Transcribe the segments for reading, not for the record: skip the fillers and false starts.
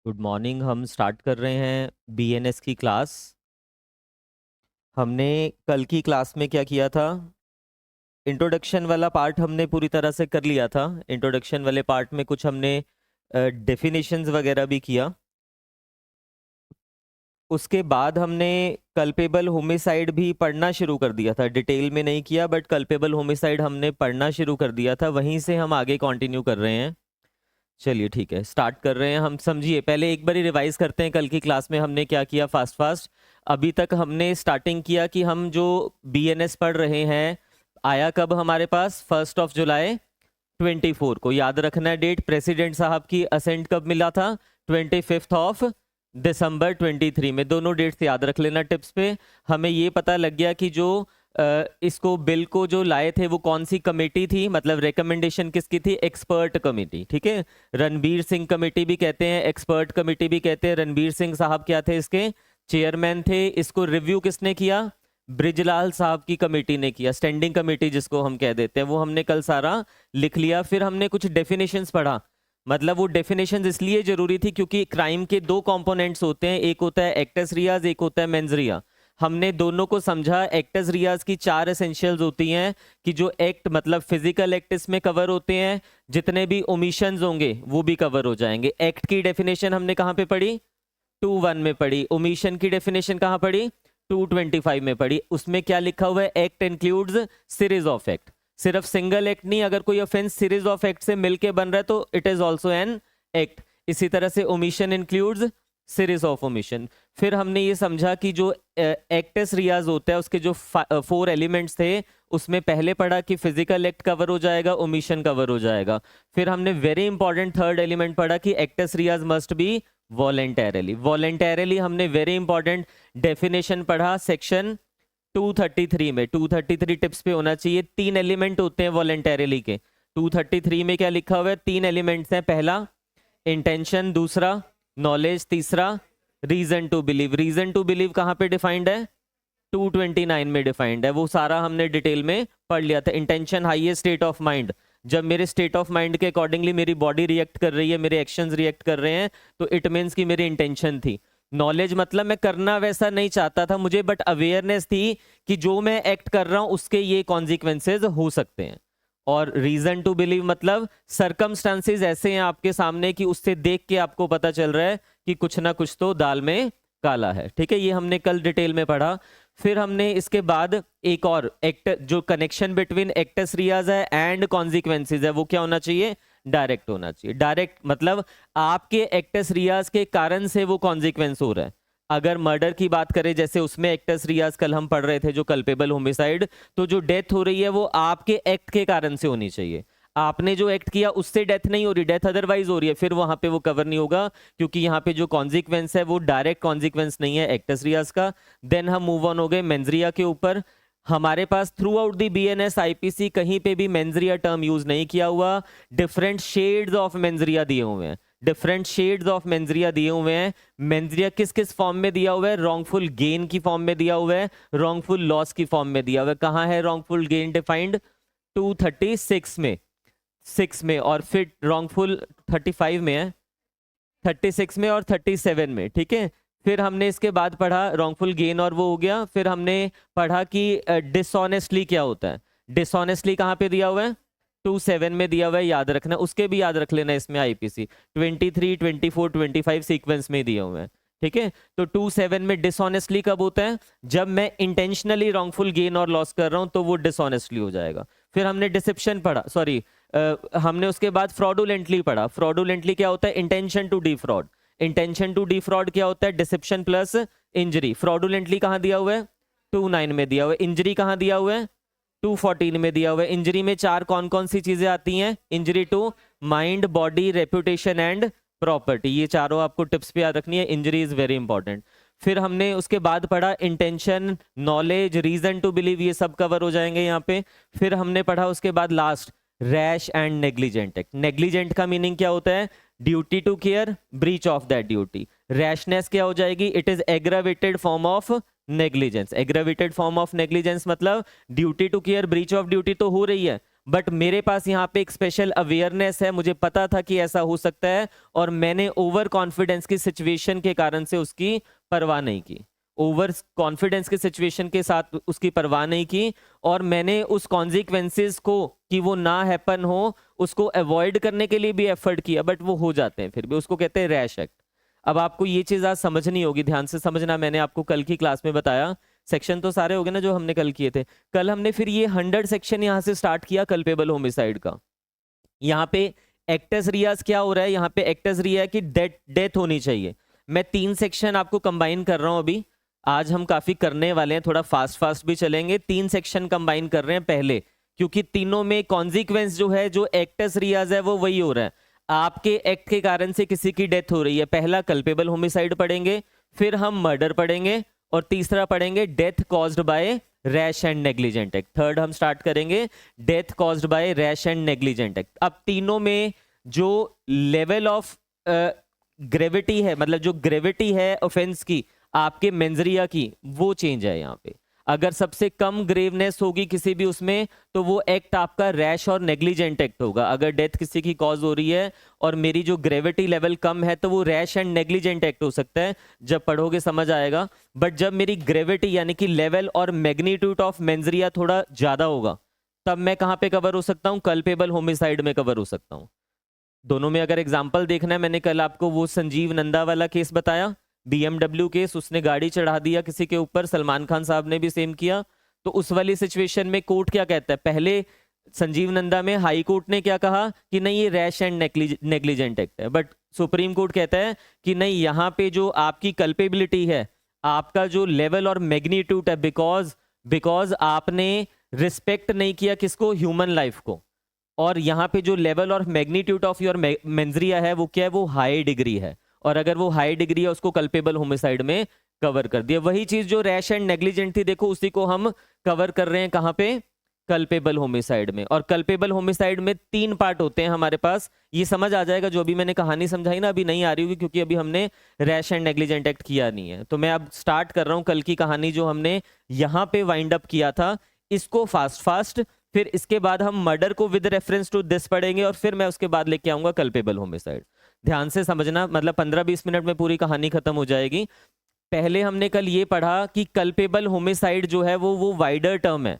Good morning. हम start कर रहे हैं बीएनएस की क्लास। हमने कल की क्लास में क्या किया था? इंट्रोडक्शन वाला पार्ट हमने पूरी तरह से कर लिया था। इंट्रोडक्शन वाले पार्ट में कुछ हमने डेफिनेशंस वगैरह भी किया। उसके बाद हमने कल्पेबल होमिसाइड भी पढ़ना शुरू कर दिया था। डिटेल में नहीं किया, बट कल्पेबल होमिसाइड हमने पढ़ना शुरू कर दिया था। वहीं से हम आगे कंटिन्यू कर रहे हैं। चलिए ठीक है, स्टार्ट कर रहे हैं हम। समझिए, पहले एक बार रिवाइज करते हैं कल की क्लास में हमने क्या किया फास्ट फास्ट। अभी तक हमने स्टार्टिंग किया कि हम जो बीएनएस पढ़ रहे हैं आया कब हमारे पास? 1 जुलाई 24 को। याद रखना है डेट। प्रेसिडेंट साहब की असेंट कब मिला था? 25 दिसंबर 23 में। दोनों डेट्स याद रख लेना टिप्स पे। हमें ये पता लग गया कि जो इसको बिल को जो लाए थे वो कौन सी कमेटी थी, मतलब रिकमेंडेशन किसकी थी? Expert committee. ठीक है, रणबीर सिंह कमेटी भी कहते हैं, एक्सपर्ट कमेटी भी कहते हैं। रणबीर सिंह साहब क्या थे? इसके चेयरमैन थे। इसको रिव्यू किसने किया? ब्रिजलाल साहब की कमेटी ने किया। स्टैंडिंग कमेटी जिसको हम कह देते हैं, वो हमने कल सारा लिख लिया। फिर हमने कुछ डेफिनेशंस पढ़ा। मतलब वो डेफिनेशंस इसलिए जरूरी थी क्योंकि क्राइम के दो कंपोनेंट्स होते हैं, एक होता है एक्टस रियाज, एक होता है मेंस रिया। हमने दोनों को समझा। एक्टस रियाज की 4 एसेंशियल्स होती हैं कि जो एक्ट मतलब फिजिकल एक्ट इसमें कवर होते हैं, जितने भी ओमिशंस होंगे वो भी कवर हो जाएंगे। एक्ट की डेफिनेशन हमने कहाँ पे पढ़ी? 2:1 में पढ़ी। ओमिशन की डेफिनेशन कहाँ पढ़ी? 2:25 में पढ़ी। उसमें क्या लिखा हुआ है? Act includes series of act. सिर्फ सिंगल एक्ट नहीं, अगर कोई ऑफेंस सीरीज ऑफ एक्ट से मिलके बन रहा है तो it is also an act. इसी तरह से omission includes series of omission. फिर हमने ये समझा कि जो एक्टस रियाज होता है उसके जो 4 एलिमेंट्स थे, उसमें पहले पढ़ा कि फिजिकल एक्ट कवर हो जाएगा, ओमिशन कवर हो जाएगा। फिर हमने वेरी इंपॉर्टेंट थर्ड एलिमेंट पढ़ा कि एक्टस रियाज मस्ट बी वॉलेंटरली। वॉलेंटरली हमने वेरी इंपॉर्टेंट डेफिनेशन पढ़ा सेक्शन 233 में। 233 टिप्स पे होना चाहिए। 3 एलिमेंट होते हैं वॉलेंटरली के। 233 में क्या लिखा हुआ है? 3 एलिमेंट्स हैं। पहला इंटेंशन, दूसरा नॉलेज, तीसरा reason to believe. Reason to believe कहाँ पे डिफाइंड है? 229 में डिफाइंड है। वो सारा हमने डिटेल में पढ़ लिया था। Intention highest state of mind. जब मेरे स्टेट ऑफ माइंड के अकॉर्डिंगली मेरी बॉडी रिएक्ट कर रही है, मेरे एक्शंस रिएक्ट कर रहे हैं, तो इट मीन्स कि मेरी इंटेंशन थी। नॉलेज मतलब मैं करना वैसा नहीं चाहता था मुझे, बट अवेयरनेस थी कि जो मैं एक्ट कर रहा हूं उसके ये कॉन्सिक्वेंसेज हो सकते हैं। और रीजन टू बिलीव मतलब सरकमस्टांसेस ऐसे हैं आपके सामने कि उससे देख के आपको पता चल रहा है कि कुछ ना कुछ तो दाल में काला है। ठीक है, ये हमने कल डिटेल में पढ़ा। फिर हमने इसके बाद एक और एक्ट, जो कनेक्शन बिटवीन एक्टस रियाज है एंड कॉन्सिक्वेंसेज है, वो क्या होना चाहिए? डायरेक्ट होना चाहिए। डायरेक्ट मतलब आपके एक्टस रियाज के कारण से वो कॉन्सिक्वेंस हो रहा है। अगर मर्डर की बात करें, जैसे उसमें एक्टस रियाज कल हम पढ़ रहे थे जो कल्पेबल होमिसाइड, तो जो डेथ हो रही है वो आपके एक्ट के कारण से होनी चाहिए। आपने जो एक्ट किया उससे डेथ नहीं हो रही, डेथ अदरवाइज हो रही है, फिर वहां पे वो कवर नहीं होगा, क्योंकि यहाँ पे जो कॉन्सिक्वेंस है वो डायरेक्ट कॉन्सिक्वेंस नहीं है एक्टस रियाज का। देन हम मूव ऑन हो गए मेंजरिया के ऊपर। हमारे pass through out the BNS IPC कहीं पे भी मेंजरिया टर्म यूज नहीं किया हुआ। डिफरेंट शेड्स ऑफ मेंजरिया दिए हुए हैं। डिफरेंट शेड्स ऑफ मेंजरिया दिए हुए हैं। मेंजरिया किस किस फॉर्म में दिया हुआ है? रॉन्गफुल गेन की फॉर्म में दिया हुआ है, रॉन्गफुल लॉस की फॉर्म में दिया हुआ है। कहाँ है रॉन्गफुल गेन डिफाइंड? 236 में, 6 में, और फिर रॉन्गफुल 35 में है, 36 में और 37 में। ठीक है, फिर हमने इसके बाद पढ़ा रॉन्गफुल गेन और वो हो गया। फिर हमने पढ़ा कि डिसऑनेस्टली क्या होता है। डिसऑनेस्टली कहाँ पे दिया हुआ है? 27 में दिया हुआ है, याद रखना। उसके भी याद रख लेना इसमें आईपीसी 23, 24, 25 सीक्वेंस में दिए हुए हैं। ठीक है, तो 27 में डिसऑनेस्टली कब होता है? जब मैं इंटेंशनली रॉन्गफुल गेन और लॉस कर रहा हूं तो वो डिसऑनेस्टली हो जाएगा। फिर हमने डिसेप्शन पढ़ा, सॉरी हमने उसके बाद फ्रॉडुलेंटली पढ़ा। फ्रॉडुलेंटली क्या होता है? Intention to defraud. Intention to defraud क्या होता है? Dissipation plus injury. फ्रॉडुलेंटली कहां दिया हुआ है? 29 में दिया हुआ है। इंजरी कहां दिया हुआ है? 214 में दिया हुआ है। इंजरी में 4 कौन कौन सी चीजें आती हैं? Injury to mind, body, reputation and property. ये चारों आपको टिप्स पे याद रखनी है। Injury is very important. फिर हमने उसके बाद पढ़ा intention, knowledge, reason to believe, ये सब कवर हो जाएंगे यहाँ पे। फिर हमने पढ़ा उसके बाद last rash and negligent act. Negligent का मीनिंग क्या होता है? Duty to care, breach of that duty. Rashness क्या हो जाएगी? It is aggravated form of negligence. Aggravated form of negligence मतलब duty to care, breach of duty तो हो रही है, बट मेरे पास यहाँ पे एक स्पेशल अवेयरनेस है, मुझे पता था कि ऐसा हो सकता है और मैंने ओवर कॉन्फिडेंस की सिचुएशन के कारण से उसकी परवाह नहीं की, ओवर कॉन्फिडेंस के सिचुएशन के साथ उसकी परवाह नहीं की, और मैंने उस कॉन्सिक्वेंसेस को कि वो ना हैपन हो उसको अवॉइड करने के लिए भी एफर्ट किया, बट वो हो जाते हैं फिर भी, उसको कहते हैं रैश एक्ट। अब आपको ये चीज आज समझनी होगी, ध्यान से समझना। मैंने आपको कल की क्लास में बताया, सेक्शन तो सारे हो गए ना जो हमने कल किए थे। कल हमने फिर ये 100 सेक्शन यहाँ से स्टार्ट किया कल्पेबल होमिसाइड का। यहाँ पे एक्टस रियाज क्या हो रहा है, यहाँ पे एक्टस रिया है कि डेथ होनी चाहिए। मैं 3 सेक्शन आपको कंबाइन कर रहा हूँ अभी, आज हम काफी करने वाले हैं, थोड़ा फास्ट भी चलेंगे। 3 सेक्शन कंबाइन कर रहे हैं पहले, क्योंकि तीनों में कॉन्सिक्वेंस जो है, जो एक्टस रियाज है वो वही हो रहा है। आपके एक्ट के कारण से किसी की डेथ हो रही है, पहला कल्पेबल होमिसाइड पढ़ेंगे, फिर हम मर्डर पढ़ेंगे, और तीसरा पढ़ेंगे death caused by rash and negligent act. Third हम स्टार्ट करेंगे death caused by rash and negligent act. अब तीनों में जो लेवल ऑफ ग्रेविटी है, मतलब जो ग्रेविटी है ऑफेंस की आपके मेंजरिया की, वो चेंज है यहाँ पे। अगर सबसे कम ग्रेवनेस होगी किसी भी उसमें, तो वो एक्ट आपका रैश और नेग्लिजेंट एक्ट होगा। अगर डेथ किसी की कॉज हो रही है और मेरी जो ग्रेविटी लेवल कम है, तो वो रैश एंड नेग्लिजेंट एक्ट हो सकता है, जब पढ़ोगे समझ आएगा। बट जब मेरी ग्रेविटी यानी कि लेवल और मैग्नीट्यूड ऑफ मेंजरिया थोड़ा ज्यादा होगा, तब मैं कहां पे कवर हो सकता हूं, कल्पेबल होमिसाइड में कवर हो सकता हूं। दोनों में अगर एग्जाम्पल देखना है, मैंने कल आपको वो संजीव नंदा वाला केस बताया, BMW केस, उसने गाड़ी चढ़ा दिया किसी के ऊपर, सलमान खान साहब ने भी सेम किया। तो उस वाली सिचुएशन में कोर्ट क्या कहता है, पहले संजीव नंदा में हाई कोर्ट ने क्या कहा कि नहीं ये रैश एंड नेग्लिजेंट एक्ट है, बट सुप्रीम कोर्ट कहता है कि नहीं, यहाँ पे जो आपकी कल्पेबिलिटी है, आपका जो लेवल और मैग्नीट्यूड है, बिकॉज आपने रिस्पेक्ट नहीं किया किसको, ह्यूमन लाइफ को, और यहाँ पे जो लेवल और मैग्नीट्यूड ऑफ योर मेंजरिया है वो क्या है, वो हाई डिग्री है, और अगर वो हाई डिग्री है उसको कल्पेबल होमिसाइड में कवर कर दिया। वही चीज जो रैश एंड नेग्लिजेंट थी, देखो उसी को हम कवर कर रहे हैं कहां पे, कल्पेबल होमिसाइड में। और कल्पेबल होमिसाइड में 3 पार्ट होते हैं हमारे पास, ये समझ आ जाएगा जो अभी मैंने कहानी समझाई ना, अभी नहीं आ रही होगी क्योंकि अभी हमने रैश एंड नेग्लिजेंट एक्ट किया नहीं है। तो मैं अब स्टार्ट कर रहा हूं कल की कहानी जो हमने यहाँ पे वाइंड अप किया था, इसको फास्ट, फिर इसके बाद हम मर्डर को विद रेफरेंस टू दिस पढ़ेंगे, और फिर मैं उसके बाद लेके आऊंगा कल्पेबल होमिसाइड। ध्यान से समझना, मतलब 15-20 मिनट में पूरी कहानी खत्म हो जाएगी। पहले हमने कल ये पढ़ा कि कल्पेबल होमिसाइड जो है वो वाइडर टर्म है,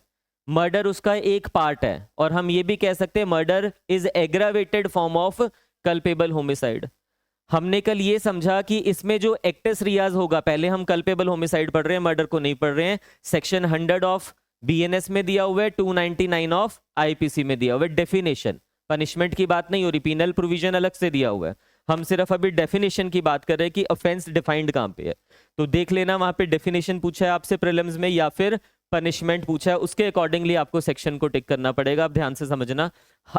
मर्डर उसका एक पार्ट है, और हम ये भी कह सकते हैं murder is aggravated form of culpable homicide. हमने कल ये समझा कि इसमें जो एक्टस रियाज होगा, पहले हम कल्पेबल होमिसाइड पढ़ रहे हैं, मर्डर को नहीं पढ़ रहे हैं। सेक्शन 100 ऑफ BNS में दिया हुआ है, 299 ऑफ IPC में दिया हुआ है। डेफिनेशन, पनिशमेंट की बात नहीं हो रही, पीनल प्रोविजन अलग से दिया हुआ है, हम सिर्फ अभी डेफिनेशन की बात कर रहे हैं कि ऑफेंस डिफाइंड कहां पे है। तो देख लेना, वहां पे डेफिनेशन पूछा है आपसे प्रीलिम्स में या फिर पनिशमेंट पूछा है, उसके अकॉर्डिंगली आपको सेक्शन को टिक करना पड़ेगा। अब ध्यान से समझना,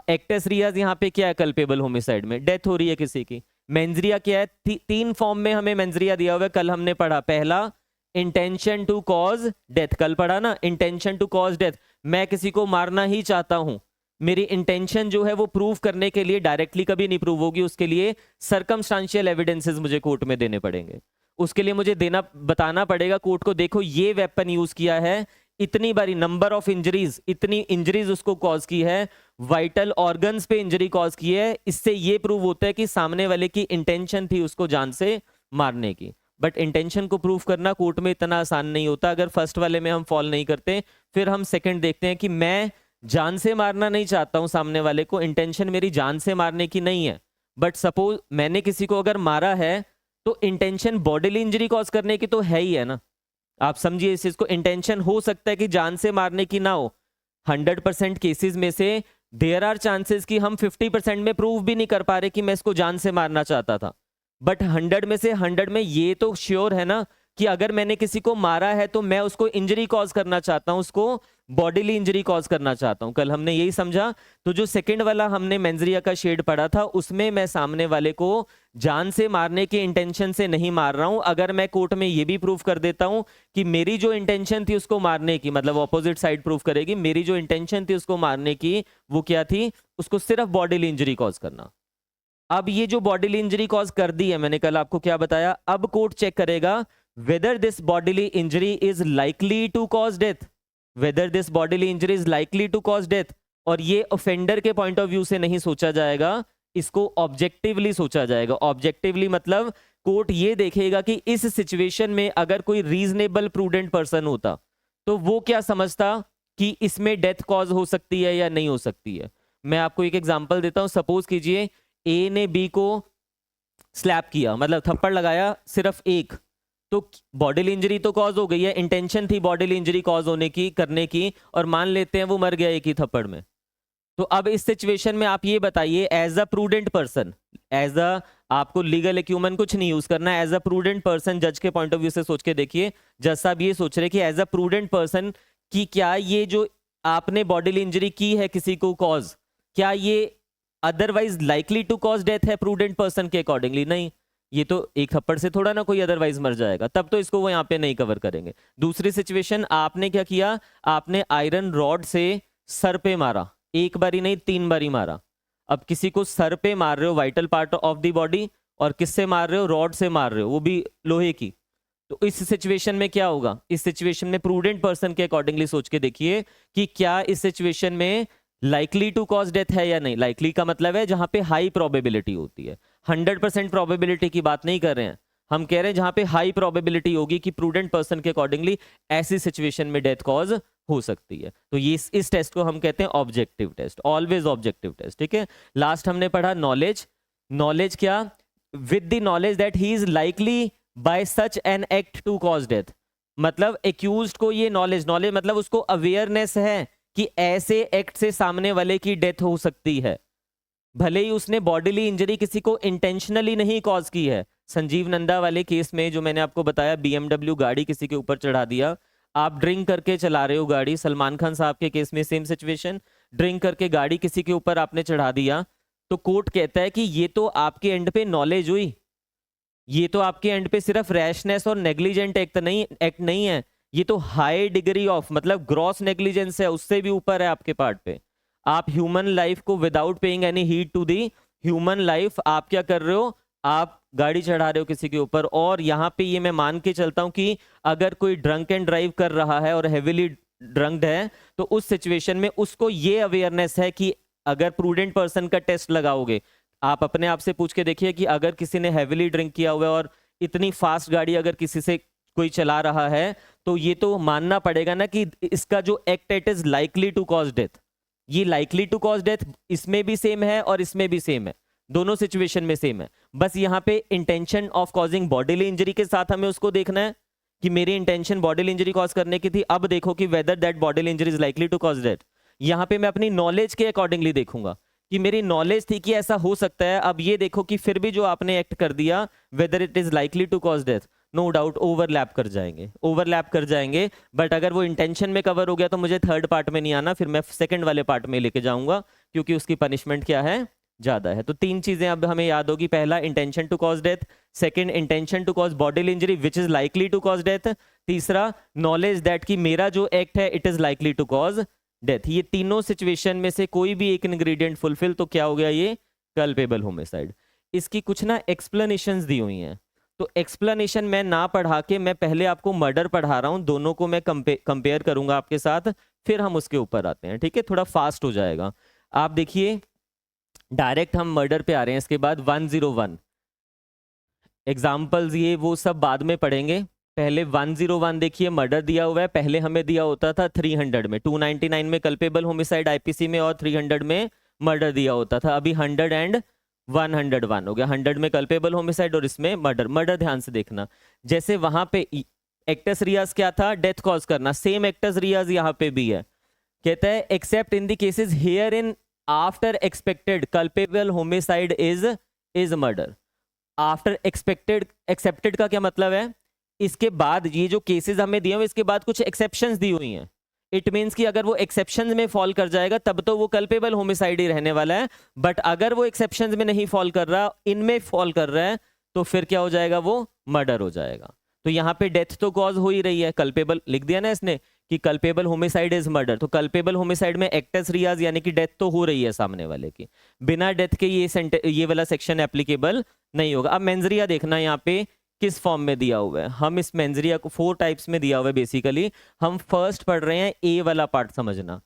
एक्टस रियाज यहाँ पे क्या है, कल्पेबल होमिसाइड में डेथ हो रही है किसी की। मेंजरिया क्या है, 3 फॉर्म में हमें मेंजरिया दिया हुआ है, कल हमने पढ़ा। पहला इंटेंशन टू कॉज डेथ, कल पढ़ा ना, इंटेंशन टू कॉज डेथ, मैं किसी को मारना ही चाहता हूं, मेरी इंटेंशन जो है वो प्रूव करने के लिए डायरेक्टली कभी नहीं प्रूव होगी, उसके लिए सर्कमस्टांशियल एविडेंसेस मुझे कोर्ट में देने पड़ेंगे। उसके लिए मुझे बताना पड़ेगा कोर्ट को, देखो ये वेपन यूज किया है, इतनी बारी, नंबर ऑफ इंजरीज, इतनी इंजरीज उसको कॉज की है, वाइटल ऑर्गन्स पे इंजरी कॉज की है, इससे ये प्रूव होता है कि सामने वाले की इंटेंशन थी उसको जान से मारने की। बट इंटेंशन को प्रूव करना कोर्ट में इतना आसान नहीं होता। अगर फर्स्ट वाले में हम फॉल नहीं करते, फिर हम सेकंड देखते हैं कि मैं जान से मारना नहीं चाहता हूं सामने वाले को, इंटेंशन मेरी जान से मारने की नहीं है, बट सपोज मैंने किसी को अगर मारा है तो इंटेंशन बॉडीली इंजरी कॉज करने की तो है ही है ना। आप समझिए इस चीज को, इंटेंशन हो सकता है कि जान से मारने की ना हो। 100% केसेस में से देयर आर चांसेस कि हम 50% में प्रूव भी नहीं कर पा रहे कि मैं इसको जान से मारना चाहता था, बट 100 में से 100 में ये तो श्योर है ना कि अगर मैंने किसी को मारा है तो मैं उसको इंजरी कॉज करना चाहता हूं, उसको बॉडीली इंजरी कॉज करना चाहता हूं। कल हमने यही समझा। तो जो सेकंड वाला हमने मेंजरिया का शेड पढ़ा था, उसमें मैं सामने वाले को जान से मारने के इंटेंशन से नहीं मार रहा हूं। अगर मैं कोर्ट में ये भी प्रूफ कर देता हूं कि मेरी जो इंटेंशन थी उसको मारने की, मतलब ऑपोजिट साइड प्रूफ करेगी मेरी जो इंटेंशन थी उसको मारने की वो क्या थी, उसको सिर्फ बॉडीली इंजरी कॉज करना। अब ये जो बॉडीली इंजरी कॉज कर दी है, मैंने कल आपको क्या बताया, अब कोर्ट चेक करेगा whether this bodily injury is likely to cause death, whether this bodily injury is likely to cause death, और ये ऑफेंडर के पॉइंट ऑफ व्यू से नहीं सोचा जाएगा, इसको ऑब्जेक्टिवली सोचा जाएगा। ऑब्जेक्टिवली मतलब कोर्ट ये देखेगा कि इस सिचुएशन में अगर कोई रीजनेबल प्रूडेंट पर्सन होता तो वो क्या समझता कि इसमें डेथ कॉज हो सकती है या नहीं हो सकती है। मैं आपको एक एग्जांपल देता हूं। सपोज कीजिए ए ने बी को स्लैप किया, मतलब थप्पड़ लगाया सिर्फ एक, तो बॉडीली इंजरी तो कॉज हो गई है, इंटेंशन थी बॉडीली इंजरी कॉज होने की, करने की, और मान लेते हैं वो मर गया एक ही थप्पड़ में। तो अब इस सिचुएशन में आप ये बताइए as a prudent person, as a, आपको लीगल एक्यूमेन कुछ नहीं यूज करना है, एज अ प्रूडेंट पर्सन जज के पॉइंट ऑफ व्यू से सोच के देखिए। जज साहब ये सोच रहे कि एज अ प्रूडेंट पर्सन कि क्या ये जो आपने बॉडीली इंजरी की है किसी को कॉज, क्या ये otherwise likely to cause death है प्रूडेंट पर्सन के अकॉर्डिंगली? नहीं, ये तो एक थप्पड़ से थोड़ा ना कोई अदरवाइज मर जाएगा, तब तो इसको वो यहाँ पे नहीं कवर करेंगे। दूसरी सिचुएशन, आपने क्या किया, आपने आयरन रॉड से सर पे मारा, एक बारी नहीं 3 बारी मारा। अब किसी को सर पे मार रहे हो, vital part of the body, और किससे मार रहे हो, रॉड से मार रहे हो, वो भी लोहे की। तो इस सिचुएशन में क्या होगा, इस सिचुएशन में प्रूडेंट पर्सन के अकॉर्डिंगली सोच के देखिए कि क्या इस सिचुएशन में लाइकली टू कॉज डेथ है या नहीं। लाइकली का मतलब है जहां पे हाई प्रोबेबिलिटी होती है, 100% प्रोबेबिलिटी की बात नहीं कर रहे हैं हम, कह रहे हैं जहां पे हाई प्रोबेबिलिटी होगी कि प्रूडेंट पर्सन के अकॉर्डिंगली ऐसी सिचुएशन में डेथ कॉज हो सकती है। तो ये इस टेस्ट को हम कहते हैं objective test, always objective test. ठीक है, लास्ट हमने पढ़ा नॉलेज। नॉलेज क्या, with the knowledge that he is likely by such an act to cause death, मतलब एक्यूज्ड को ये नॉलेज मतलब उसको अवेयरनेस है कि ऐसे एक्ट से सामने वाले की डेथ हो सकती है, भले ही उसने बॉडीली इंजरी किसी को इंटेंशनली नहीं कॉज की है। संजीव नंदा वाले केस में जो मैंने आपको बताया, BMW गाड़ी किसी के ऊपर चढ़ा दिया, आप ड्रिंक करके चला रहे हो गाड़ी। सलमान खान साहब के केस में सेम सिचुएशन, ड्रिंक करके गाड़ी किसी के ऊपर आपने चढ़ा दिया, तो कोर्ट कहता है कि ये तो आपके एंड पे नॉलेज हुई, ये तो आपके एंड पे सिर्फ रैशनेस और नेग्लिजेंट एक्ट नहीं है, ये तो हाई डिग्री ऑफ मतलब ग्रॉस नेग्लिजेंस है, उससे भी ऊपर है आपके पार्ट पे। आप ह्यूमन लाइफ को without paying any heed to the human life, आप क्या कर रहे हो, आप गाड़ी चढ़ा रहे हो किसी के ऊपर। और यहाँ पे ये मैं मान के चलता हूं कि अगर कोई ड्रंक एंड ड्राइव कर रहा है और हेविली ड्रंक्ड है, तो उस सिचुएशन में उसको ये अवेयरनेस है कि अगर प्रूडेंट पर्सन का टेस्ट लगाओगे, आप अपने आप से पूछ के देखिए कि अगर किसी ने हेविली ड्रिंक किया हुआ है और इतनी फास्ट गाड़ी अगर किसी से कोई चला रहा है, तो ये तो मानना पड़ेगा ना कि इसका जो act it is likely to cause death. ये लाइकली टू कॉज डेथ इसमें भी सेम है और इसमें भी सेम है, दोनों सिचुएशन में सेम है। बस यहाँ पे intention of causing bodily injury के साथ हमें उसको देखना है कि मेरी इंटेंशन बॉडीली इंजरी कॉज करने की थी। अब देखो कि whether that bodily injury is likely to cause death, यहाँ पे मैं अपनी नॉलेज के अकॉर्डिंगली देखूंगा कि मेरी नॉलेज थी कि ऐसा हो सकता है। अब ये देखो कि फिर भी जो आपने एक्ट कर दिया, whether it is likely to cause death, no doubt overlap कर जाएंगे। बट अगर वो इंटेंशन में कवर हो गया तो मुझे थर्ड पार्ट में नहीं आना, फिर मैं सेकंड वाले पार्ट में लेके जाऊंगा, क्योंकि उसकी पनिशमेंट क्या है, ज्यादा है। तो 3 चीजें अब हमें याद होगी, पहला intention to cause death, second intention to cause bodily injury which is likely to cause death, तीसरा नॉलेज दैट कि मेरा जो एक्ट है it is likely to cause death. ये तीनों सिचुएशन में से कोई भी एक इंग्रेडिएंट फुलफिल तो क्या हो गया, ये कल्पेबल होमिसाइड। इसकी कुछ ना एक्सप्लेनेशंस दी हुई हैं, तो एक्सप्लेनेशन मैं ना पढ़ा के मैं पहले आपको मर्डर पढ़ा रहा हूं, दोनों को मैं कंपेयर करूंगा आपके साथ, फिर हम उसके ऊपर आते हैं। ठीक है, थोड़ा फास्ट हो जाएगा। आप देखिए डायरेक्ट हम मर्डर पे आ रहे हैं, इसके बाद 101 एग्जाम्पल्स, ये वो सब बाद में पढ़ेंगे। पहले 101 देखिए, मर्डर दिया हुआ है, पहले हमें दिया होता था 300 में, 299 में कल्पेबल होमिसाइड आईपीसी में और 300 में मर्डर दिया होता था। अभी 100 एंड 101 हो गया, 100 में कल्पेबल होमिसाइड और इसमें मर्डर। ध्यान से देखना, जैसे वहां पे एक्टस रियाज क्या था, डेथ कॉज करना, सेम एक्टस रियाज यहाँ पे भी है। कहता है accept in the cases here in after expected culpable homicide is murder. After accepted का क्या मतलब है, इसके बाद ये जो केसेस हमें दिए हुए इसके बाद कुछ एक्सेप्शंस दी हुई हैं। इट मीन्स कि अगर वो एक्सेप्शंस में फॉल कर जाएगा तब तो वो कल्पेबल होमिसाइड ही रहने वाला है, बट अगर वो एक्सेप्शंस में नहीं फॉल कर रहा, इनमें फॉल कर रहा है, तो फिर क्या हो जाएगा, वो मर्डर हो जाएगा। तो यहाँ पे डेथ तो कॉज हो ही रही है, कल्पेबल लिख दिया ना इसने कि कल्पेबल होमिसाइड इज मर्डर, तो कल्पेबल होमिसाइड में एक्टस रियाज यानी कि डेथ तो हो रही है सामने वाले की, बिना डेथ के ये वाला सेक्शन एप्लीकेबल नहीं होगा। अब मेंजरिया देखना यहाँ पे किस फॉर्म में दिया हुआ है, हम इस मेंजरिया को 4 टाइप्स में दिया हुआ है बेसिकली। हम फर्स्ट पढ़ रहे हैं ए वाला पार्ट समझना।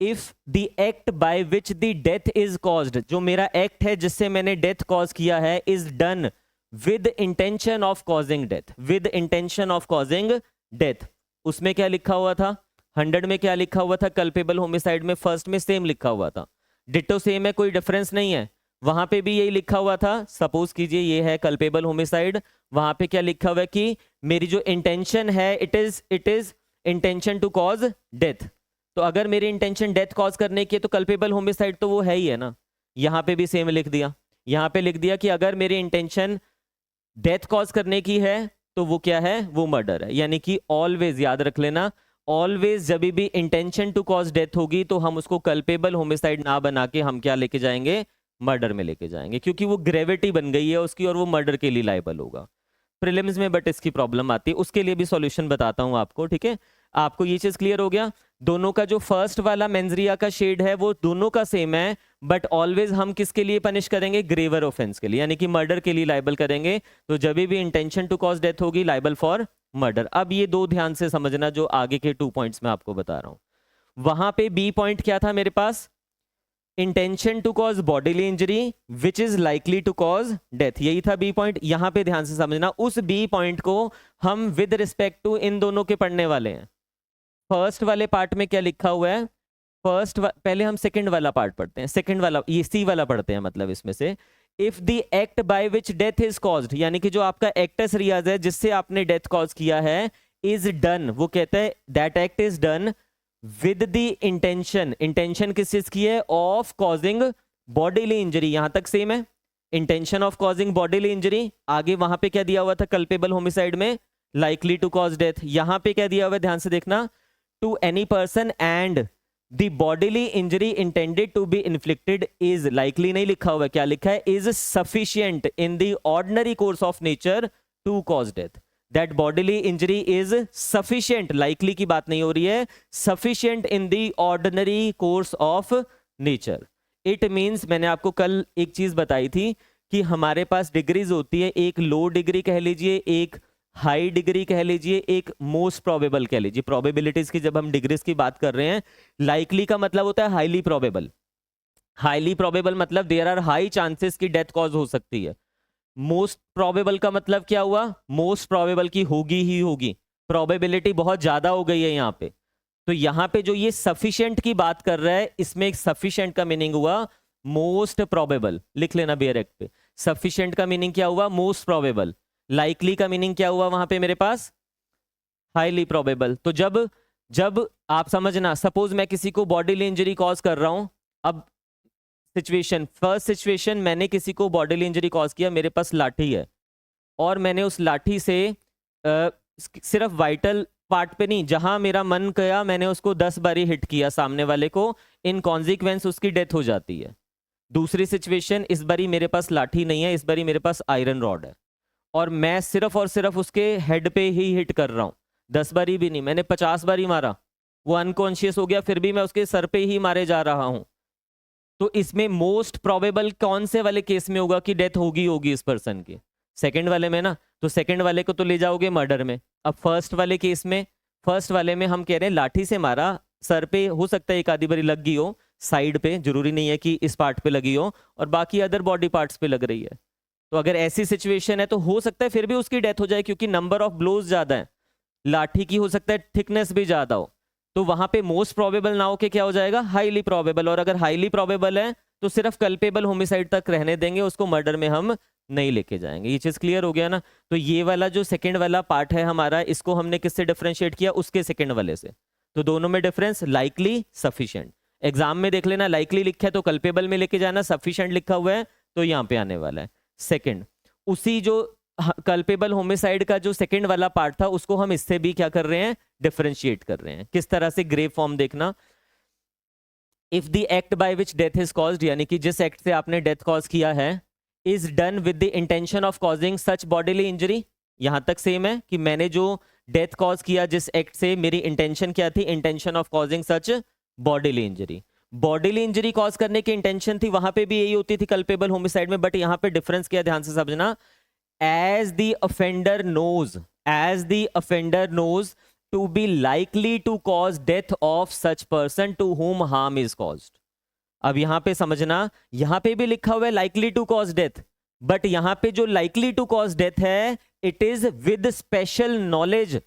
If the act by which the death is caused, जो मेरा एक्ट है जिससे मैंने डेथ कॉज किया है, is done with intention of causing death, with intention of causing death. उसमें क्या लिखा हुआ था? 100 में क्या लिखा हुआ था? कल्पेबल होमिसाइड में फर्स्ट में सेम लिखा हुआ था, डिटो सेम है, कोई डिफरेंस नहीं है। वहां पे भी यही लिखा हुआ था। सपोज कीजिए ये है कल्पेबल होमिसाइड, वहां पे क्या लिखा हुआ है कि मेरी जो इंटेंशन है it is intention to cause death. तो अगर मेरी इंटेंशन डेथ कॉज करने की है तो कल्पेबल होमिसाइड तो वो है ही है ना। यहां पे भी सेम लिख दिया, यहां पे लिख दिया कि अगर मेरी इंटेंशन डेथ कॉज करने की है तो वो क्या है? वो मर्डर है। यानी कि ऑलवेज याद रख लेना, ऑलवेज जब भी इंटेंशन टू कॉज डेथ होगी तो हम उसको कल्पेबल होमिसाइड ना बना के हम क्या लेके जाएंगे? मर्डर में लेके जाएंगे, क्योंकि वो ग्रेविटी बन गई है उसकी और वो मर्डर के लिए लायबल होगा प्रीलिम्स में। बट इसकी प्रॉब्लम आती है, उसके लिए भी सॉल्यूशन बताता हूं आपको, ठीक है। आपको ये चीज क्लियर हो गया? दोनों का जो फर्स्ट वाला मेंजरिया का शेड है वो दोनों का सेम है, बट ऑलवेज हम किसके लिए पनिश करेंगे? ग्रेवर ऑफेंस के लिए, यानी कि मर्डर के लिए लायबल करेंगे। तो जब भी इंटेंशन टू कॉज डेथ होगी, लायबल फॉर मर्डर। अब ये दो ध्यान से समझना जो आगे के 2 पॉइंट्स मैं आपको बता रहा हूं। वहां पे बी पॉइंट क्या था मेरे पास? Intention to cause bodily injury which is likely to cause death, यही था बी पॉइंट। यहां पे ध्यान से समझना, उस बी पॉइंट को हम विद रिस्पेक्ट टू इन दोनों के पढ़ने वाले हैं। फर्स्ट वाले पार्ट में क्या लिखा हुआ है? पहले हम सेकंड वाला पार्ट पढ़ते हैं, सेकंड वाला ये सी वाला पढ़ते हैं, मतलब इसमें से if the act by which death is caused, यानी कि जो आपका एक्टस रियाज है जिससे आपने डेथ कॉज किया है, इज डन, वो कहता है that act is done with the intention, intention किस चीज की है? Of causing bodily injury. यहां तक सेम है, intention of causing bodily injury. आगे वहां पे क्या दिया हुआ था कल्पेबल होमिसाइड में? Likely to cause death. यहां पे क्या दिया हुआ है? ध्यान से देखना, to any person and the bodily injury intended to be inflicted is, likely नहीं लिखा हुआ है, क्या लिखा है? Is sufficient in the ordinary course of nature to cause death. That bodily injury is sufficient, likely की बात नहीं हो रही है, sufficient in the ordinary course of nature. It means, मैंने आपको कल एक चीज बताई थी कि हमारे पास डिग्रीज होती है, एक लो डिग्री कह लीजिए, एक हाई डिग्री कह लीजिए, एक मोस्ट प्रोबेबल कह लीजिए। प्रोबेबिलिटीज की जब हम डिग्रीज की बात कर रहे हैं, लाइकली का मतलब होता है हाईली प्रोबेबल। हाईली प्रोबेबल मतलब देयर आर हाई चांसेस की डेथ कॉज हो सकती है। मोस्ट प्रोबेबल का मतलब क्या हुआ? मोस्ट प्रोबेबल की होगी ही होगी, प्रोबेबिलिटी बहुत ज्यादा हो गई है यहां पे। तो यहां पे जो ये सफिशिएंट की बात कर रहा है, इसमें एक सफिशिएंट का मीनिंग हुआ मोस्ट प्रोबेबल, लिख लेना बेयर एक्ट पे। सफिशिएंट का मीनिंग क्या हुआ? Most probable. लाइकली का मीनिंग क्या हुआ वहां पे मेरे पास? Highly probable. तो जब जब आप समझना, सपोज मैं किसी को बॉडीली इंजरी कॉज कर रहा हूं, अब सिचुएशन, फर्स्ट सिचुएशन, मैंने किसी को बॉडीली इंजरी कॉज किया, मेरे पास लाठी है और मैंने उस लाठी से सिर्फ वाइटल पार्ट पे नहीं, जहां मेरा मन किया मैंने उसको 10 बारी हिट किया सामने वाले को, इन कॉन्सिक्वेंस उसकी डेथ हो जाती है। दूसरी सिचुएशन, इस बारी मेरे पास लाठी नहीं है, इस बारी मेरे पास आयरन रॉड है और मैं सिर्फ और सिर्फ उसके हेड पे ही हिट कर रहा हूं, 10 बारी भी नहीं, मैंने 50 बारी मारा, वो अनकॉन्शियस हो गया, फिर भी मैं उसके सर पे ही मारे जा रहा हूं। तो इसमें मोस्ट प्रोबेबल कौन से वाले केस में होगा कि डेथ होगी इस पर्सन की? सेकंड वाले में ना। तो सेकंड वाले को तो ले जाओगे मर्डर में। अब फर्स्ट वाले केस में, फर्स्ट वाले में हम कह रहे हैं लाठी से मारा, सर पे हो सकता है एक आधी बारी लग गई हो, साइड पे, जरूरी नहीं है कि इस पार्ट पे लगी हो, और बाकी अदर बॉडी पार्ट्स पे लग रही है। तो अगर ऐसी सिचुएशन है तो हो सकता है फिर भी उसकी डेथ हो जाए, क्योंकि नंबर ऑफ ब्लोज ज्यादा है, लाठी की हो सकता है थिकनेस भी ज्यादा हो। तो वहां पे मोस्ट प्रोबेबल ना हो के क्या हो जाएगा? Highly probable. और अगर हाईली प्रोबेबल है तो सिर्फ कल्पेबल होमिसाइड तक रहने देंगे, उसको मर्डर में हम नहीं लेके जाएंगे। ये चीज क्लियर हो गया ना? तो ये वाला जो सेकंड वाला पार्ट है हमारा, इसको हमने किससे डिफरेंशिएट किया? उसके सेकंड वाले से। तो दोनों में डिफरेंस, लाइकली, सफिशिएंट। एग्जाम में देख लेना, लाइकली लिखा है तो कल्पेबल में लेके जाना, सफिशिएंट लिखा हुआ है तो यहाँ पे आने वाला है सेकंड। उसी जो कल्पेबल होमिसाइड का जो सेकंड वाला पार्ट था, उसको हम इससे भी क्या कर रहे हैं? डिफरेंशिएट कर रहे हैं। किस तरह से? ग्रे फॉर्म देखना, if the act by which death is caused, यानी कि जिस एक्ट से आपने डेथ कॉज किया है, is done with the intention of causing such bodily injury. यहां तक सेम है कि मैंने जो डेथ कॉज किया जिस एक्ट से, मेरी इंटेंशन क्या थी? Intention of causing such bodily injury. Bodily injury cause करने की इंटेंशन थी, वहां पे भी यही होती थी कल्पेबल होमिसाइड में, बट यहां पे डिफरेंस क्या? ध्यान से समझना, as the offender knows to be likely to cause death of such person to whom harm is caused। अब यहां पे समझना, यहां पे भी लिखा हुआ है likely to cause death, but यहां पे जो लाइकली टू कॉज डेथ है it is with special knowledge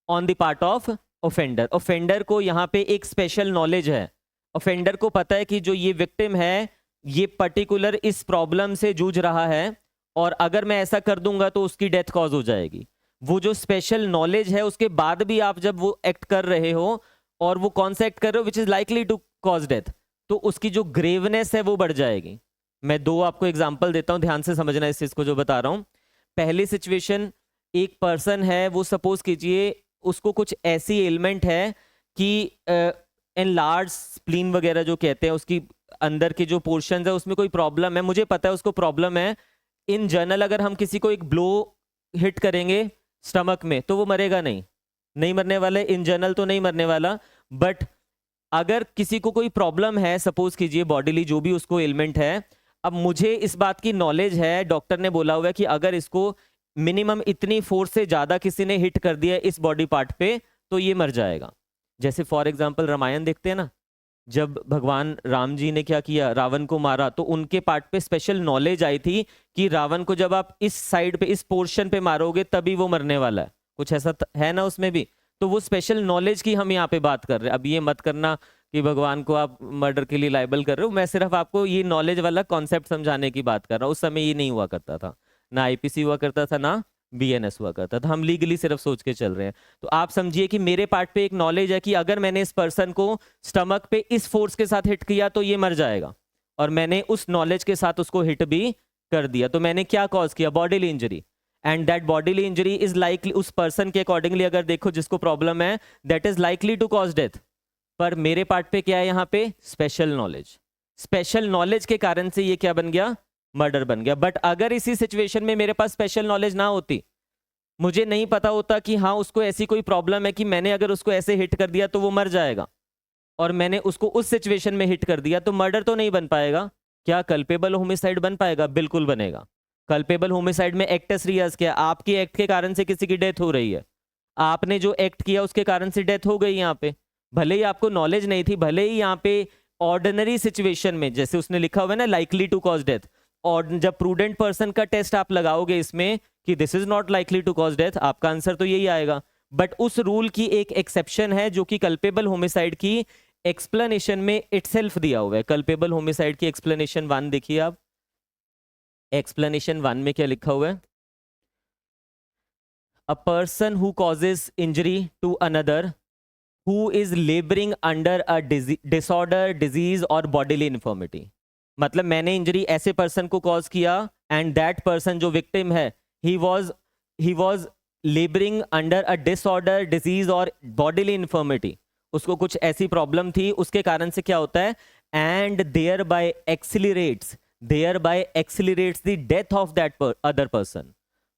on the part of offender. Offender को यहां पे एक स्पेशल नॉलेज है, ऑफेंडर को पता है कि जो ये विक्टिम है ये पर्टिकुलर इस प्रॉब्लम से जूझ रहा है और अगर मैं ऐसा कर दूंगा तो उसकी डेथ कॉज हो जाएगी। वो जो स्पेशल नॉलेज है उसके बाद भी आप जब वो एक्ट कर रहे हो और वो कौन सा एक्ट कर रहे हो which is likely to cause death, तो उसकी जो ग्रेवनेस है वो बढ़ जाएगी। मैं दो आपको एग्जांपल देता हूं, ध्यान से समझना इस चीज को जो बता रहा हूं। पहली सिचुएशन, एक पर्सन है, वो सपोज कीजिए उसको कुछ ऐसी एलिमेंट है कि एनलार्ज स्प्लीन वगैरह जो कहते हैं, उसकी अंदर के जो पोर्शन है उसमें कोई प्रॉब्लम है, मुझे पता है उसको प्रॉब्लम है। इन जनरल अगर हम किसी को एक ब्लो हिट करेंगे स्टमक में तो वो मरेगा नहीं मरने वाला, इन जनरल तो नहीं मरने वाला। बट अगर किसी को कोई प्रॉब्लम है, सपोज कीजिए बॉडीली जो भी उसको एलिमेंट है, अब मुझे इस बात की नॉलेज है, डॉक्टर ने बोला हुआ है कि अगर इसको मिनिमम इतनी फोर्स से ज्यादा किसी ने हिट कर दिया इस बॉडी पार्ट पे तो ये मर जाएगा। जैसे फॉर एग्जांपल रामायण देखते हैं ना, जब भगवान राम जी ने क्या किया, रावण को मारा, तो उनके पार्ट पे स्पेशल नॉलेज आई थी कि रावण को जब आप इस साइड पे, इस पोर्शन पे मारोगे तभी वो मरने वाला है, कुछ ऐसा है ना उसमें भी। तो वो स्पेशल नॉलेज की हम यहाँ पे बात कर रहे हैं। अब ये मत करना कि भगवान को आप मर्डर के लिए लाइबल कर रहे हो, मैं सिर्फ आपको ये नॉलेज वाला कॉन्सेप्ट समझाने की बात कर रहा हूँ। उस समय ये नहीं हुआ करता था, ना आईपीसी हुआ करता था, ना बीएनएस हुआ करता था, हम लीगली सिर्फ सोच के चल रहे हैं। तो आप समझिए कि मेरे पार्ट पे एक नॉलेज है कि अगर मैंने इस पर्सन को स्टमक पे इस फोर्स के साथ हिट किया तो ये मर जाएगा, और मैंने उस नॉलेज के साथ उसको हिट भी कर दिया, तो मैंने क्या कॉज किया, bodily injury. And that bodily injury is likely, उस पर्सन के अकॉर्डिंगली अगर देखो जिसको प्रॉब्लम है, that is likely to cause death. पर मेरे पार्ट पे क्या है यहाँ पे, स्पेशल नॉलेज। स्पेशल नॉलेज के कारण से ये क्या बन गया, मर्डर बन गया। बट अगर इसी सिचुएशन में मेरे पास स्पेशल नॉलेज ना होती, मुझे नहीं पता होता कि हाँ उसको ऐसी कोई प्रॉब्लम है कि मैंने अगर उसको ऐसे हिट कर दिया तो वो मर जाएगा, और मैंने उसको उस सिचुएशन में हिट कर दिया, तो मर्डर तो नहीं बन पाएगा। क्या कल्पेबल होमिसाइड बन पाएगा, बिल्कुल बनेगा। कल्पेबल होमिसाइड में एक्टस रियस क्या, आपके एक्ट के कारण से किसी की डेथ हो रही है, आपने जो एक्ट किया उसके कारण से डेथ हो गई यहाँ पे, भले ही आपको नॉलेज नहीं थी, भले ही यहाँ पे ऑर्डिनरी सिचुएशन में जैसे उसने लिखा हुआ है ना लाइकली टू कॉज डेथ, और जब प्रूडेंट पर्सन का टेस्ट आप लगाओगे इसमें कि this is not likely to cause death, आपका आंसर तो यही आएगा। बट उस रूल की एक एक्सेप्शन है जो कि कल्पेबल होमिसाइड की एक्सप्लेनेशन में इटसेल्फ दिया हुआ है। कल्पेबल होमिसाइड की एक्सप्लेनेशन 1 देखिए आप, एक्सप्लेनेशन 1 में क्या लिखा हुआ है, a person who causes injury to another who is labouring under a disorder, disease और बॉडीली इन्फॉर्मिटी। मतलब मैंने इंजरी ऐसे पर्सन को कॉज किया एंड दैट पर्सन जो विक्टिम है he was labouring under a disorder, disease और बॉडीली इन्फॉर्मिटी, उसको कुछ ऐसी प्रॉब्लम थी, उसके कारण से क्या होता है, and thereby accelerates the death of that other person.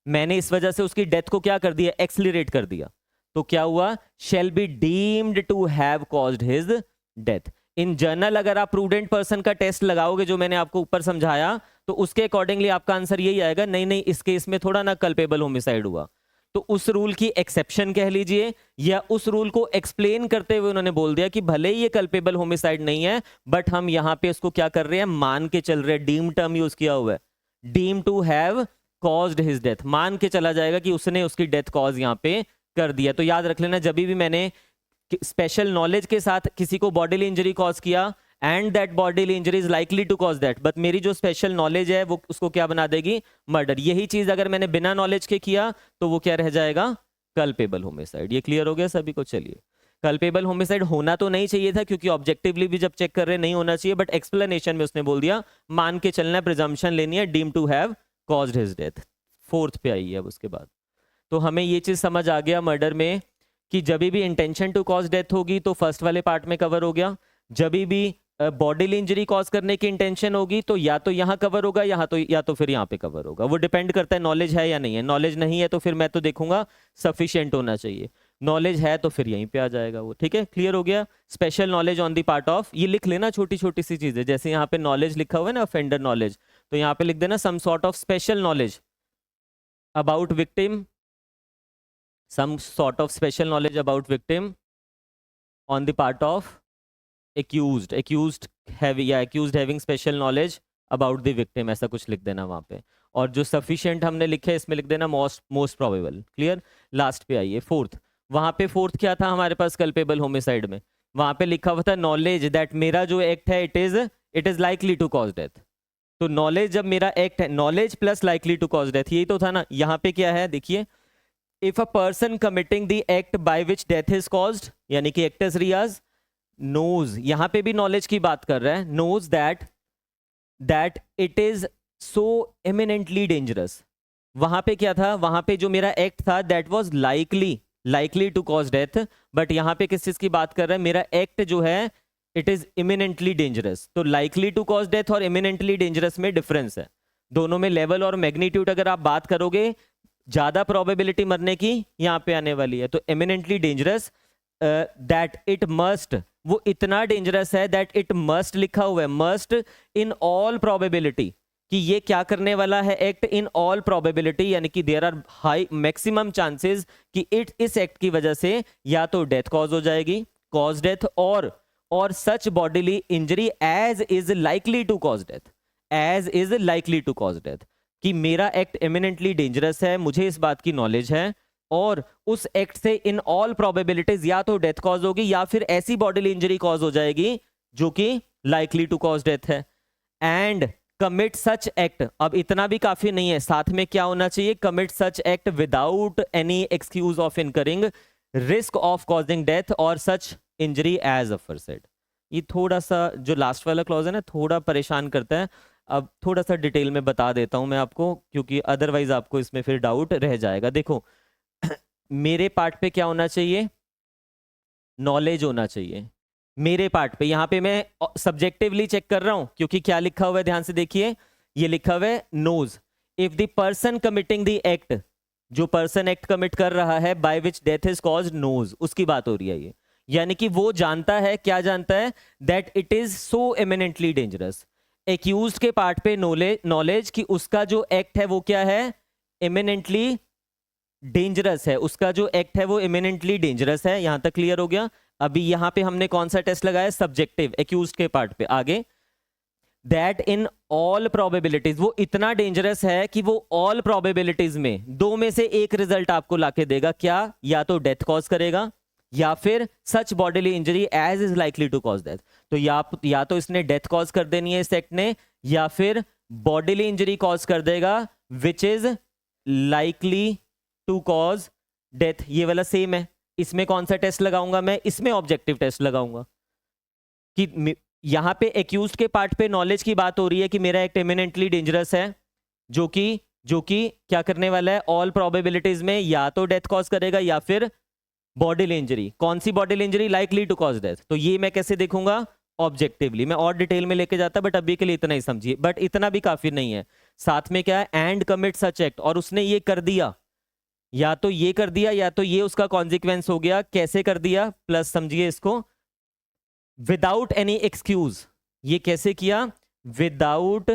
मैंने इस वजह से उसकी डेथ को क्या कर दिया, एक्सिलरेट कर दिया, तो क्या हुआ, shall be deemed to have caused his death. In general अगर आप प्रूडेंट पर्सन का टेस्ट लगाओगे जो मैंने आपको ऊपर समझाया, तो उसके अकॉर्डिंगली आपका आंसर यही आएगा, नहीं इस केस में थोड़ा ना कल्पेबल होमिसाइड हुआ। तो उस रूल की एक्सेप्शन कह लीजिए, या उस रूल को एक्सप्लेन करते हुए उन्होंने बोल दिया कि भले ही ये कल्पेबल होमिसाइड नहीं है, बट हम यहां पे उसको क्या कर रहे हैं, मान के चल रहे हैं, डीम टर्म यूज किया हुआ है, deem to have caused his death, मान के चला जाएगा कि उसने उसकी डेथ कॉज यहां पे कर दिया। तो याद रख लेना, जब भी मैंने स्पेशल नॉलेज के साथ किसी को बॉडीली इंजरी कॉज किया and that bodily injury is likely to cause that, but मेरी जो स्पेशल नॉलेज है वो उसको क्या बना देगी, मर्डर। यही चीज अगर मैंने बिना नॉलेज के किया तो वो क्या रह जाएगा, कल्पेबल होमिसाइड। ये क्लियर हो गया सभी को। चलिए, कल्पेबल होमिसाइड होना तो नहीं चाहिए था क्योंकि ऑब्जेक्टिवली भी जब चेक कर रहे नहीं होना चाहिए, बट एक्सप्लेनेशन में उसने बोल दिया मान के चलना है, प्रिजम्पशन लेनी है, deem to have caused his death. 4th पे आई है अब उसके बाद। तो हमें ये चीज समझ आ गया मर्डर में कि जब भी इंटेंशन टू कॉज डेथ होगी तो फर्स्ट वाले पार्ट में कवर हो गया, जब भी बॉडीली इंजरी कॉज करने की इंटेंशन होगी तो या तो यहाँ कवर होगा, या तो फिर यहाँ पे कवर होगा। वो डिपेंड करता है नॉलेज है या नहीं है। नॉलेज नहीं है तो फिर मैं तो देखूंगा सफिशिएंट होना चाहिए, नॉलेज है तो फिर यहीं पे आ जाएगा वो। ठीक है, क्लियर हो गया। Special knowledge on the part of, ये लिख लेना छोटी छोटी सी चीजें, जैसे यहाँ पे नॉलेज लिखा हुआ है ना, ऑफेंडर नॉलेज, तो यहाँ पे लिख देना some sort of special knowledge about victim, some sort of special knowledge about victim on the part of accused having special knowledge about the victim, ऐसा कुछ लिख देना वहाँ पे। और जो sufficient हमने लिखे है इसमें लिख देना most probable। क्लियर? लास्ट पे आइए फोर्थ। वहाँ पे फोर्थ क्या था हमारे पास कल्पेबल होमिसाइड में? वहाँ पे लिखा हुआ था नॉलेज दैट मेरा जो एक्ट है it is likely to cause death. तो नॉलेज जब मेरा एक्ट है, knowledge plus likely to cause death, यही तो था ना। यहाँ पे क्या है देखिए, if a person committing the act by which death is caused, यानी कि एक्टस रियाज नोज, यहां पे भी नॉलेज की बात कर रहा है, knows that it is so eminently dangerous. वहां पे क्या था, वहां पे जो मेरा एक्ट था that was likely to cause death, but यहां पे किस चीज की बात कर रहा है, मेरा एक्ट जो है इट इज इमिनेंटली डेंजरस। तो लाइकली टू कॉज डेथ और इमिनेंटली डेंजरस में डिफरेंस है, दोनों में लेवल और मैग्नीट्यूड अगर आप बात करोगे, ज्यादा प्रोबेबिलिटी मरने की यहां पे आने वाली है। तो eminently dangerous that it must, वो इतना डेंजरस है दैट इट मस्ट लिखा हुआ है, मस्ट इन ऑल प्रोबेबिलिटी, कि ये क्या करने वाला है एक्ट इन ऑल प्रोबेबिलिटी, यानी कि there are high maximum chances कि इस एक्ट की वजह से या तो डेथ कॉज हो जाएगी, कॉज डेथ, और such bodily injury as is likely to cause death, as is likely to cause death, कि मेरा एक्ट एमिनेंटली डेंजरस है, मुझे इस बात की नॉलेज है, और उस एक्ट से इन ऑल प्रोबेबिलिटीज या तो डेथ कॉज होगी या फिर ऐसी बॉडीली इंजरी कॉज हो जाएगी जो कि लाइकली टू कॉज डेथ है। एंड कमिट सच एक्ट, अब इतना भी काफी नहीं है, साथ में क्या होना चाहिए, commit such act without any excuse of incurring risk of causing death और सच इंजरी एज अफरसेड। ये थोड़ा सा जो लास्ट वाला क्लॉज है ना, थोड़ा परेशान करता है। अब थोड़ा सा डिटेल में बता देता हूं मैं आपको, क्योंकि अदरवाइज आपको इसमें फिर डाउट रह जाएगा। देखो मेरे पार्ट पे क्या होना चाहिए, नॉलेज होना चाहिए मेरे पार्ट पे। यहां पे मैं सब्जेक्टिवली चेक कर रहा हूं, क्योंकि क्या लिखा हुआ है ध्यान से देखिए, ये लिखा हुआ है knows if the person committing the act, जो पर्सन एक्ट कमिट कर रहा है by which death is caused knows, उसकी बात हो रही है ये, यानी कि वो जानता है, क्या जानता है, that it is so eminently dangerous. Accused के पार्ट पे नॉलेज कि उसका जो एक्ट है वो क्या है, एमिनेंटली डेंजरस है, उसका जो एक्ट है वो इमिनेंटली डेंजरस है। यहां तक क्लियर हो गया। अभी यहां पे हमने कौन सा टेस्ट लगाया, सब्जेक्टिव, एक्यूज्ड के पार्ट पे। आगे दैट इन ऑल प्रोबेबिलिटीज, वो इतना डेंजरस है कि वो ऑल प्रोबेबिलिटीज में दो में से एक रिजल्ट आपको लाके देगा, क्या, या तो डेथ कॉज करेगा या फिर such bodily injury as is likely to cause death. तो या तो इसने डेथ कॉज कर देनी है इस एक्ट ने, या फिर बॉडीली इंजरी कॉज कर देगा which is likely to cause death. ये वाला सेम है। इसमें कौन सा टेस्ट लगाऊंगा मैं, इसमें ऑब्जेक्टिव टेस्ट लगाऊंगा, कि यहां पे एक्यूज्ड के पार्ट पे नॉलेज की बात हो रही है कि मेरा एक्ट एमिनेंटली डेंजरस है, जो कि क्या करने वाला है, ऑल प्रोबेबिलिटीज में या तो डेथ कॉज करेगा या फिर बॉडीली इंजरी। कौन सी bodily injury, likely to cause death. तो ये मैं कैसे देखूंगा, ऑब्जेक्टिवली। मैं और डिटेल में लेके जाता, बट अभी के लिए इतना ही समझिए। बट इतना भी काफी नहीं है, साथ में क्या है, एंड कमिट सच एक्ट, और उसने ये कर दिया, या तो ये कर दिया या तो ये उसका कॉन्सिक्वेंस हो गया। कैसे कर दिया, प्लस समझिए इसको, विदाउट एनी एक्सक्यूज। ये कैसे किया, without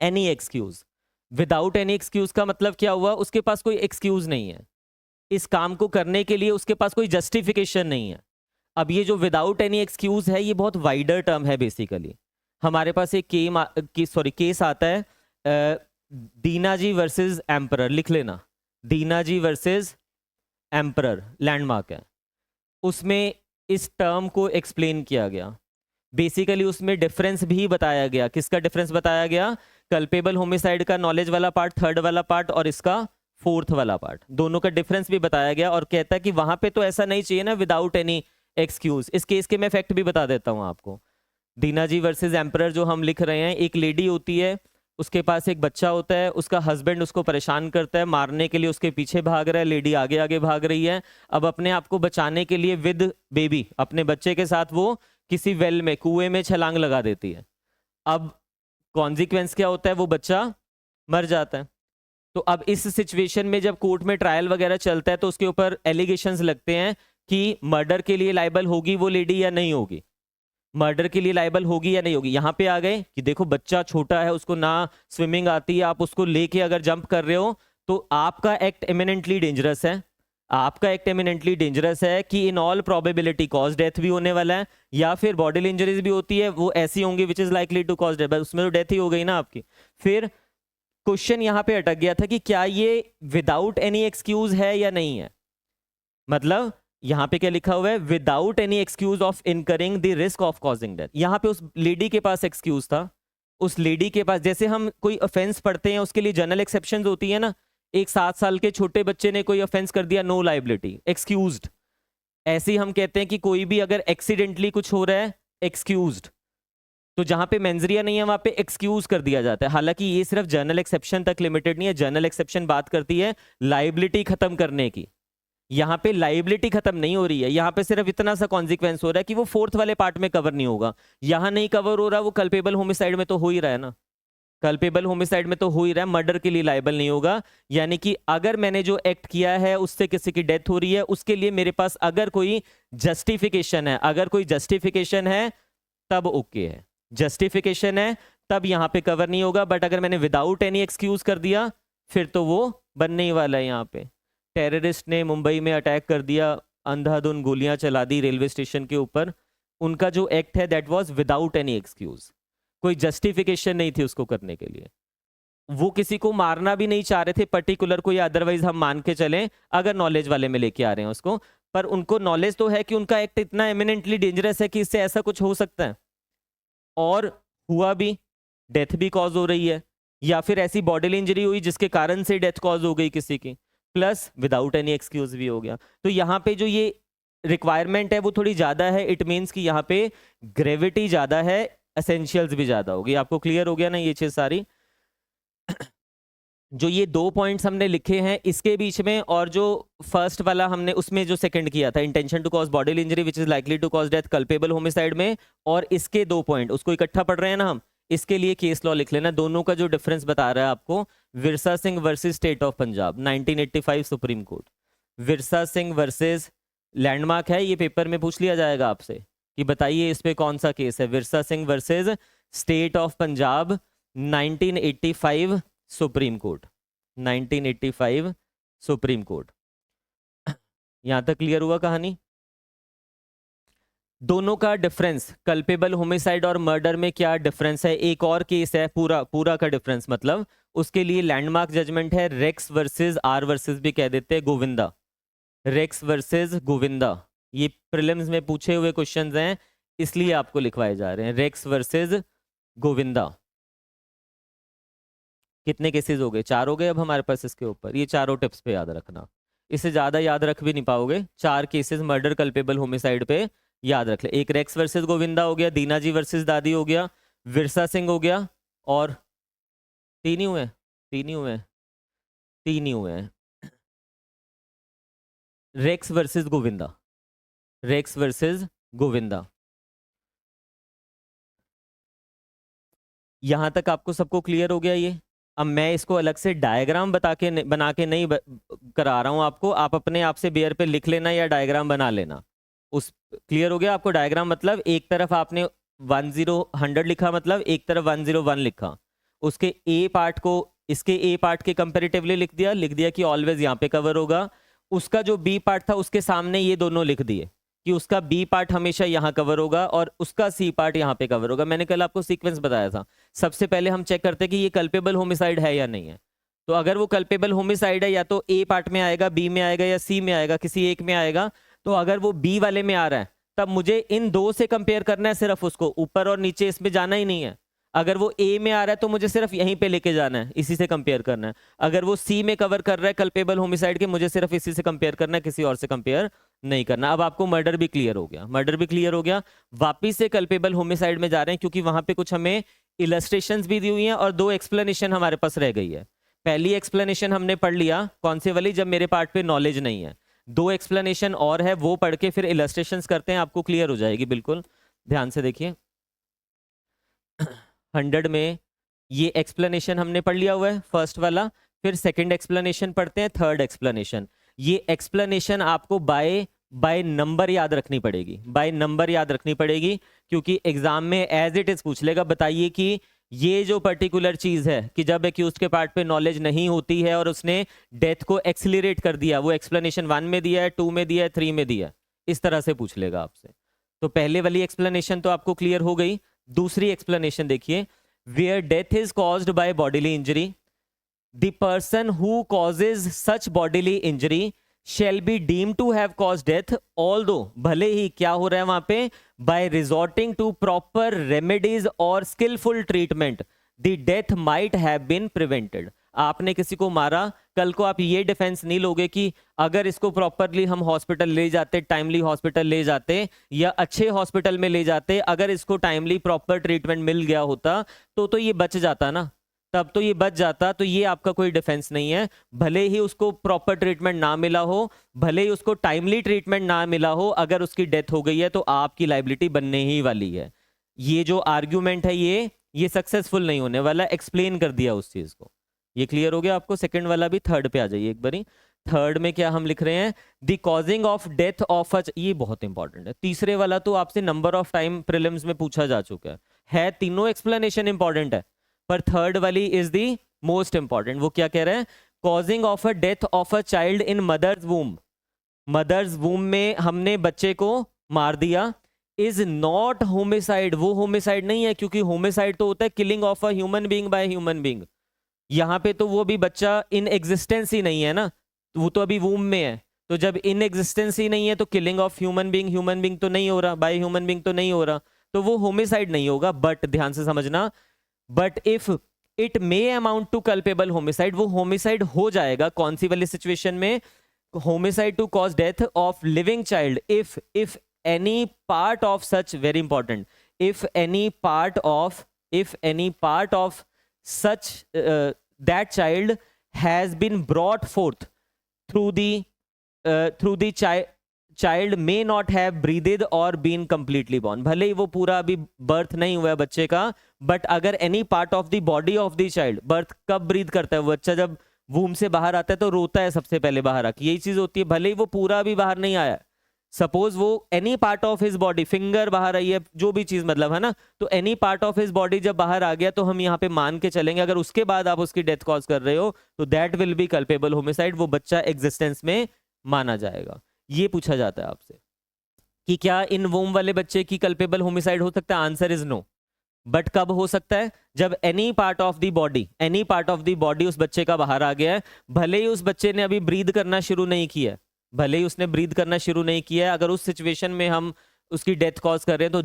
any excuse. Without any excuse का मतलब क्या हुआ, उसके पास कोई एक्सक्यूज नहीं है, इस काम को करने के लिए उसके पास कोई जस्टिफिकेशन नहीं है। अब ये जो विदाउट एनी एक्सक्यूज है, ये बहुत वाइडर टर्म है। बेसिकली हमारे पास एक केस आता है, दीना जी वर्सेस एम्परर, लिख लेना, दीना जी वर्सेस एम्परर, लैंडमार्क है। उसमें इस टर्म को एक्सप्लेन किया गया। बेसिकली उसमें डिफरेंस भी बताया गया। किसका डिफरेंस बताया गया, कल्पेबल होमिसाइड का नॉलेज वाला पार्ट, थर्ड वाला पार्ट, और इसका फोर्थ वाला पार्ट, दोनों का डिफरेंस भी बताया गया। और कहता है कि वहां पे तो ऐसा नहीं चाहिए ना, विदाउट एनी एक्सक्यूज। इस केस के मैं फैक्ट भी बता देता हूं आपको। दीना जी वर्सेस एम्परर जो हम लिख रहे हैं, एक लेडी होती है, उसके पास एक बच्चा होता है, उसका हस्बैंड उसको परेशान करता है, मारने के लिए उसके पीछे भाग रहा है, लेडी आगे आगे भाग रही है। अब अपने आप को बचाने के लिए विद बेबी, अपने बच्चे के साथ वो किसी वेल में, कुएं में छलांग लगा देती है। अब कॉन्सिक्वेंस क्या होता है, वो बच्चा मर जाता है। तो अब इस सिचुएशन में जब कोर्ट में ट्रायल वगैरह चलता है, तो उसके ऊपर एलिगेशंस लगते हैं कि मर्डर के लिए लाइबल होगी वो लेडी या नहीं होगी, मर्डर के लिए लाइबल होगी या नहीं होगी। यहां पे आ गए कि देखो बच्चा छोटा है, उसको ना स्विमिंग आती है, आप उसको लेके अगर जंप कर रहे हो तो आपका एक्ट एमिनेंटली डेंजरस है। आपका एक्ट एमिनेंटली डेंजरस है कि in all probability cause death भी होने वाला है, या फिर बॉडीली इंजरीज भी होती है, वो ऐसी होंगी which is likely to cause death, उसमें तो डेथ ही हो गई ना आपकी। फिर क्वेश्चन यहां पे अटक गया था कि क्या ये विदाउट एनी एक्सक्यूज है या नहीं है। मतलब यहां पे क्या लिखा हुआ है, without any excuse of incurring the risk of causing death. यहां पे उस लेडी के पास एक्सक्यूज था, उस लेडी के पास, जैसे हम कोई ऑफेंस पढ़ते हैं उसके लिए जनरल एक्सेप्शंस होती है ना, एक 7 साल के छोटे बच्चे ने कोई ऑफेंस कर दिया, नो लाइबिलिटी, एक्सक्यूज्ड। ऐसे ही हम कहते हैं कि कोई भी अगर एक्सीडेंटली कुछ हो रहा है, एक्सक्यूज्ड। तो जहां पे मेंजरिया नहीं है वहां पे एक्सक्यूज कर दिया जाता है। हालांकि ये सिर्फ जनरल एक्सेप्शन तक लिमिटेड नहीं है, जनरल एक्सेप्शन बात करती है लाइबिलिटी खत्म करने की। यहाँ पे लाइबिलिटी खत्म नहीं हो रही है, यहाँ पे सिर्फ इतना सा कॉन्सिक्वेंस हो रहा है कि वो 4th वाले पार्ट में कवर नहीं होगा। यहाँ नहीं कवर हो रहा, वो कल्पेबल होमिसाइड में तो हो ही रहा है ना, कल्पेबल होमिसाइड में तो हो ही रहा है, मर्डर के लिए लाइबल नहीं होगा। यानी कि अगर मैंने जो एक्ट किया है उससे किसी की डेथ हो रही है, उसके लिए मेरे पास अगर कोई जस्टिफिकेशन है, अगर कोई जस्टिफिकेशन है तब ओके है, जस्टिफिकेशन है तब यहाँ पे कवर नहीं होगा। बट अगर मैंने विदाउट एनी एक्सक्यूज कर दिया फिर तो वो बनने ही वाला है। यहाँ पे टेररिस्ट ने मुंबई में अटैक कर दिया, अंधाधुन गोलियां चला दी रेलवे स्टेशन के ऊपर, उनका जो एक्ट है that was without any excuse, कोई जस्टिफिकेशन नहीं थी उसको करने के लिए। वो किसी को मारना भी नहीं चाह रहे थे पर्टिकुलर को, या अदरवाइज हम मान के चलें अगर नॉलेज वाले में लेके आ रहे हैं उसको, पर उनको नॉलेज तो है कि उनका एक्ट इतना एमिनेंटली डेंजरस है कि इससे ऐसा कुछ हो सकता है, और हुआ भी, डेथ भी कॉज हो रही है, या फिर ऐसी बॉडीली इंजरी हुई जिसके कारण से डेथ कॉज हो गई किसी की, प्लस विदाउट एनी एक्सक्यूज भी हो गया। तो यहाँ पे जो ये रिक्वायरमेंट है वो थोड़ी ज्यादा है, इट मीन्स कि यहाँ पे ग्रेविटी ज्यादा है, एसेंशियल्स भी ज्यादा होगी। आपको क्लियर हो गया ना ये चीज सारी। जो ये 2 पॉइंट्स हमने लिखे हैं इसके बीच में, और जो फर्स्ट वाला हमने उसमें जो सेकंड किया था, intention to cause bodily injury which is likely to cause death culpable homicide में, और इसके 2 पॉइंट उसको इकट्ठा पढ़ रहे हैं ना हम, इसके लिए केस लॉ लिख लेना। दोनों का जो डिफरेंस बता रहा है आपको, Virsa Singh versus State of Punjab 1985 Supreme Court. Virsa Singh versus, landmark है ये, पेपर में पूछ लिया जाएगा आपसे कि बताइए इस पे कौन सा केस है। Virsa Singh versus State of Punjab 1985 Supreme Court, 1985 Supreme Court. यहां तक क्लियर हुआ कहानी। दोनों का डिफरेंस, कल्पेबल होमिसाइड और मर्डर में क्या डिफरेंस है, एक और केस है पूरा पूरा का डिफरेंस, मतलब उसके लिए लैंडमार्क जजमेंट है रेक्स वर्सेस, आर वर्सेस भी कह देते हैं, गोविंदा, रेक्स वर्सेस गोविंदा। ये प्रीलिम्स में पूछे हुए क्वेश्चंस हैं इसलिए आपको लिखवाए जा रहे हैं, रेक्स वर्सेस गोविंदा। कितने केसेस हो गए, 4 हो गए अब हमारे पास इसके ऊपर। ये चारों टिप्स पे याद रखना, इससे ज्यादा याद रख भी नहीं पाओगे। 4 केसेस मर्डर कल्पेबल होमिसाइड पे याद रख ले। एक रेक्स वर्सेस गोविंदा हो गया, दीना जी वर्सेस दादी हो गया, विरसा सिंह हो गया, और 3 ही हुए, 3 ही हुए, 3 ही हुए हैं। Rex versus Govinda, Rex versus Govinda. यहां तक आपको सबको क्लियर हो गया ये। अब मैं इसको अलग से डायग्राम बना के नहीं करा रहा हूं आपको, आप अपने आप से बेयर पे लिख लेना या डायग्राम बना लेना। उस क्लियर हो गया आपको डायग्राम, मतलब एक तरफ आपने 100 लिखा, मतलब एक तरफ 101 लिखा, उसके ए पार्ट को इसके ए पार्ट के कंपेरेटिवली लिख दिया कि ऑलवेज यहाँ पे कवर होगा। उसका जो बी पार्ट था उसके सामने ये दोनों लिख दिए कि उसका बी पार्ट हमेशा यहाँ कवर होगा और उसका सी पार्ट यहाँ पे कवर होगा। मैंने कल आपको सीक्वेंस बताया था। सबसे पहले हम चेक करते हैं कि ये कल्पेबल होमिसाइड है या नहीं है। तो अगर वो कल्पेबल होमिसाइड है या तो ए पार्ट में आएगा, बी में आएगा या सी में आएगा, किसी एक में आएगा। तो अगर वो बी वाले में आ रहा है तब मुझे इन 2 से कंपेयर करना है, सिर्फ उसको, ऊपर और नीचे इसमें जाना ही नहीं है। अगर वो ए में आ रहा है तो मुझे सिर्फ यहीं पे लेके जाना है, इसी से कंपेयर करना है। अगर वो सी में कवर कर रहा है कल्पेबल होमिसाइड के, मुझे सिर्फ इसी से कंपेयर करना है, किसी और से कंपेयर नहीं करना। अब आपको मर्डर भी क्लियर हो गया, मर्डर भी क्लियर हो गया। वापिस से कल्पेबल होमिसाइड में जा रहे हैं क्योंकि वहां पे कुछ हमें इलस्ट्रेशंस भी दी हुई हैं और 2 एक्सप्लेनेशन हमारे पास रह गई है। पहली एक्सप्लेनेशन हमने पढ़ लिया, कौन से वाली, जब मेरे पार्ट पे नॉलेज नहीं है। 2 एक्सप्लेनेशन और है, वो पढ़ के फिर इलस्ट्रेशंस करते हैं, आपको क्लियर हो जाएगी। बिल्कुल ध्यान से देखिए। 100 में ये एक्सप्लेनेशन हमने पढ़ लिया हुआ है, फर्स्ट वाला। फिर सेकंड एक्सप्लेनेशन पढ़ते हैं, थर्ड एक्सप्लेनेशन। ये एक्सप्लेनेशन आपको बाय नंबर याद रखनी पड़ेगी, बाय नंबर याद रखनी पड़ेगी, क्योंकि एग्जाम में एज इट इज पूछ लेगा। बताइए कि ये जो पर्टिकुलर चीज है कि जब एक्यूज के पार्ट पे नॉलेज नहीं होती है और उसने डेथ को एक्सिलरेट कर दिया, वो एक्सप्लेनेशन 1 में दिया है, 2 में दिया है, 3 में दिया है, इस तरह से पूछ लेगा आपसे। तो पहले वाली एक्सप्लेनेशन तो आपको क्लियर हो गई। दूसरी एक्सप्लेनेशन देखिए, where death is caused by bodily injury, the person who causes such bodily injury shall be deemed to have caused death, although भले ही क्या हो रहा है वहां पे, by resorting to proper remedies or skillful treatment the death might have been prevented। आपने किसी को मारा, कल को आप ये डिफेंस नहीं लोगे कि अगर इसको प्रॉपरली हम हॉस्पिटल ले जाते, टाइमली हॉस्पिटल ले जाते या अच्छे हॉस्पिटल में ले जाते, अगर इसको टाइमली प्रॉपर ट्रीटमेंट मिल गया होता तो ये बच जाता ना, तब तो ये बच जाता। तो ये आपका कोई डिफेंस नहीं है। भले ही उसको प्रॉपर ट्रीटमेंट ना मिला हो, भले ही उसको टाइमली ट्रीटमेंट ना मिला हो, अगर उसकी डेथ हो गई है तो आपकी लाइबिलिटी बनने ही वाली है। ये जो आर्ग्यूमेंट है ये सक्सेसफुल नहीं होने वाला। एक्सप्लेन कर दिया उस चीज को। ये क्लियर हो गया आपको। सेकंड वाला भी, थर्ड पे आ जाइए एक बारी। थर्ड में क्या हम लिख रहे हैं, the causing of death of अ, ये बहुत इंपॉर्टेंट है। तीसरे वाला तो आपसे नंबर ऑफ टाइम प्रीलिम्स में पूछा जा चुका है। तीनों एक्सप्लेनेशन इंपॉर्टेंट है, पर थर्ड वाली इज दी मोस्ट इंपॉर्टेंट। वो क्या कह रहे हैं, causing of a death of a child in mother's womb, mother's womb में हमने बच्चे को मार दिया, इज नॉट होमिसाइड। वो होमिसाइड नहीं है, क्योंकि होमिसाइड तो होता है killing of a human being by human being. यहां पे तो वो भी बच्चा इन एग्जिस्टेंस ही नहीं है ना, वो तो अभी वूम में है। तो जब इन एग्जिस्टेंस ही नहीं है तो किलिंग ऑफ ह्यूमन बीइंग तो नहीं हो रहा, बाय ह्यूमन बीइंग तो नहीं हो रहा, तो वो होमिसाइड नहीं होगा। बट ध्यान से समझना, but if it may amount to culpable homicide, वो होमिसाइड हो जाएगा। कौन सी वाली सिचुएशन में, homicide to cause death of living child if any part of such, very important, if any part of such that child has been brought forth through the child may not have breathed or been completely born। भले ही वो पूरा अभी birth नहीं हुआ है बच्चे का, बट अगर any part of the body of the child, birth कब ब्रीथ करता है बच्चा, जब वूम से बाहर आता है तो रोता है सबसे पहले बाहर आके, यही चीज होती है। भले ही वो पूरा अभी बाहर नहीं आया, सपोज वो any part of his body, finger बाहर आई है, जो भी चीज मतलब है ना, तो any part of his body जब बाहर आ गया तो हम यहाँ पे मान के चलेंगे, अगर उसके बाद आप उसकी डेथ कॉज कर रहे हो तो that will be culpable homicide, वो बच्चा एग्जिस्टेंस में माना जाएगा। ये पूछा जाता है आपसे कि क्या इन वोम वाले बच्चे की कल्पेबल होमिसाइड हो सकता है, आंसर इज नो। बट कब हो सकता है, जब any part of the body उस बच्चे का बाहर आ गया है, भले ही उस बच्चे ने अभी ब्रीद करना शुरू नहीं किया, भले ही उसने ब्रीद करना शुरू नहीं किया है, अगर उस सिचुएशन में हम उसकी डेथ कॉज कर रहे हैं तो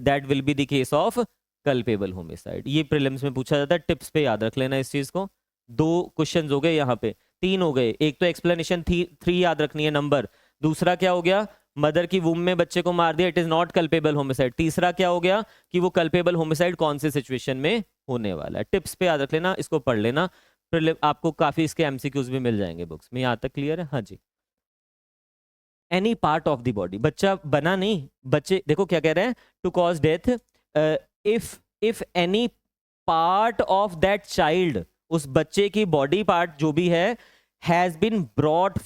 that will be the case of culpable homicide. ये प्रीलिम्स में पूछा जाता है। टिप्स पे याद रख लेना इस चीज को। 2 क्वेश्चन हो गए यहाँ पे, 3 हो गए। एक तो एक्सप्लेनेशन 3 याद रखनी है नंबर, दूसरा क्या हो गया, मदर की वूम में बच्चे को मार दिया, it is not culpable homicide. तीसरा क्या हो गया कि वो कल्पेबल होमिसाइड कौन से सिचुएशन में होने वाला है। टिप्स पे याद रख लेना, इसको पढ़ लेना, आपको काफी इसके एमसीक्यूज भी मिल जाएंगे बुक्स में। यहाँ तक क्लियर है? हाँ जी। Any part of the body, बच्चा बना नहीं, बच्चे देखो क्या कह रहे हैं, to cause death if any part of that child, उस बच्चे की बॉडी पार्ट जो भी है, has been brought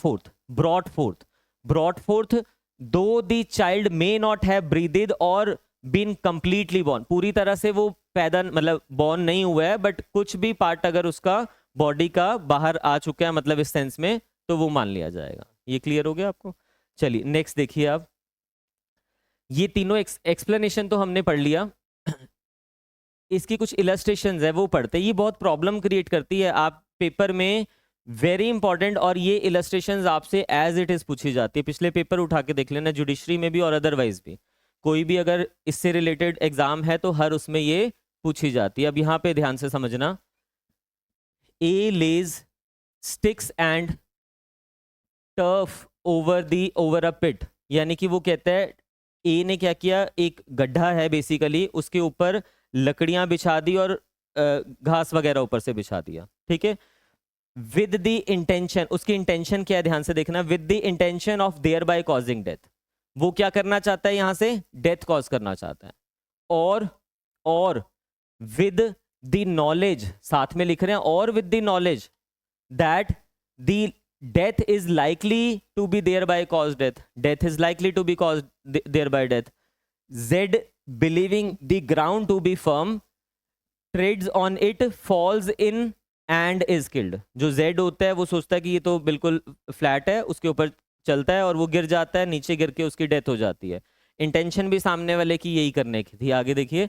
forth though the child may not have breathed और बीन कंप्लीटली बॉर्न, पूरी तरह से वो पैदा मतलब बॉर्न नहीं हुआ है, बट कुछ भी पार्ट अगर उसका बॉडी का बाहर आ चुका है, मतलब इस सेंस में, तो वो मान लिया जाएगा। ये क्लियर हो गया आपको? चलिए नेक्स्ट देखिए आप। ये तीनों एक्सप्लेनेशन तो हमने पढ़ लिया, इसकी कुछ इलस्ट्रेशंस है वो पढ़ते हैं। ये बहुत प्रॉब्लम क्रिएट करती है आप पेपर में, वेरी इंपॉर्टेंट। और ये इलस्ट्रेशंस आपसे एज इट इज पूछी जाती है। पिछले पेपर उठा के देख लेना, जुडिशरी में भी और अदरवाइज भी, कोई भी अगर इससे रिलेटेड एग्जाम है तो हर उसमें ये पूछी जाती है। अब यहाँ पे ध्यान से समझना, A lays sticks and turf over a pit, यानी कि वो कहता है ए ने क्या किया, एक गड्ढा है बेसिकली, उसके ऊपर लकड़ियां बिछा दी और घास वगैरह ऊपर से बिछा दिया, ठीक है, विद द इंटेंशन, उसकी इंटेंशन क्या है ध्यान से देखना, with the intention of their bye causing death. वो क्या करना चाहता है यहां से, डेथ कॉज करना चाहता है। और विद द नॉलेज, साथ में लिख रहे हैं, और with the knowledge that the death is likely to be thereby caused death is likely to be caused thereby death, Z believing the ground to be firm treads on it, falls in and is killed. जो Z होता है वो सोचता है कि ये तो बिल्कुल फ्लैट है, उसके ऊपर चलता है और वो गिर जाता है, नीचे गिर के उसकी डेथ हो जाती है। इंटेंशन भी सामने वाले की यही करने की थी। आगे देखिए,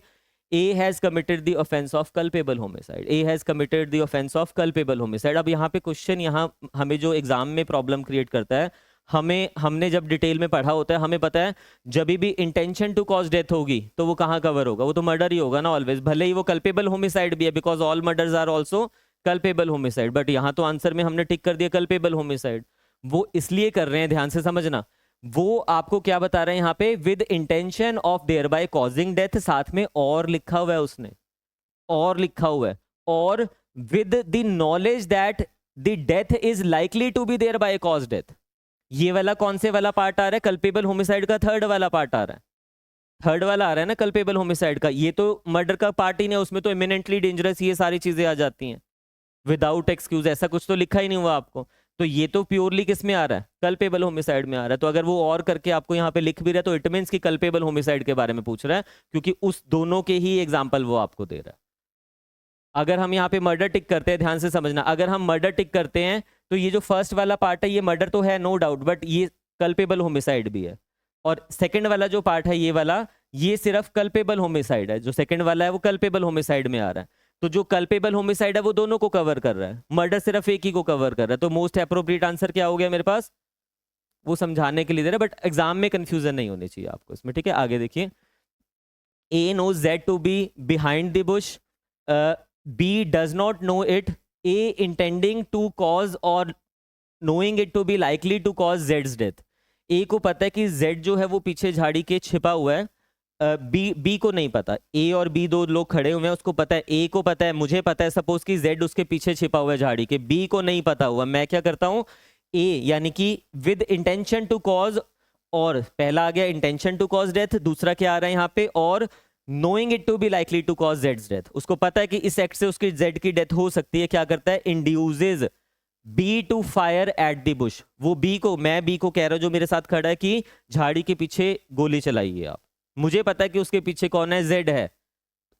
A has committed the offense of culpable homicide. A has committed the offense of culpable homicide. अब यहाँ पे क्वेश्चन, यहाँ हमें जो एग्जाम में प्रॉब्लम क्रिएट करता है, हमने जब डिटेल में पढ़ा होता है, हमें पता है जब भी इंटेंशन टू कॉज डेथ होगी तो वो कहाँ कवर होगा, वो तो मर्डर ही होगा ना ऑलवेज, भले ही वो कल्पेबल होमिसाइड भी है, because all murders are also culpable homicide. But यहाँ तो आंसर में हमने टिक कर दिया कल्पेबल होमिसाइड। वो इसलिए कर रहे हैं, ध्यान से समझना, वो आपको क्या बता रहे हैं यहाँ पे, with intention of their bye causing death, साथ में और लिखा हुआ है उसने, और लिखा हुआ है, और with the knowledge that the death is likely to be there by cause death. ये वाला कौन से वाला पार्ट आ रहा है, कल्पेबल होमिसाइड का थर्ड वाला पार्ट आ रहा है, थर्ड वाला आ रहा है ना कल्पेबल होमिसाइड का। ये तो मर्डर का पार्ट ही नहीं, उसमें तो इमिनेंटली डेंजरस ये सारी चीजें आ जाती हैं, विदाउट एक्सक्यूज, ऐसा कुछ तो लिखा ही नहीं हुआ आपको। तो ये तो प्योरली किस में आ रहा है, कल्पेबल होमिसाइड में आ रहा है। तो अगर वो और करके आपको यहाँ पे लिख भी रहा है तो इट मींस कि कल्पेबल होमिसाइड के बारे में पूछ रहा है, क्योंकि उस दोनों के ही एग्जांपल वो आपको दे रहा है। अगर हम यहाँ पे मर्डर टिक करते हैं, ध्यान से समझना, अगर हम मर्डर टिक करते हैं तो ये जो फर्स्ट वाला पार्ट है ये मर्डर तो है नो डाउट, बट ये कल्पेबल होमिसाइड भी है। और सेकंड वाला जो पार्ट है ये वाला, ये सिर्फ कल्पेबल होमिसाइड है, जो सेकंड वाला है वो कल्पेबल होमिसाइड में आ रहा है। तो जो कल्पेबल होमिसाइड है वो दोनों को कवर कर रहा है, मर्डर सिर्फ एक ही को कवर कर रहा है। तो मोस्ट अप्रोप्रिएट आंसर क्या हो गया मेरे पास, वो समझाने के लिए दे रहा है, बट एग्जाम में कंफ्यूजन नहीं होनी चाहिए आपको इसमें, ठीक है। आगे देखिए, A knows Z to be behind the bush, B does not know it, A intending to cause or knowing it to be likely to cause Z's death। A को पता है कि Z जो है वो पीछे झाड़ी के छिपा हुआ है, बी को नहीं पता। ए और बी दो लोग खड़े हुए हैं, उसको पता है, ए को पता है, मुझे पता है सपोज कि जेड उसके पीछे छिपा हुआ है झाड़ी के, बी को नहीं पता हुआ। मैं क्या करता हूं, ए यानी कि विद इंटेंशन टू कॉज, और पहला आ गया इंटेंशन टू कॉज डेथ, दूसरा क्या आ रहा है यहाँ पे, और knowing it to be likely to cause जेड्स डेथ। उसको पता है कि इस एक्ट से उसकी जेड की डेथ हो सकती है, क्या करता है, induces B to fire at the bush. वो बी को, मैं बी को कह रहा हूं जो मेरे साथ खड़ा है कि झाड़ी के पीछे गोली चलाइए आप। मुझे पता है कि उसके पीछे कौन है, जेड है,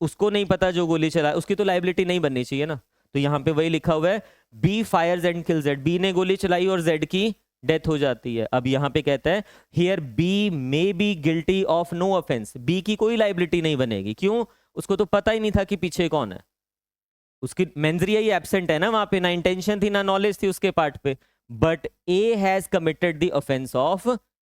उसको नहीं पता जो गोली चला, उसकी तो लाइबिलिटी नहीं बननी चाहिए ना। तो यहाँ पे वही लिखा हुआ है, B fires and kill Z, B ने गोली चलाई और जेड की डेथ हो जाती है। अब यहाँ पे कहता है here B may be guilty of no offence, B की कोई लाइबिलिटी नहीं बनेगी। क्यों, उसको तो पता ही नहीं था कि पीछे कौन है, उसकी मेंजरिया ही एब्सेंट है ना वहां पे, ना इंटेंशन थी ना नॉलेज थी उसके पार्ट पे। But A has committed the offence of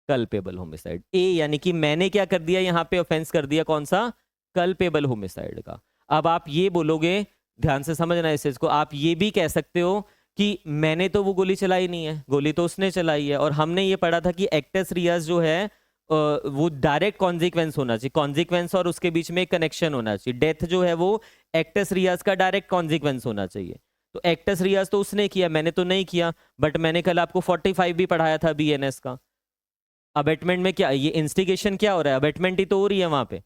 culpable homicide. A यानी कि मैंने क्या कर दिया यहाँ पे, ऑफेंस कर दिया कौन सा, कल्पेबल होमिसाइड का। अब आप ये बोलोगे, ध्यान से समझना इस चीज को, आप ये भी कह सकते हो कि मैंने तो वो गोली चलाई नहीं है, गोली तो उसने चलाई है। और हमने ये पढ़ा था कि एक्टस रियाज जो है वो डायरेक्ट कॉन्सिक्वेंस होना चाहिए, कॉन्सिक्वेंस और उसके बीच में एक कनेक्शन होना चाहिए। डेथ जो है वो एक्टस रियाज का डायरेक्ट कॉन्सिक्वेंस होना चाहिए। तो एक्टस रियाज तो उसने किया, मैंने तो नहीं किया। बट मैंने कल आपको 45 भी पढ़ाया था बीएनएस का। अबेटमेंट में क्या, ये इंस्टिगेशन क्या हो रहा है, अबेटमेंट ही तो हो रही है वहां पे।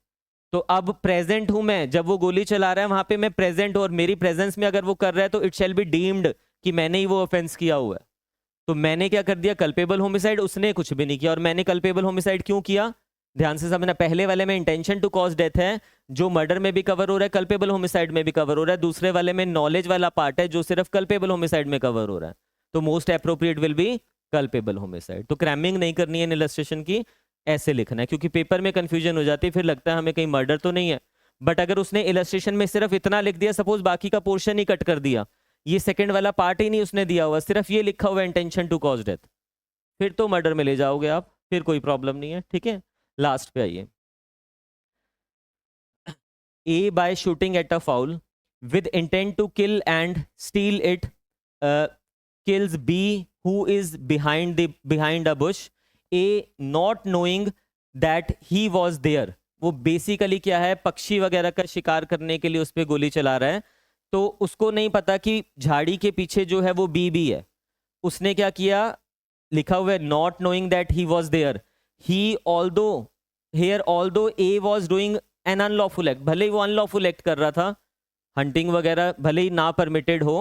तो अब प्रेजेंट हूं मैं, जब वो गोली चला रहा है वहां पे मैं प्रेजेंट हूं, और मेरी प्रेजेंस में अगर वो कर रहा है तो इट शैल बी डीम्ड कि मैंने ही वो ऑफेंस किया हुआ है। तो मैंने क्या कर दिया, कल्पेबल होमिसाइड, उसने कुछ भी नहीं किया। और मैंने कल्पेबल होमिसाइड क्यों किया, ध्यान से समझना, पहले वाले में इंटेंशन टू कॉज डेथ है जो मर्डर में भी कवर हो रहा है, कल्पेबल होमिसाइड में भी कवर हो रहा है। दूसरे वाले में नॉलेज वाला पार्ट है जो सिर्फ कल्पेबल होमिसाइड में कवर हो रहा है। तो most appropriate will be culpable homicide. तो क्रैमिंग नहीं करनी है इन इलस्ट्रेशन की, ऐसे लिखना है, क्योंकि पेपर में कंफ्यूजन हो जाती है, फिर लगता है हमें कहीं मर्डर तो नहीं है। बट अगर उसने इलस्ट्रेशन में सिर्फ इतना लिख दिया, सपोज बाकी का पोर्शन ही कट कर दिया, ये सेकंड वाला पार्ट ही नहीं उसने दिया हुआ, सिर्फ ये लिखा हुआ इंटेंशन टू कॉज डेथ, फिर तो मर्डर में ले जाओगे आप, फिर कोई प्रॉब्लम नहीं है, ठीक है। लास्ट पे आइए, A by shooting at a fowl with intent to kill and steal it kills B who is behind a bush, A not knowing that he was there। वो बेसिकली क्या है, पक्षी वगैरह का शिकार करने के लिए उस पर गोली चला रहा है, तो उसको नहीं पता कि झाड़ी के पीछे जो है वो बी भी है। उसने क्या किया, लिखा हुआ है not knowing that he was there, he although A was doing an unlawful act, भले ही वो अनलॉफुल एक्ट कर रहा था, हंटिंग वगैरह भले ही ना परमिटेड हो,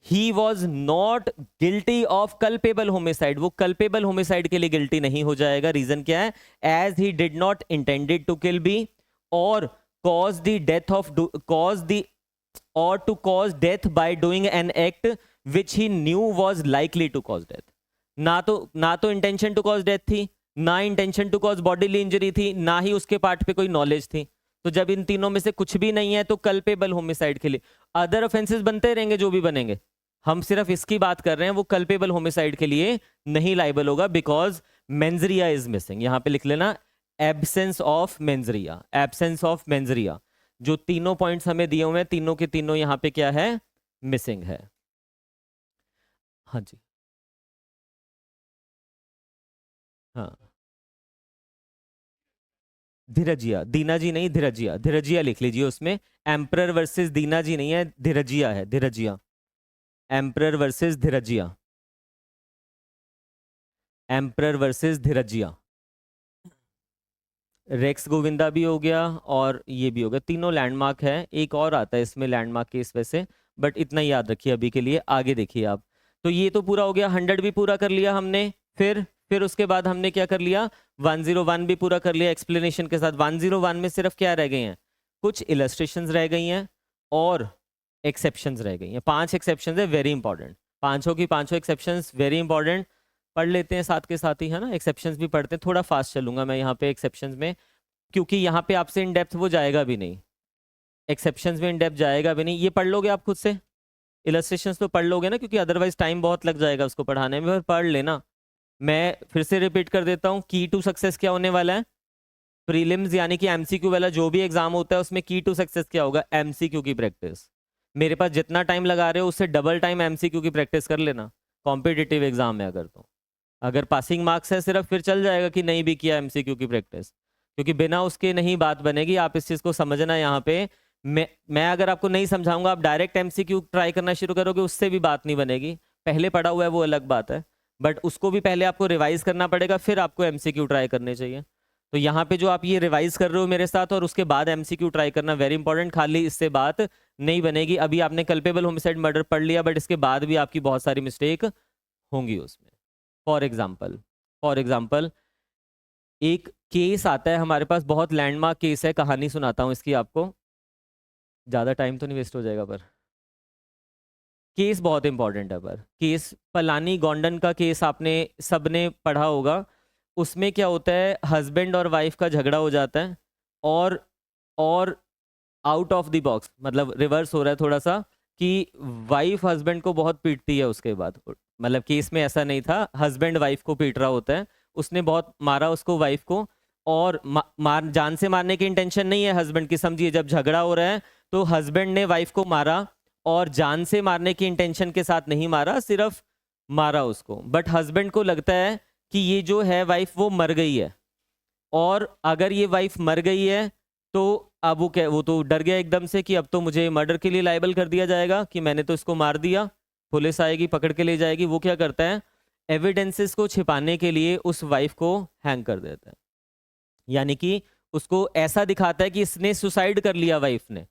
he was not guilty of culpable homicide, वो culpable homicide के लिए गिल्टी नहीं हो जाएगा। रीजन क्या है, as he did not intended to kill B or cause the or to cause death by doing an act which he knew was likely to cause death. ना तो intention to cause death थी, ना intention to cause bodily injury थी, ना ही उसके part पे कोई knowledge थी। तो जब इन तीनों में से कुछ भी नहीं है तो कल्पेबल होमिसाइड के लिए अदर ऑफेंसेस बनते रहेंगे जो भी बनेंगे, हम सिर्फ इसकी बात कर रहे हैं, वो कल्पेबल होमिसाइड के लिए नहीं लाइबल होगा बिकॉज मेंजरिया इज मिसिंग। यहां पे लिख लेना एब्सेंस ऑफ मेंजरिया, एब्सेंस ऑफ मेंजरिया। जो तीनों पॉइंट्स हमें दिए हुए हैं तीनों के तीनों यहां पे क्या है, मिसिंग है। हाँ जी, हाँ धीरजिया, दीना जी नहीं धीरजिया, धीरजिया लिख लीजिए उसमें। एम्परर वर्सेस दीना जी नहीं है, धीरजिया है, Dhirajia. Emperor versus Dhirajia, emperor versus Dhirajia. Rex Govinda भी हो गया और ये भी हो गया, तीनों लैंडमार्क है। एक और आता है इसमें लैंडमार्क केस वैसे, बट इतना याद रखिए अभी के लिए, आगे देखिए आप। तो ये तो पूरा हो गया, 100 भी पूरा कर लिया हमने। फिर उसके बाद हमने क्या कर लिया, 101 भी पूरा कर लिया एक्सप्लेनेशन के साथ। 101 में सिर्फ क्या रह गई हैं, कुछ इलस्ट्रेशंस रह गई हैं और एक्सेप्शंस रह गई हैं। 5 एक्सेप्शंस है, वेरी इंपॉर्टेंट, पांचों की पांचों एक्सेप्शंस वेरी इंपॉर्टेंट। पढ़ लेते हैं साथ के साथ ही, है ना। एक्सेप्शंस भी पढ़ते हैं, थोड़ा फास्ट चलूंगा मैं यहाँ पे एक्सेप्शंस में, क्योंकि यहाँ पे आपसे इन डेप्थ वो जाएगा भी नहीं, एक्सेप्शंस में इन डेप्थ जाएगा भी नहीं। ये पढ़ लोगे आप खुद से, इलस्ट्रेशंस तो पढ़ लोगे ना, क्योंकि अदरवाइज टाइम बहुत लग जाएगा उसको पढ़ाने में, पढ़ लेना। मैं फिर से रिपीट कर देता हूँ, की टू सक्सेस क्या होने वाला है, प्रीलिम्स यानी कि एमसीक्यू वाला जो भी एग्जाम होता है उसमें की टू सक्सेस क्या होगा, एमसीक्यू की प्रैक्टिस। मेरे पास जितना टाइम लगा रहे हो उससे डबल टाइम एमसीक्यू की प्रैक्टिस कर लेना कॉम्पिटिटिव एग्जाम में। अगर पासिंग मार्क्स है सिर्फ, फिर चल जाएगा कि नहीं भी किया एमसीक्यू की प्रैक्टिस, क्योंकि बिना उसके नहीं बात बनेगी। आप इस चीज़ को समझना यहाँ पे। मैं अगर आपको नहीं समझाऊंगा, आप डायरेक्ट एमसीक्यू ट्राई करना शुरू करोगे, उससे भी बात नहीं बनेगी। पहले पढ़ा हुआ है वो अलग बात है, बट उसको भी पहले आपको रिवाइज करना पड़ेगा, फिर आपको एमसीक्यू ट्राई करने चाहिए। तो यहाँ पे जो आप ये रिवाइज कर रहे हो मेरे साथ और उसके बाद एमसीक्यू ट्राई करना वेरी इंपॉर्टेंट, खाली इससे बात नहीं बनेगी। अभी आपने कल्पेबल होमिसाइड मर्डर पढ़ लिया, बट इसके बाद भी आपकी बहुत सारी मिस्टेक होंगी उसमें। फॉर एग्जाम्पल एक केस आता है हमारे पास, बहुत लैंडमार्क केस है, कहानी सुनाता हूँ इसकी आपको, ज़्यादा टाइम तो नहीं वेस्ट हो जाएगा, पर केस बहुत इंपॉर्टेंट है। पर केस पलानी गोंडन का केस आपने सबने पढ़ा होगा। उसमें क्या होता है, हस्बैंड और वाइफ का झगड़ा हो जाता है और आउट ऑफ द बॉक्स, मतलब रिवर्स हो रहा है थोड़ा सा, कि वाइफ हस्बैंड को बहुत पीटती है उसके बाद। मतलब केस में ऐसा नहीं था, हस्बैंड वाइफ को पीट रहा होता है, उसने बहुत मारा उसको वाइफ को, और जान से मारने की इंटेंशन नहीं है हस्बैंड की, समझिए। जब झगड़ा हो रहा है तो हस्बैंड ने वाइफ को मारा और जान से मारने की इंटेंशन के साथ नहीं मारा, सिर्फ मारा उसको। बट हस्बैंड को लगता है कि ये जो है वाइफ वो मर गई है, और अगर ये वाइफ मर गई है तो अब वो तो डर गया एकदम से कि अब तो मुझे मर्डर के लिए लाइबल कर दिया जाएगा कि मैंने तो इसको मार दिया, पुलिस आएगी पकड़ के ले जाएगी। वो क्या करता है, एविडेंसेस को छिपाने के लिए उस वाइफ को हैंग कर देता है, यानी कि उसको ऐसा दिखाता है कि इसने सुसाइड कर लिया वाइफ ने,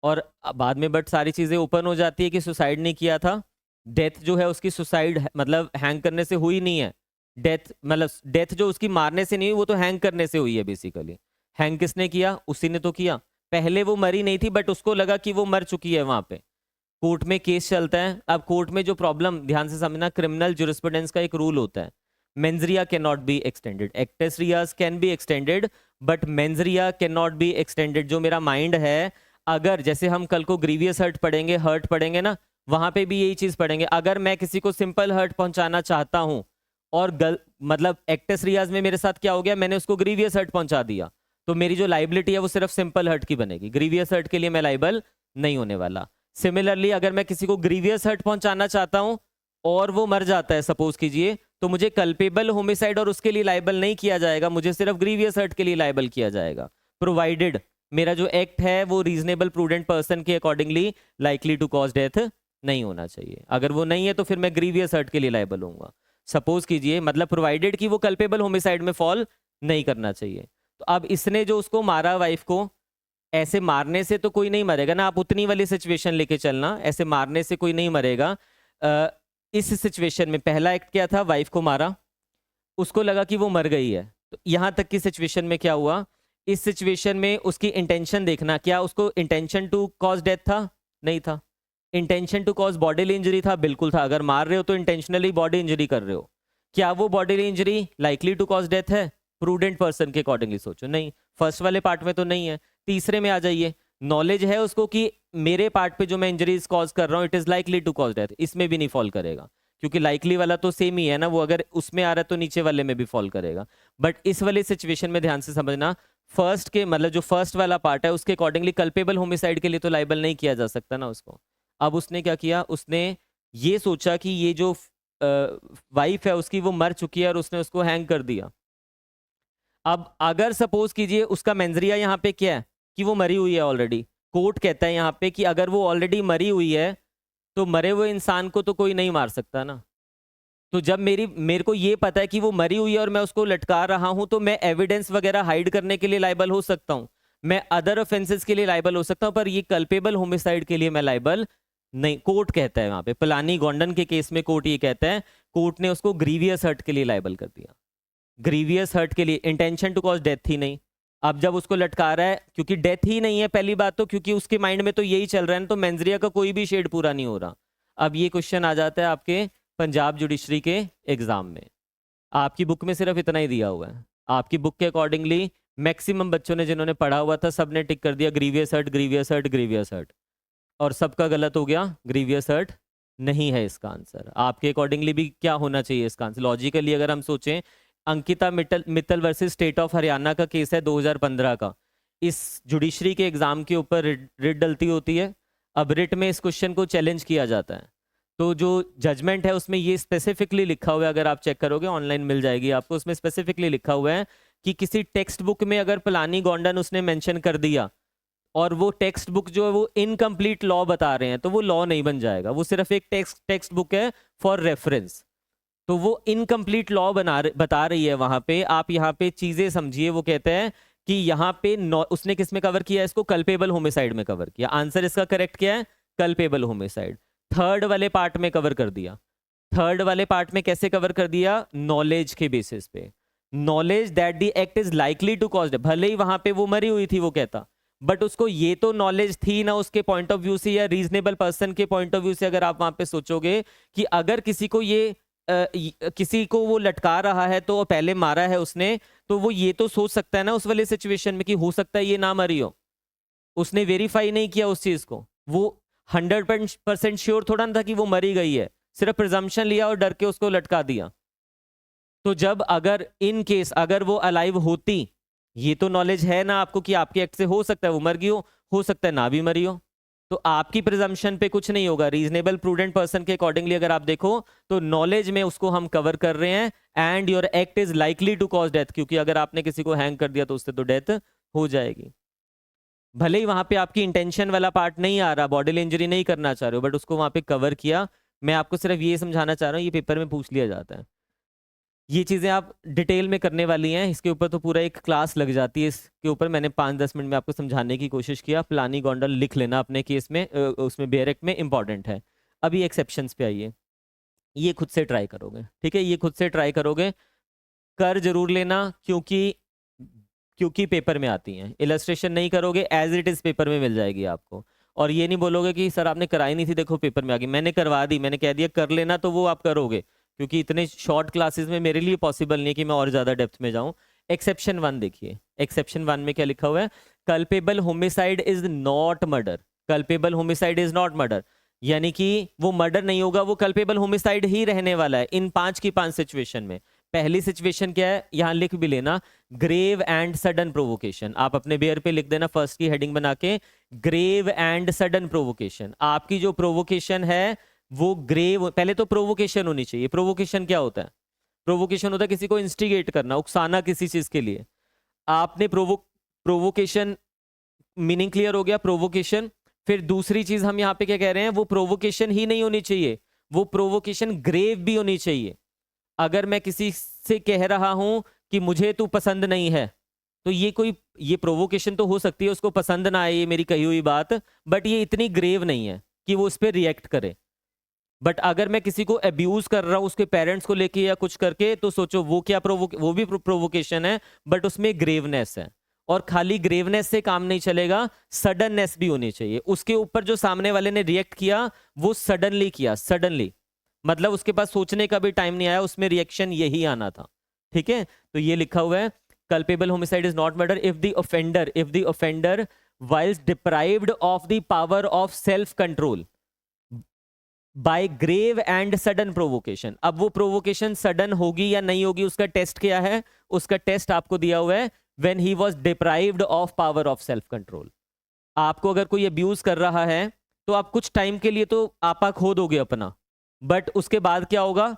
और बाद में बट सारी चीज़ें ओपन हो जाती है कि सुसाइड नहीं किया था। डेथ जो है उसकी सुसाइड मतलब हैंग करने से हुई नहीं है, डेथ जो उसकी मारने से नहीं हुई, वो तो हैंग करने से हुई है बेसिकली। हैंग किसने किया, उसी ने तो किया। पहले वो मरी नहीं थी, बट उसको लगा कि वो मर चुकी है। वहां पे कोर्ट में केस चलता है। अब कोर्ट में जो प्रॉब्लम, ध्यान से समझना, क्रिमिनल ज्यूरिस्प्रूडेंस का एक रूल होता है, mens rea cannot be extended, actus reus can be extended but mens rea cannot be extended. जो मेरा माइंड है, अगर जैसे हम कल को ग्रीवियस हर्ट पढ़ेंगे ना, वहां पे भी यही चीज पढ़ेंगे। अगर मैं किसी को सिंपल हर्ट पहुंचाना चाहता हूं और मतलब एक्टेस रियाज में मेरे साथ क्या हो गया, मैंने उसको ग्रीवियस हर्ट पहुंचा दिया, तो मेरी जो लाइबिलिटी है वो सिर्फ सिंपल हर्ट की बनेगी, ग्रीवियस हर्ट के लिए मैं लाइबल नहीं होने वाला। सिमिलरली अगर मैं किसी को ग्रीवियस हर्ट पहुंचाना चाहता हूं और वो मर जाता है सपोज कीजिए, तो मुझे कल्पेबल होमिसाइड और उसके लिए लाइबल नहीं किया जाएगा, मुझे सिर्फ ग्रीवियस हर्ट के लिए लाइबल किया जाएगा, प्रोवाइडेड मेरा जो एक्ट है वो रीजनेबल प्रूडेंट पर्सन के accordingly likely to cause death नहीं होना चाहिए। अगर वो नहीं है तो फिर मैं ग्रीवियस हर्ट के लिए लाइबल होऊंगा। सपोज कीजिए, मतलब प्रोवाइडेड कि वो कल्पेबल होमिसाइड में फॉल नहीं करना चाहिए। तो अब इसने जो उसको मारा वाइफ को, ऐसे मारने से तो कोई नहीं मरेगा ना, आप उतनी वाली सिचुएशन लेके चलना, ऐसे मारने से कोई नहीं मरेगा। इस सिचुएशन में पहला एक्ट क्या था, वाइफ को मारा, उसको लगा कि वो मर गई है, तो यहां तक की सिचुएशन में क्या हुआ, इस सिचुएशन में उसकी इंटेंशन देखना, क्या उसको इंटेंशन टू कॉज डेथ था, नहीं था। Intention to cause bodily injury था, बिल्कुल था। अगर मार रहे हो तो इंटेंशनली बॉडी इंजरी कर रहे हो। क्या वो bodily injury likely to cause death है? प्रूडेंट पर्सन के अकॉर्डिंगली सोचो, नहीं। फर्स्ट वाले पार्ट में तो नहीं है। तीसरे में आ जाइए, नॉलेज है उसको कि मेरे पार्ट पे जो मैं इंजरीज कॉज कर रहा हूँ it is likely to cause death, इसमें भी नहीं फॉल करेगा, क्योंकि लाइकली वाला तो सेम ही है ना, वो अगर उसमें आ रहा है तो नीचे वाले में भी फॉल करेगा। बट इस वाले सिचुएशन में ध्यान से समझना, फर्स्ट के मतलब जो फर्स्ट वाला पार्ट है उसके अकॉर्डिंगली कल्पेबल होमिसाइड के लिए तो लाइबल नहीं किया जा सकता ना उसको। अब उसने क्या किया, उसने ये सोचा कि ये जो वाइफ है उसकी वो मर चुकी है और उसने उसको हैंग कर दिया। अब अगर सपोज कीजिए उसका मेंजरिया यहाँ पे क्या है कि वो मरी हुई है ऑलरेडी, कोर्ट कहता है यहाँ पे कि अगर वो ऑलरेडी मरी हुई है तो मरे हुए इंसान को तो कोई नहीं मार सकता ना। तो जब मेरे को ये पता है कि वो मरी हुई है और मैं उसको लटका रहा हूं तो मैं एविडेंस वगैरह हाइड करने के लिए लाइबल हो सकता हूं, मैं अदर ऑफेंसेस के लिए लाइबल हो सकता हूं, पर ये कल्पेबल होमिसाइड के लिए मैं लाइबल नहीं। कोर्ट कहता है वहां पे पलानी गोंडन के केस में, कोर्ट ये कहता है, कोर्ट ने उसको ग्रीवियस हर्ट के लिए लाइबल कर दिया। ग्रीवियस हर्ट के लिए, इंटेंशन टू कॉज डेथ ही नहीं। अब जब उसको लटका रहा है, क्योंकि डेथ ही नहीं है पहली बात तो, क्योंकि उसके माइंड में तो यही चल रहा है ना, तो मेंजरिया का कोई भी शेड पूरा नहीं हो रहा। अब ये क्वेश्चन आ जाता है आपके पंजाब जुडिशरी के एग्जाम में। आपकी बुक में सिर्फ इतना ही दिया हुआ है, आपकी बुक के अकॉर्डिंगली मैक्सिमम बच्चों ने जिन्होंने पढ़ा हुआ था सबने टिक कर दिया grievous hurt, grievous hurt, grievous hurt, और सबका गलत हो गया। ग्रीवियस हर्ट नहीं है इसका आंसर। आपके अकॉर्डिंगली भी क्या होना चाहिए इसका आंसर? लॉजिकली अगर हम सोचें, Ankita Mittal versus State of Haryana का केस है 2015 का, इस जुडिशरी के एग्जाम के ऊपर रिट डलती होती है। अब रिट में इस क्वेश्चन को चैलेंज किया जाता है, तो जो जजमेंट है उसमें ये स्पेसिफिकली लिखा हुआ है, अगर आप चेक करोगे ऑनलाइन मिल जाएगी आपको, उसमें स्पेसिफिकली लिखा हुआ है कि किसी टेक्स्ट बुक में अगर पलानी गोंडन उसने मेंशन कर दिया और वो टेक्स्ट बुक जो है वो इनकम्प्लीट लॉ बता रहे हैं तो वो लॉ नहीं बन जाएगा, वो सिर्फ एक टेक्स्ट बुक है फॉर रेफरेंस, तो वो इनकम्प्लीट लॉ बता रही है वहां पे। आप यहाँ पे चीजें समझिए, वो कहते हैं कि यहाँ पे उसने किस में कवर किया, इसको कल्पेबल होमिसाइड में कवर किया। आंसर इसका करेक्ट क्या है? Culpable homicide. थर्ड वाले पार्ट में कवर कर दिया। थर्ड वाले पार्ट में कैसे कवर कर दिया? नॉलेज के बेसिस पे, knowledge that the act is likely to cause, भले ही वहां पे वो मरी हुई थी वो कहता, बट उसको ये तो नॉलेज थी ना उसके पॉइंट ऑफ व्यू से या रीजनेबल पर्सन के पॉइंट ऑफ व्यू से। अगर आप वहां पे सोचोगे कि अगर किसी को ये किसी को वो लटका रहा है तो पहले मारा है उसने, तो वो ये तो सोच सकता है ना उस वाले सिचुएशन में कि हो सकता है ये ना मरी हो। उसने वेरीफाई नहीं किया उस चीज को, वो 100% श्योर थोड़ा ना था कि वो मरी गई है, सिर्फ प्रिजम्पशन लिया और डर के उसको लटका दिया। तो जब अगर इन केस अगर वो अलाइव होती, ये तो नॉलेज है ना आपको कि आपके एक्ट से हो सकता है वो मर गई हो सकता है ना भी मरी हो, तो आपकी प्रिजम्पशन पे कुछ नहीं होगा। रीजनेबल प्रूडेंट पर्सन के अकॉर्डिंगली अगर आप देखो तो नॉलेज में उसको हम कवर कर रहे हैं, and your act is likely to cause death, क्योंकि अगर आपने किसी को हैंग कर दिया तो उससे तो डेथ हो जाएगी। भले ही वहां पे आपकी इंटेंशन वाला पार्ट नहीं आ रहा, बॉडीली इंजरी नहीं करना चाह रहे हो, बट उसको वहां पे कवर किया। मैं आपको सिर्फ ये समझाना चाह रहा हूँ, ये पेपर में पूछ लिया जाता है। ये चीज़ें आप डिटेल में करने वाली हैं, इसके ऊपर तो पूरा एक क्लास लग जाती है। इसके ऊपर मैंने 5-10 मिनट में आपको समझाने की कोशिश किया। पलानी गोंडल लिख लेना अपने केस में, उसमें बेयर एक्ट में इंपॉर्टेंट है। अभी एक्सेप्शंस पे आइए, ये खुद से ट्राई करोगे, ठीक है, ये खुद से ट्राई करोगे, कर जरूर लेना, क्योंकि पेपर में आती हैं। इलस्ट्रेशन नहीं करोगे, एज इट इज पेपर में मिल जाएगी आपको। और ये नहीं बोलोगे कि सर आपने कराई नहीं थी, देखो पेपर में आ गई। मैंने करवा दी, मैंने कह दिया कर लेना, तो वो आप करोगे, क्योंकि इतने शॉर्ट क्लासेस में मेरे लिए पॉसिबल नहीं है कि मैं और ज्यादा डेप्थ में जाऊं। एक्सेप्शन 1 देखिए, एक्सेप्शन 1 में क्या लिखा हुआ है? Culpable homicide is not murder. Culpable homicide is not murder, यानी कि वो मर्डर नहीं होगा, वो कल्पेबल होमिसाइड ही रहने वाला है इन 5 की 5 सिचुएशन में। पहली सिचुएशन क्या है, यहां लिख भी लेना, ग्रेव एंड सडन प्रोवोकेशन। आप अपने बेयर पे लिख देना फर्स्ट की हेडिंग बना के, ग्रेव एंड सडन प्रोवोकेशन। आपकी जो प्रोवोकेशन है वो ग्रेव, पहले तो प्रोवोकेशन होनी चाहिए। प्रोवोकेशन क्या होता है? प्रोवोकेशन होता है किसी को इंस्टिगेट करना, उकसाना किसी चीज के लिए। आपने प्रोवोकेशन, मीनिंग क्लियर हो गया? प्रोवोकेशन। फिर दूसरी चीज हम यहाँ पे क्या कह रहे हैं, वो प्रोवोकेशन ही नहीं होनी चाहिए, वो प्रोवोकेशन ग्रेव भी होनी चाहिए। अगर मैं किसी से कह रहा हूं कि मुझे तू पसंद नहीं है, तो ये प्रोवोकेशन तो हो सकती है उसको पसंद ना आए ये मेरी कही हुई बात, बट ये इतनी ग्रेव नहीं है कि वो उस पर रिएक्ट करे। बट अगर मैं किसी को अब्यूज कर रहा हूं उसके पेरेंट्स को लेके या कुछ करके, तो सोचो वो क्या वो भी प्रोवोकेशन है, बट उसमें ग्रेवनेस है। और खाली ग्रेवनेस से काम नहीं चलेगा, सडननेस भी होनी चाहिए। उसके ऊपर जो सामने वाले ने रिएक्ट किया वो सडनली किया, सडनली, मतलब उसके पास सोचने का भी टाइम नहीं आया, उसमें रिएक्शन यही आना था। ठीक है, तो ये लिखा हुआ है culpable homicide is not murder if the offender whilst deprived of the power of self control by grave and sudden provocation। अब वो प्रोवोकेशन सडन होगी या नहीं होगी, उसका टेस्ट क्या है? उसका टेस्ट आपको दिया हुआ है when he was deprived of power of self control। आपको अगर कोई अब्यूज कर रहा है तो आप कुछ टाइम के लिए तो आपा खो दोगे अपना, बट उसके बाद क्या होगा?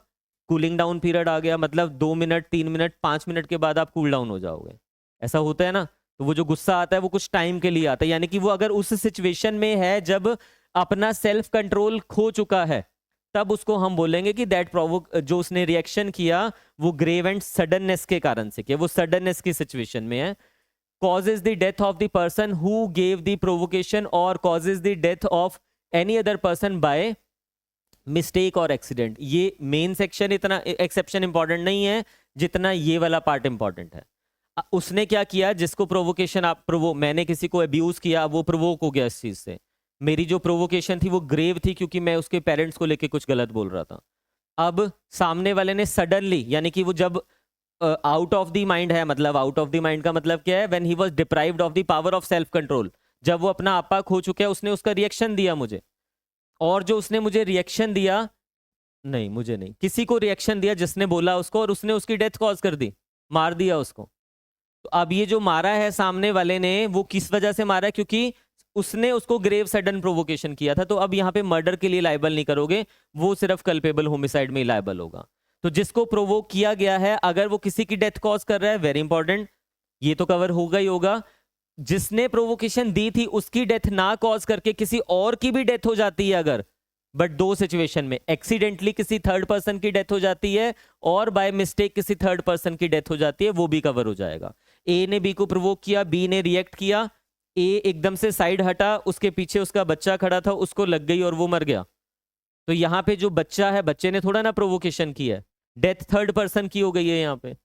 कूलिंग डाउन पीरियड आ गया, मतलब 2 मिनट 3 मिनट 5 मिनट के बाद आप कूल डाउन हो जाओगे, ऐसा होता है ना। तो वो जो गुस्सा आता है वो कुछ टाइम के लिए आता है, यानी कि वो अगर उस सिचुएशन में है जब अपना सेल्फ कंट्रोल खो चुका है, तब उसको हम बोलेंगे कि दैट प्रोवोक, जो उसने रिएक्शन किया वो ग्रेव एंड सडननेस के कारण से किया, वो सडननेस की सिचुएशन में है। causes the death of the person who gave the provocation or causes the death of any other person by mistake or accident। ये मेन सेक्शन इतना एक्सेप्शन इंपॉर्टेंट नहीं है जितना ये वाला पार्ट इंपॉर्टेंट है। उसने क्या किया, जिसको प्रोवोकेशन मैंने किसी को अब्यूज किया, वो प्रोवोक हो गया इस चीज से। मेरी जो प्रोवोकेशन थी वो ग्रेव थी क्योंकि मैं उसके पेरेंट्स को लेके कुछ गलत बोल रहा था। अब सामने वाले ने सडनली, यानी कि वो जब आउट ऑफ द माइंड है, मतलब आउट ऑफ द माइंड का मतलब क्या है? When he was deprived of the power of self control, जब वो अपना आपा खो चुका है, उसने उसका रिएक्शन दिया मुझे, और जो उसने मुझे रिएक्शन दिया, नहीं मुझे नहीं, किसी को रिएक्शन दिया जिसने बोला उसको, और उसने उसकी डेथ कॉज कर दी, मार दिया उसको। तो अब ये जो मारा है सामने वाले ने, वो किस वजह से मारा है? क्योंकि उसने उसको ग्रेव सडन प्रोवोकेशन किया था। तो अब यहाँ पे मर्डर के लिए लायबल नहीं करोगे, वो सिर्फ कल्पेबल होमिसाइड में ही लायबल होगा। तो जिसको प्रोवोक किया गया है, अगर वो किसी की डेथ कॉज कर रहा है, वेरी इंपॉर्टेंट, ये तो कवर होगा ही होगा। जिसने प्रोवोकेशन दी थी उसकी डेथ ना कॉज करके किसी और की भी डेथ हो जाती है अगर, बट 2 सिचुएशन में, एक्सीडेंटली किसी थर्ड पर्सन की डेथ हो जाती है और बाय मिस्टेक किसी थर्ड पर्सन की डेथ हो जाती है, वो भी कवर हो जाएगा। ए ने बी को प्रोवोक किया, बी ने रिएक्ट किया, ए एकदम से साइड हटा, उसके पीछे उसका बच्चा खड़ा था, उसको लग गई और वो मर गया। तो यहाँ पे जो बच्चा है, बच्चे ने थोड़ा ना प्रोवोकेशन की है, डेथ थर्ड पर्सन की हो गई है यहाँ पे,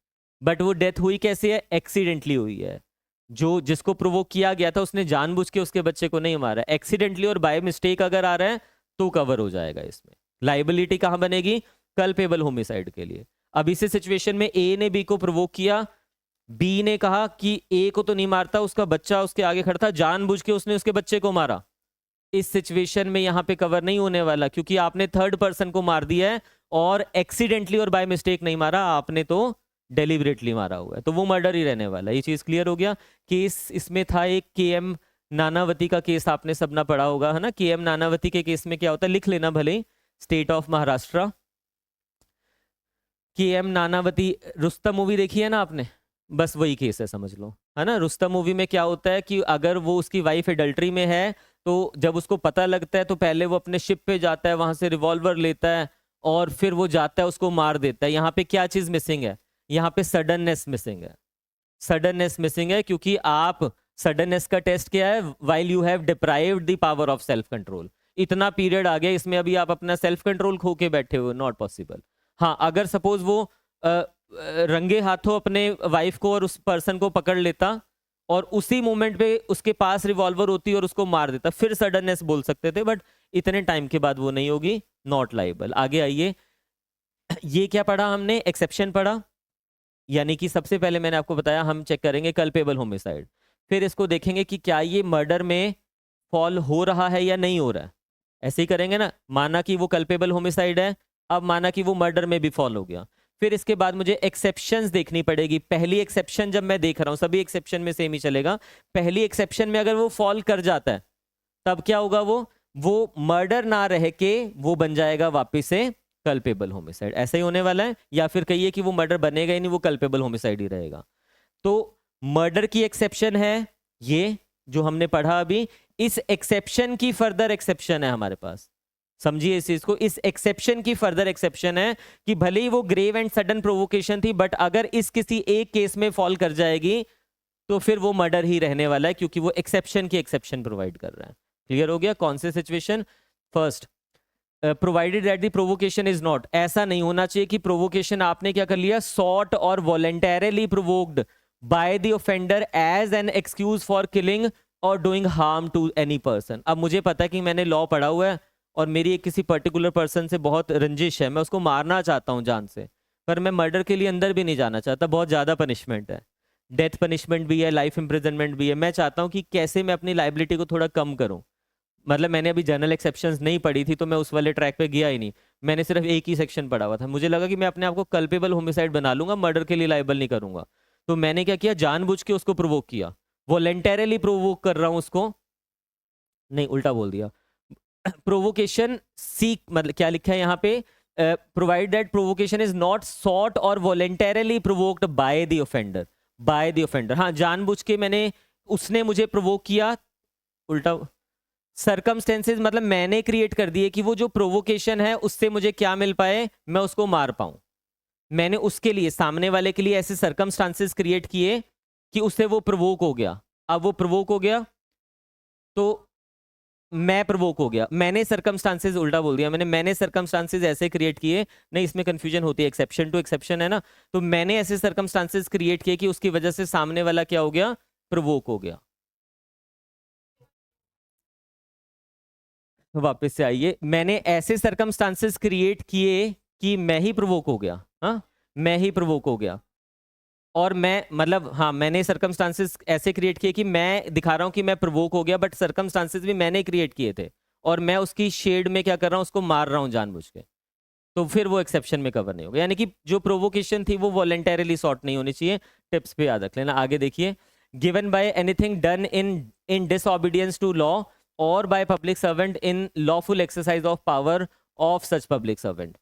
बट वो डेथ हुई कैसे है? एक्सीडेंटली हुई है। जो जिसको प्रोवोक किया गया था उसने जानबूझ के उसके बच्चे को नहीं मारा, एक्सीडेंटली और बाय मिस्टेक अगर आ रहा है तो कवर हो जाएगा। इसमें लाइबिलिटी कहां बनेगी? कल्पेबल होमिसाइड के लिए। अब इसी सिचुएशन में ए ने बी को प्रोवोक किया, बी ने कहा कि ए को तो नहीं मारता, उसका बच्चा उसके आगे खड़ा था, जानबूझ के उसने उसके बच्चे को मारा। इस सिचुएशन में यहां पे कवर नहीं होने वाला, क्योंकि आपने थर्ड पर्सन को मार दिया है और एक्सीडेंटली और बाय मिस्टेक नहीं मारा, आपने तो डेलिबरेटली मारा हुआ है, तो वो मर्डर ही रहने वाला है। ये चीज क्लियर हो गया। केस इसमें था एक KM नानावती का केस, आपने सब ना पढ़ा होगा, है ना। KM नानावती के केस में क्या होता है, लिख लेना भले, state of Maharashtra. KM Nanavati, Rustam movie देखी है ना आपने, बस वही केस है समझ लो, है ना। रुस्तम मूवी में क्या होता है कि अगर वो उसकी वाइफ एडल्ट्री में है, तो जब उसको पता लगता है तो पहले वो अपने शिप पे जाता है, वहां से रिवॉल्वर लेता है और फिर वो जाता है उसको मार देता है। यहाँ पे क्या चीज मिसिंग है? यहाँ पे सडननेस मिसिंग है। सडननेस मिसिंग है क्योंकि आप, सडननेस का टेस्ट क्या है? While you have deprived the power of self control. इतना पीरियड आ गया, इसमें अभी आप अपना सेल्फ कंट्रोल खो के बैठे हो, नॉट पॉसिबल। हाँ, अगर सपोज वो रंगे हाथों अपने वाइफ को और उस पर्सन को पकड़ लेता और उसी मोमेंट पे उसके पास रिवॉल्वर होती और उसको मार देता, फिर सडननेस बोल सकते थे, बट इतने टाइम के बाद वो नहीं होगी, नॉट लाइबल। आगे आइए, ये क्या पढ़ा हमने? एक्सेप्शन पढ़ा, यानी कि सबसे पहले मैंने आपको बताया हम चेक करेंगे कल्पेबल होमिसाइड, फिर इसको देखेंगे कि क्या ये मर्डर में फॉल हो रहा है या नहीं हो रहा है। ऐसे ही करेंगे ना, माना कि वो कल्पेबल होमिसाइड है, अब माना कि वो मर्डर में भी फॉल हो गया, फिर इसके बाद मुझे एक्सेप्शंस देखनी पड़ेगी। पहली एक्सेप्शन जब मैं देख रहा हूं, सभी एक्सेप्शन में सेम ही चलेगा, पहली एक्सेप्शन में अगर वो फॉल कर जाता है तब क्या होगा? वो मर्डर ना रह के वो बन जाएगा वापिस से कल्पेबल होमिसाइड। ऐसा ही होने वाला है, या फिर कहिए कि वो मर्डर बनेगा ही नहीं, वो कल्पेबल होमिसाइड ही रहेगा। तो मर्डर की एक्सेप्शन है ये जो हमने पढ़ा अभी, इस एक्सेप्शन की फर्दर एक्सेप्शन है हमारे पास, समझिए इस चीज को। इस एक्सेप्शन की फर्दर एक्सेप्शन है कि भले ही वो ग्रेव एंड सडन प्रोवोकेशन थी, बट अगर इस किसी एक केस में फॉल कर जाएगी तो फिर वो मर्डर ही रहने वाला है, क्योंकि वो एक्सेप्शन की एक्सेप्शन प्रोवाइड कर रहा है। क्लियर हो गया? कौन से situation? First, provided that the provocation is not, ऐसा नहीं होना चाहिए कि प्रोवोकेशन आपने क्या कर लिया, सॉट और voluntarily provoked, by the offender as an excuse for killing और doing harm to any person. अब मुझे पता है कि मैंने लॉ पढ़ा हुआ है और मेरी एक किसी पर्टिकुलर पर्सन से बहुत रंजिश है, मैं उसको मारना चाहता हूँ जान से, पर मैं मर्डर के लिए अंदर भी नहीं जाना चाहता, बहुत ज़्यादा पनिशमेंट है, डेथ पनिशमेंट भी है, लाइफ इम्प्रिजनमेंट भी है। मैं चाहता हूँ कि कैसे मैं अपनी लाइबिलिटी को थोड़ा कम करूँ। मतलब मैंने अभी जनरल एक्सेप्शंस नहीं पढ़ी थी तो मैं उस वाले ट्रैक पे गया ही नहीं, मैंने सिर्फ एक ही सेक्शन पढ़ा हुआ था। मुझे लगा कि मैं अपने आप को कल्पेबल होमिसाइड बना लूंगा, मर्डर के लिए लाइबल नहीं करूंगा। तो मैंने क्या किया, जानबूझ के उसको प्रोवोक किया, वॉलेंटरली प्रोवोक कर रहा हूँ उसको, नहीं उल्टा बोल दिया। प्रोवोकेशन सीक, मतलब क्या लिखा है यहाँ पे, provide that provocation is not sought और voluntarily provoked by the offender, by the offender. हाँ, जानबूझ के मैंने, उसने मुझे प्रोवोक किया, उल्टा सर्कमस्टेंसेज मतलब मैंने क्रिएट कर दिए कि वो जो प्रोवोकेशन है उससे मुझे क्या मिल पाए, मैं उसको मार पाऊं। मैंने उसके लिए, सामने वाले के लिए ऐसे सर्कमस्टांसेस क्रिएट किए कि उससे वो प्रोवोक हो गया। अब वो प्रोवोक हो गया तो मैं प्रोवोक हो गया, मैंने सर्कमस्टांसेस, उल्टा बोल दिया मैंने सर्कमस्टांसेस ऐसे क्रिएट किए, नहीं इसमें कंफ्यूजन होती है, एक्सेप्शन टू एक्सेप्शन है ना, तो मैंने ऐसे सर्कमस्टांसेस क्रिएट किए कि उसकी वजह से सामने वाला क्या हो गया, प्रोवोक हो गया। वापस से आइए, मैंने ऐसे सर्कमस्टांसेस क्रिएट किए कि मैं ही प्रोवोक हो गया, हाँ मैं ही प्रोवोक हो गया। और मैं मतलब, हाँ मैंने सर्कमस्टांसेस ऐसे क्रिएट किए कि मैं दिखा रहा हूं कि मैं प्रोवोक हो गया, बट सर्कमस्टांसेस भी मैंने क्रिएट किए थे और मैं उसकी शेड में क्या कर रहा हूं, उसको मार रहा हूं जानबूझ के, तो फिर वो एक्सेप्शन में कवर नहीं होगा। यानी कि जो प्रोवोकेशन थी वो वॉलेंटरली सॉर्ट नहीं होनी चाहिए। टिप्स पे याद रख लेना। आगे देखिए, given by anything done in in disobedience to law और by public servant in lawful exercise of power of such public servant.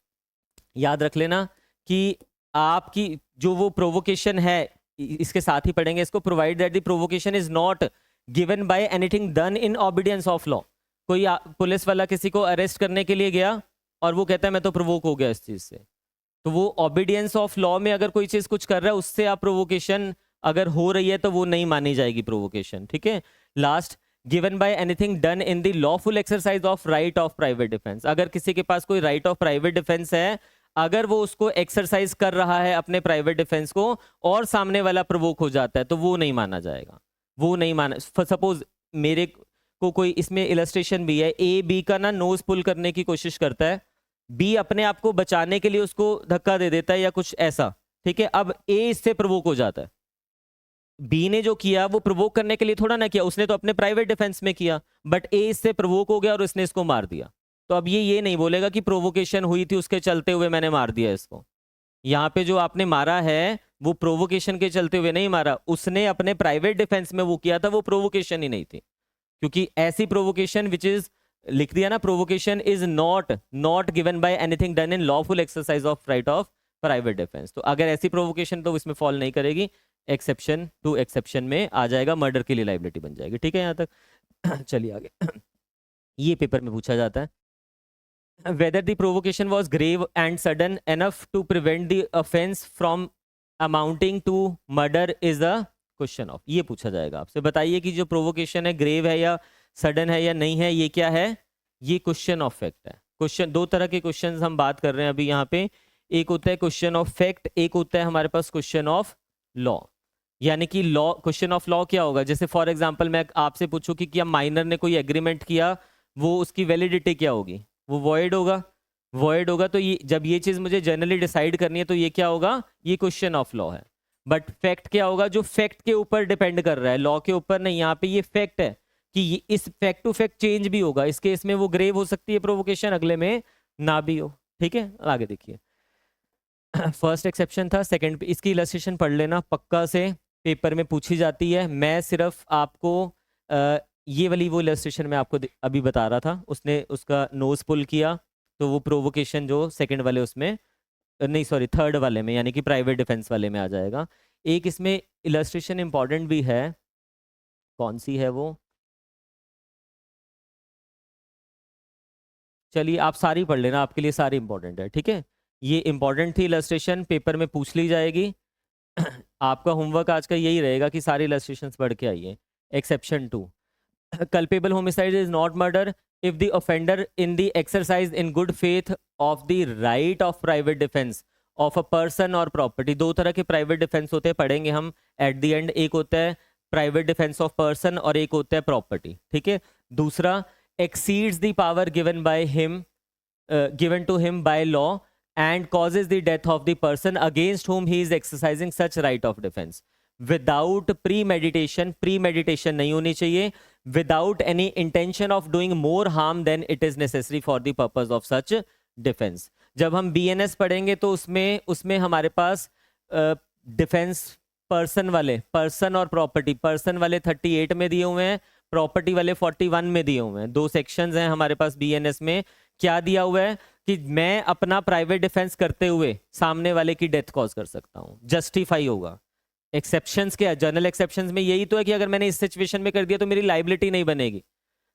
याद रख लेना कि आपकी जो वो प्रोवोकेशन है, इसके साथ ही पढ़ेंगे इसको, provide that the provocation is not given by anything done in obedience of law. कोई पुलिस वाला किसी को अरेस्ट करने के लिए गया और वो कहता है मैं तो प्रोवोक हो गया इस चीज से, तो वो ऑबीडियंस ऑफ लॉ में अगर कोई चीज कुछ कर रहा है उससे आप प्रोवोकेशन अगर हो रही है तो वो नहीं मानी जाएगी प्रोवोकेशन, ठीक है। Last, given by anything done in the lawful exercise of right of private defence. अगर किसी के पास कोई राइट ऑफ प्राइवेट डिफेंस है, अगर वो उसको एक्सरसाइज कर रहा है अपने प्राइवेट डिफेंस को और सामने वाला प्रोवोक हो जाता है तो वो नहीं माना जाएगा, वो नहीं माना। सपोज मेरे को कोई, इसमें इलस्ट्रेशन भी है, ए बी का ना नोज पुल करने की कोशिश करता है, बी अपने आप को बचाने के लिए उसको धक्का दे देता है या कुछ ऐसा, ठीक है। अब ए इससे प्रोवोक हो जाता है, बी ने जो किया वो प्रोवोक करने के लिए थोड़ा ना किया, उसने तो अपने प्राइवेट डिफेंस में किया, बट ए इससे प्रोवोक हो गया और उसने इसको मार दिया। तो अब ये नहीं बोलेगा कि प्रोवोकेशन हुई थी उसके चलते हुए मैंने मार दिया इसको। यहाँ पे जो आपने मारा है वो प्रोवोकेशन के चलते हुए नहीं मारा, उसने अपने प्राइवेट डिफेंस में वो किया था, वो प्रोवोकेशन ही नहीं थी। क्योंकि ऐसी प्रोवोकेशन विच इज, लिख दिया ना, provocation is not given by anything done in lawful exercise of right of private defence. तो अगर ऐसी प्रोवोकेशन तो इसमें फॉल नहीं करेगी, एक्सेप्शन टू एक्सेप्शन में आ जाएगा, मर्डर के लिए लाइबिलिटी बन जाएगी, ठीक है यहाँ तक। चलिए आगे। ये पेपर में पूछा जाता है, whether the provocation was grave and sudden enough to prevent the offense from amounting to murder is a question of। ये पूछा जाएगा आपसे, बताइए कि जो प्रोवोकेशन है ग्रेव है या सडन है या नहीं है, ये क्या है, ये क्वेश्चन ऑफ फैक्ट है। क्वेश्चन, दो तरह के क्वेश्चन हम बात कर रहे हैं अभी यहाँ पे, एक होता है क्वेश्चन ऑफ फैक्ट, एक होता है हमारे पास क्वेश्चन ऑफ लॉ। यानी कि लॉ, क्वेश्चन ऑफ लॉ क्या होगा, जैसे फॉर एग्जाम्पल मैं आपसे पूछूं कि क्या माइनर ने कोई एग्रीमेंट किया, वो उसकी वैलिडिटी क्या होगी, वो वॉइड होगा, वॉइड होगा। तो ये जब ये चीज मुझे जनरली डिसाइड करनी है तो ये क्या होगा, ये क्वेश्चन ऑफ लॉ है। बट फैक्ट क्या होगा, जो फैक्ट के ऊपर डिपेंड कर रहा है, लॉ के ऊपर नहीं। यहाँ पे ये फैक्ट है कि इस फैक्ट टू फैक्ट चेंज भी होगा, इस केस में वो ग्रेव हो सकती है प्रोवोकेशन, अगले में ना भी हो, ठीक है। आगे देखिए, फर्स्ट एक्सेप्शन था, सेकंड, इसकी इलस्ट्रेशन पढ़ लेना पक्का से, पेपर में पूछी जाती है। मैं सिर्फ आपको ये वाली वो इलस्ट्रेशन मैं आपको अभी बता रहा था, उसने उसका नोज पुल किया तो वो प्रोवोकेशन जो सेकंड वाले उसमें, नहीं सॉरी थर्ड वाले में, यानी कि प्राइवेट डिफेंस वाले में आ जाएगा। एक इसमें इलस्ट्रेशन इंपॉर्टेंट भी है, कौन सी है वो, चलिए आप सारी पढ़ लेना, आपके लिए सारी इंपॉर्टेंट है, ठीक है। ये इंपॉर्टेंट थी इलस्ट्रेशन, पेपर में पूछ ली जाएगी। आपका होमवर्क आज का यही रहेगा कि सारी इलस्ट्रेशंस पढ़ के आइए। Exception to, culpable homicide is not murder if the offender in the exercise in good faith of the right of private defense of a person और प्रॉपर्टी। दो तरह के प्राइवेट डिफेंस होते हैं, पढ़ेंगे हम एट द एंड। एक होता है प्राइवेट डिफेंस ऑफ पर्सन और एक होता है प्रॉपर्टी, ठीक है। दूसरा, exceeds the power given by him, given to him by law and causes the death of the person against whom he is exercising such right of defense without premeditation, premeditation नहीं होनी चाहिए, without any intention of doing more harm than it is necessary for the purpose of such defense। जब हम BNS पढ़ेंगे तो उसमें हमारे पास defence person वाले, पर्सन और प्रॉपर्टी, पर्सन वाले 38 में दिए हुए हैं, प्रॉपर्टी वाले 41 में दिए हुए हैं। दो सेक्शंस हैं हमारे पास BNS में। क्या दिया हुआ है कि मैं अपना प्राइवेट डिफेंस करते हुए सामने वाले की डेथ कॉज कर सकता हूं, जस्टिफाई होगा। एक्सेप्शंस क्या है, जनरल एक्सेप्शंस में यही तो है कि अगर मैंने इस सिचुएशन में कर दिया तो मेरी लाइबिलिटी नहीं बनेगी।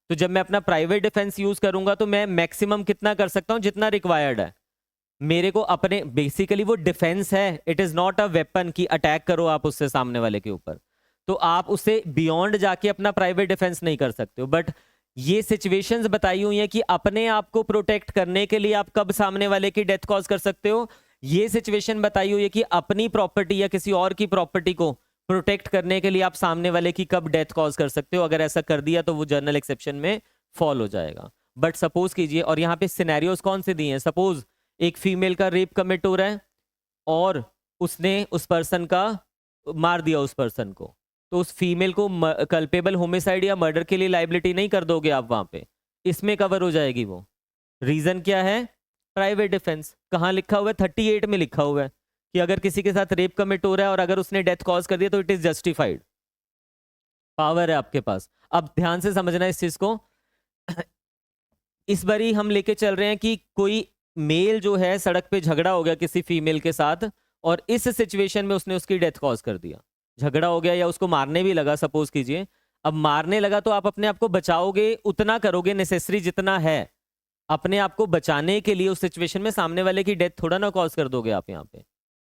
तो जब मैं अपना प्राइवेट डिफेंस यूज करूंगा तो मैं मैक्सिमम कितना कर सकता हूं, जितना रिक्वायर्ड है मेरे को अपने। बेसिकली वो डिफेंस है, it is not a weapon कि अटैक करो आप उससे सामने वाले के ऊपर, तो आप उससे बियॉन्ड जाके अपना प्राइवेट डिफेंस नहीं कर सकते हो। बट ये सिचुएशंस बताई हुई है कि अपने आप को प्रोटेक्ट करने के लिए आप कब सामने वाले की डेथ कॉज कर सकते हो। ये सिचुएशन बताई हुई है कि अपनी प्रॉपर्टी या किसी और की प्रॉपर्टी को प्रोटेक्ट करने के लिए आप सामने वाले की कब डेथ कॉज कर सकते हो। अगर ऐसा कर दिया तो वो जनरल एक्सेप्शन में फॉल हो जाएगा। बट सपोज कीजिए, और यहाँ पे सिनेरियोज कौन से दिए हैं, सपोज एक फीमेल का रेप कमिट हो रहा है और उसने उस पर्सन का मार दिया उस पर्सन को, तो उस फीमेल को कल्पेबल होमिसाइड या मर्डर के लिए लाइबिलिटी नहीं कर दोगे आप वहां पे, इसमें कवर हो जाएगी वो। रीजन क्या है, प्राइवेट डिफेंस। कहाँ लिखा हुआ है, 38 में लिखा हुआ है कि अगर किसी के साथ रेप कमिट हो रहा है और अगर उसने डेथ कॉज कर दिया तो इट इज जस्टिफाइड। पावर है आपके पास। अब ध्यान से समझना इस चीज को। इस बारी हम लेके चल रहे हैं कि कोई मेल जो है सड़क पे झगड़ा हो गया किसी फीमेल के साथ और इस सिचुएशन में उसने उसकी डेथ कॉज कर दिया। झगड़ा हो गया या उसको मारने भी लगा, सपोज कीजिए। अब मारने लगा तो आप अपने आप को बचाओगे, उतना करोगे नेसेसरी जितना है। अपने आप को बचाने के लिए उस सिचुएशन में सामने वाले की डेथ थोड़ा ना कॉज कर दोगे आप यहाँ पे।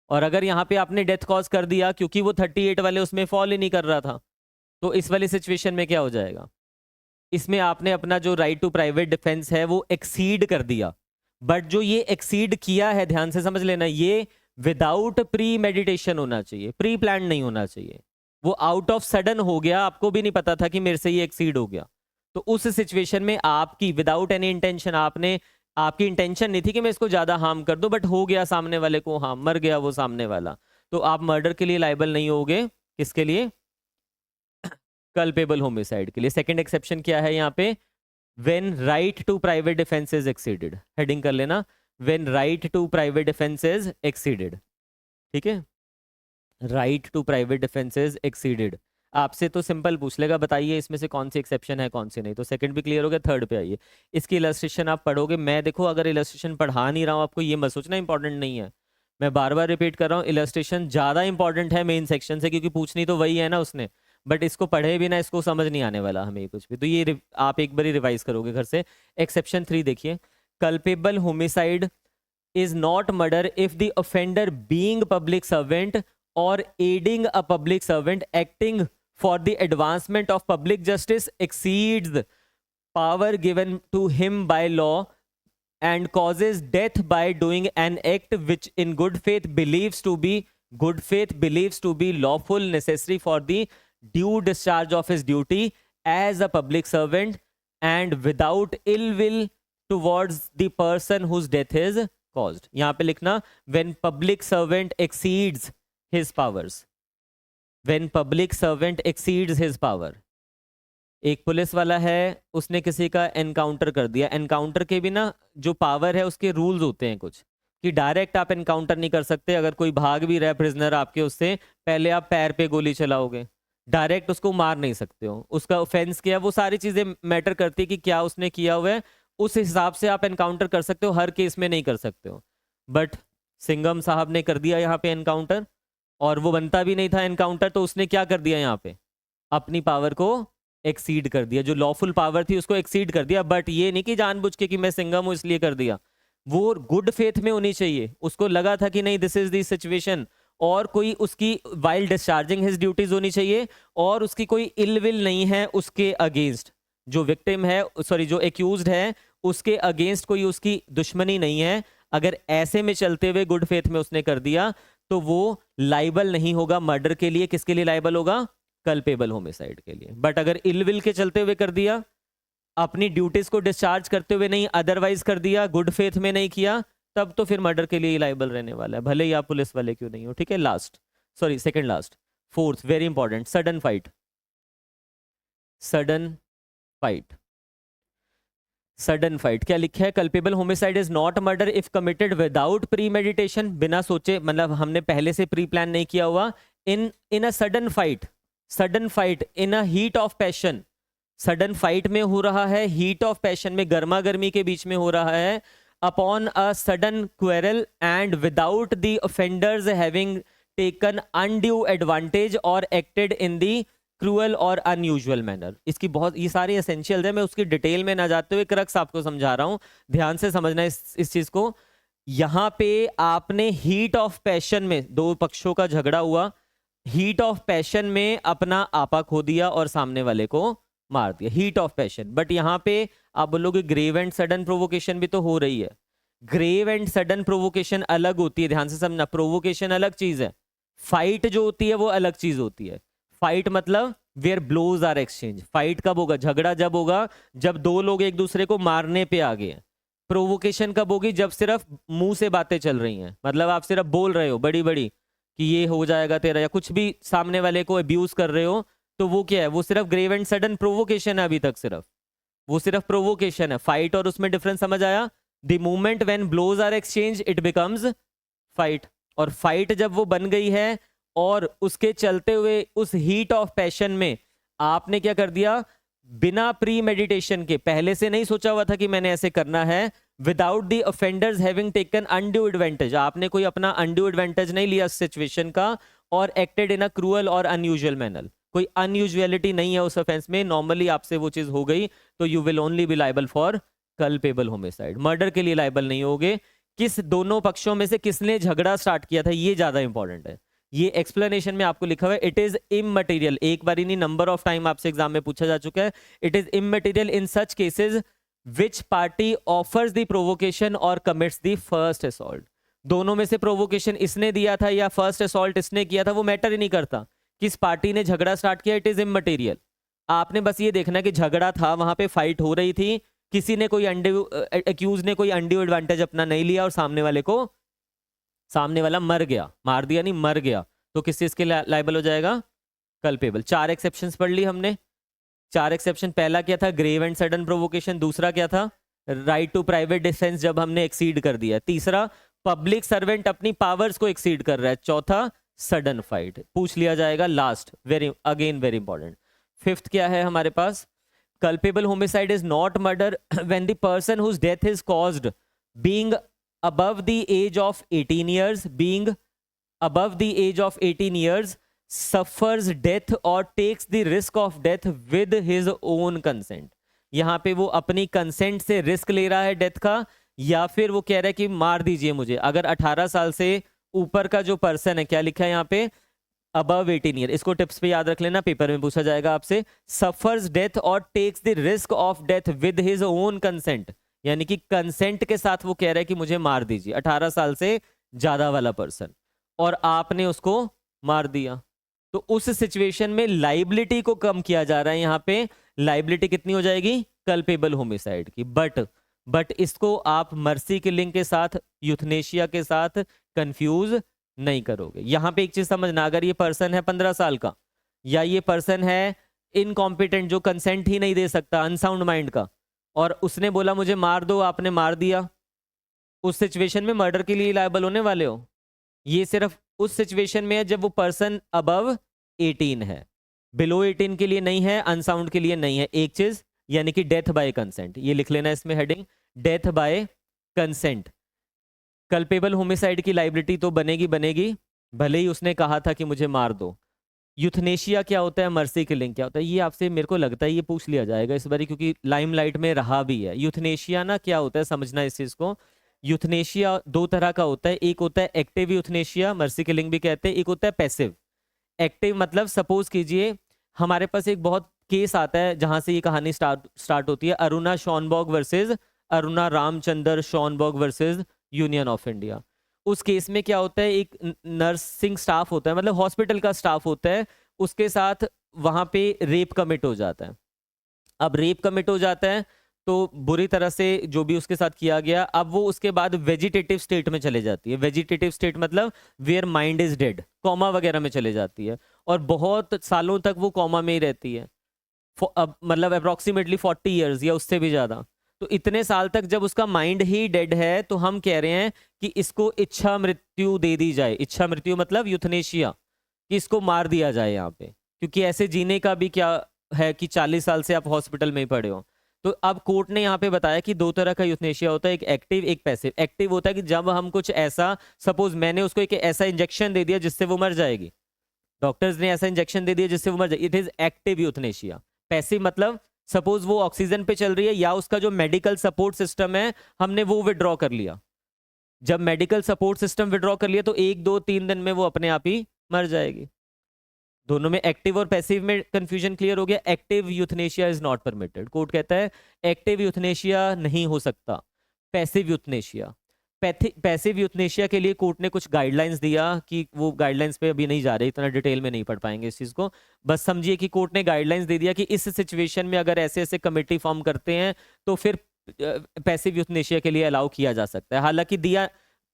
और अगर यहाँ पे आपने डेथ कॉज कर दिया क्योंकि वो 38 वाले उसमें फॉल ही नहीं कर रहा था, तो इस वाली सिचुएशन में क्या हो जाएगा, इसमें आपने अपना जो राइट टू प्राइवेट डिफेंस है वो एक्सीड कर दिया। बट जो ये एक्सीड किया है, ध्यान से समझ लेना, ये विदाउट प्री मेडिटेशन होना चाहिए, प्री प्लान नहीं होना चाहिए। वो आउट ऑफ सडन हो गया, आपको भी नहीं पता था कि मेरे से ये एक्सीड हो गया। तो उस सिचुएशन में आपकी विदाउट एनी इंटेंशन, आपकी इंटेंशन नहीं थी कि मैं इसको ज्यादा हार्म कर दूं, बट हो गया सामने वाले को हार्म, मर गया वो सामने वाला, तो आप मर्डर के लिए लायबल नहीं होगे। किसके लिए, कल्पेबल होमिसाइड के लिए। सेकंड एक्सेप्शन क्या है यहाँ पे, when right to private defence is exceeded. Heading कर लेना, when right to private defence is exceeded. ठीक है, right to private defence is exceeded. आपसे तो सिंपल पूछ लेगा, बताइए इसमें से कौन सी एक्सेप्शन है कौन सी नहीं। तो सेकंड भी क्लियर हो गया, थर्ड पे आइए। इसकी इलस्ट्रेशन आप पढ़ोगे। मैं देखो अगर इलस्ट्रेशन पढ़ा नहीं रहा हूँ आपको, ये मत सोचना इंपॉर्टेंट नहीं है। मैं बार बार रिपीट कर रहा हूँ, इलस्ट्रेशन ज़्यादा इंपॉर्टेंट है मेन सेक्शन से, क्योंकि पूछनी तो वही है ना उसने। बट इसको पढ़े भी ना, इसको समझ नहीं आने वाला हमें कुछ भी। तो ये आप एक बार रिवाइज करोगे घर से। एक्सेप्शन 3 देखिए, culpable homicide is not murder if the offender being public servant or aiding a public servant acting for the advancement of public justice exceeds the power given to him by law and causes death by doing an act which in good faith believes to be lawful, necessary for the due discharge of his duty as a public servant and without ill will towards the person whose death is caused। यहां पे लिखना, when public servant exceeds his powers, when public servant exceeds his power। एक police वाला है, उसने किसी का encounter कर दिया। एनकाउंटर के भी ना जो पावर है उसके रूल्स होते हैं कुछ, कि डायरेक्ट आप एनकाउंटर नहीं कर सकते। अगर कोई भाग भी रहा है प्रिजनर आपके, उससे पहले आप पैर पे गोली चलाओगे, डायरेक्ट उसको मार नहीं सकते हो। उसका ऑफेंस क्या है, वो सारी चीजें मैटर करती है कि क्या उसने किया हुआ है, उस हिसाब से आप एनकाउंटर कर सकते हो। हर केस में नहीं कर सकते हो। बट सिंघम साहब ने कर दिया यहाँ पे एनकाउंटर, और वो बनता भी नहीं था एनकाउंटर, तो उसने क्या कर दिया यहाँ पे, अपनी पावर को एक्सीड कर दिया। जो लॉफुल पावर थी उसको एक्सीड कर दिया। बट ये नहीं कि जानबूझ के कि मैं सिंघम हूं इसलिए कर दिया। वो गुड फेथ में होनी चाहिए। उसको लगा था कि नहीं दिस इज दी सिचुएशन, और कोई उसकी वाइल डिस्चार्जिंग हिज ड्यूटीज होनी चाहिए, और उसकी कोई इल विल नहीं है उसके अगेंस्ट। जो विक्टिम है, सॉरी जो एक्यूज्ड है, उसके अगेंस्ट कोई उसकी दुश्मनी नहीं है। अगर ऐसे में चलते हुए गुड फेथ में उसने कर दिया तो वो लाइबल नहीं होगा मर्डर के लिए। किसके लिए लाइबल होगा? कल्पेबल होमिसाइड के लिए। बट अगर इल विल के चलते हुए कर दिया, अपनी ड्यूटीज को डिस्चार्ज करते हुए नहीं, अदरवाइज कर दिया, गुड फेथ में नहीं किया, तब तो फिर मर्डर के लिए ही लाइबल रहने वाला है, भले ही आप पुलिस वाले क्यों नहीं हो। ठीक है, last, sorry second last, fourth very important, sudden fight. Sudden fight, sudden fight क्या लिखा है? Culpable homicide is not murder if committed without pre meditation, बिना सोचे, मतलब हमने पहले से प्री प्लान नहीं किया हुआ, in a sudden fight, sudden fight in a heat of passion, sudden fight में हो रहा है, हीट ऑफ पैशन में, गर्मा गर्मी के बीच में हो रहा है, upon a sudden quarrel and without the offenders having taken undue advantage और एक्टेड इन दी क्रूअल और अनयूजुअल मैनर। इसकी बहुत, ये सारी एसेंशियल है, मैं उसकी डिटेल में ना जाते हुए क्रक्स आपको समझा रहा हूं, ध्यान से समझना इस चीज को। यहां पे आपने हीट ऑफ पैशन में, दो पक्षों का झगड़ा हुआ, हीट ऑफ पैशन में अपना आपा खो दिया और सामने वाले को मार दिया, हीट ऑफ पैशन। बट यहां पे आप बोलोगे ग्रेव एंड सडन प्रोवोकेशन भी तो हो रही है। ग्रेव एंड सडन प्रोवोकेशन अलग होती है, ध्यान से समझना, प्रोवोकेशन अलग चीज है, फाइट जो होती है वो अलग चीज होती है। फाइट मतलब where blows are exchange. Fight कब होगा? झगड़ा जब होगा जब दो लोग एक दूसरे को मारने पे आ गए हैं। प्रोवोकेशन कब होगी? जब सिर्फ मुंह से बातें चल रही हैं, मतलब आप सिर्फ बोल रहे हो बड़ी बड़ी कि ये हो जाएगा तेरा, या कुछ भी सामने वाले को अब्यूज कर रहे हो, तो वो क्या है? वो सिर्फ ग्रेव एंड सडन प्रोवोकेशन है, अभी तक सिर्फ वो सिर्फ प्रोवोकेशन है। फाइट और उसमें डिफरेंस समझ आया? The moment when blows are exchange it becomes fight, और फाइट जब वो बन गई है और उसके चलते हुए उस हीट ऑफ पैशन में आपने क्या कर दिया? बिना प्री मेडिटेशन के, पहले से नहीं सोचा हुआ था कि मैंने ऐसे करना है, without the offenders having taken undue advantage, आपने कोई अपना अनड्यू एडवांटेज नहीं लिया सिचुएशन का, और एक्टेड इन अ क्रूअल और अनयूजुअल मैनर, कोई अनयूजुअलिटी नहीं है उस ऑफेंस में, नॉर्मली आपसे वो चीज हो गई, तो you will only B liable for culpable homicide. Murder के लिए लायबल नहीं होगे। किस दोनों पक्षों में से किसने झगड़ा स्टार्ट किया था, ये ज्यादा इंपॉर्टेंट है। ये एक्सप्लेनेशन में आपको लिखा हुआ है, इट इज इममटेरियल, एक बार ही नहीं नंबर ऑफ टाइम आपसे एग्जाम में पूछा जा चुका है। It is immaterial in such cases which party offers the provocation और कमिट्स द फर्स्ट असॉल्ट। दोनों में से प्रोवोकेशन इसने दिया था या फर्स्ट असॉल्ट इसने किया था, वो मैटर ही नहीं करता। किस पार्टी ने झगड़ा स्टार्ट किया, इट इज इममटेरियल। आपने बस ये देखना कि झगड़ा था, वहां पे फाइट हो रही थी, किसी ने कोई एक्यूज ने कोई अनड्यू एडवांटेज अपना नहीं लिया और सामने वाला मर गया, मार दिया नहीं, मर गया, तो किस चीज के लायबल हो जाएगा? कल्पेबल। 4 एक्सेप्शंस पढ़ ली हमने। 4 एक्सेप्शन, पहला क्या था? Grave and sudden provocation. दूसरा क्या था? राइट टू प्राइवेट डिफेंस, जब हमने एक्सीड कर दिया। तीसरा, पब्लिक सर्वेंट अपनी पावर्स को एक्सीड कर रहा है। चौथा, सडन फाइट पूछ लिया जाएगा। Last, very very important, fifth क्या है हमारे पास? Culpable homicide is not murder when the person whose death is caused being above the age of 18 years, being above the age of 18 years, suffers death or takes the risk of death with his own consent। यहां पे वो अपनी consent से risk ले रहा है death का, या फिर वो कह रहा है कि मार दीजिए मुझे। अगर 18 साल से ऊपर का जो पर्सन है, क्या लिखा है यहाँ पे? above 18 year. इसको टिप्स पे याद रख लेना, पेपर में पूछा जाएगा आपसे। सफर्स डेथ और takes the risk of death with his own consent, यानी कि कंसेंट के साथ वो कह रहा है कि मुझे मार दीजिए, 18 साल से ज्यादा वाला पर्सन, और आपने उसको मार दिया, तो उस सिचुएशन में लाइबिलिटी को कम किया जा रहा है। यहां पे लाइबिलिटी कितनी हो जाएगी? कल्पेबल होमिसाइड की। बट इसको आप मर्सी किलिंग के साथ, यूथनेशिया के साथ कंफ्यूज नहीं करोगे। यहां पे एक चीज समझना, अगर ये पर्सन है 15 साल का, या ये पर्सन है इनकॉम्पिटेंट, जो कंसेंट ही नहीं दे सकता, अनसाउंड माइंड का, और उसने बोला मुझे मार दो, आपने मार दिया, उस सिचुएशन में मर्डर के लिए लायबल होने वाले हो। ये सिर्फ उस सिचुएशन में है जब वो पर्सन अबव 18 है, बिलो 18 के लिए नहीं है, अनसाउंड के लिए नहीं है। एक चीज, यानी कि डेथ बाय कंसेंट, ये लिख लेना इसमें heading, death by consent. Culpable homicide की लाइबिलिटी तो बनेगी, भले ही उसने कहा था कि मुझे मार दो। यूथनेशिया क्या होता है, मर्सी किलिंग क्या होता है, ये आपसे मेरे को लगता है ये पूछ लिया जाएगा इस बार, क्योंकि लाइमलाइट में रहा भी है। यूथनेशिया ना क्या होता है, समझना इस चीज को। यूथनेशिया 2 तरह का होता है, एक होता है एक्टिव यूथनेशिया, मर्सी किलिंग भी कहते हैं, एक होता है पैसिव। एक्टिव मतलब सपोज कीजिए हमारे पास एक बहुत केस आता है जहां से ये कहानी स्टार्ट होती है, Aruna Shanbaug versus, Aruna Ramachandra Shanbaug versus union of India. उस केस में क्या होता है, एक नर्सिंग स्टाफ होता है, मतलब हॉस्पिटल का स्टाफ होता है, उसके साथ वहां पे रेप कमिट हो जाता है। अब रेप कमिट हो जाता है तो बुरी तरह से जो भी उसके साथ किया गया, अब वो उसके बाद वेजिटेटिव स्टेट में चले जाती है। वेजिटेटिव स्टेट मतलब where mind is dead, coma वगैरह में चले जाती है, और बहुत सालों तक वो कॉमा में ही रहती है। अब मतलब अप्रोक्सीमेटली 40 ईयर्स या उससे भी ज़्यादा। तो इतने साल तक जब उसका माइंड ही डेड है, तो हम कह रहे हैं कि इसको इच्छा मृत्यु दे दी जाए। इच्छा मृत्यु मतलब यूथनेशिया, कि इसको मार दिया जाए यहाँ पे, क्योंकि ऐसे जीने का भी क्या है कि 40 साल से आप हॉस्पिटल में ही पड़े हो। तो अब कोर्ट ने यहाँ पे बताया कि दो तरह का यूथनेशिया होता है, एक एक्टिव एक पैसिव। एक्टिव होता है कि जब हम कुछ ऐसा, सपोज मैंने उसको एक ऐसा इंजेक्शन दे दिया जिससे वो मर जाएगी, डॉक्टर्स ने ऐसा इंजेक्शन दे दिया जिससे वो मर जाएगी, it is active euthanasia. Passive मतलब सपोज वो ऑक्सीजन पे चल रही है या उसका जो मेडिकल सपोर्ट सिस्टम है हमने वो विड्रॉ कर लिया। जब मेडिकल सपोर्ट सिस्टम विड्रॉ कर लिया तो 1 2 3 दिन में वो अपने आप ही मर जाएगी। दोनों में एक्टिव और पैसिव में कंफ्यूजन क्लियर हो गया। Active euthanasia is not permitted. Court कहता है एक्टिव यूथनेशिया नहीं हो सकता, पैसिव यूथनेशिया। पैसिव यूथनेशिया के लिए कोर्ट ने कुछ गाइडलाइंस दिया, कि वो गाइडलाइंस पे अभी नहीं जा रहे, इतना डिटेल में नहीं पढ़ पाएंगे इस चीज को। बस समझिए कि कोर्ट ने गाइडलाइंस दे दिया कि इस सिचुएशन में अगर ऐसे ऐसे कमेटी फॉर्म करते हैं तो फिर पैसिव यूथनेशिया के लिए अलाउ किया जा सकता है। हालांकि दिया,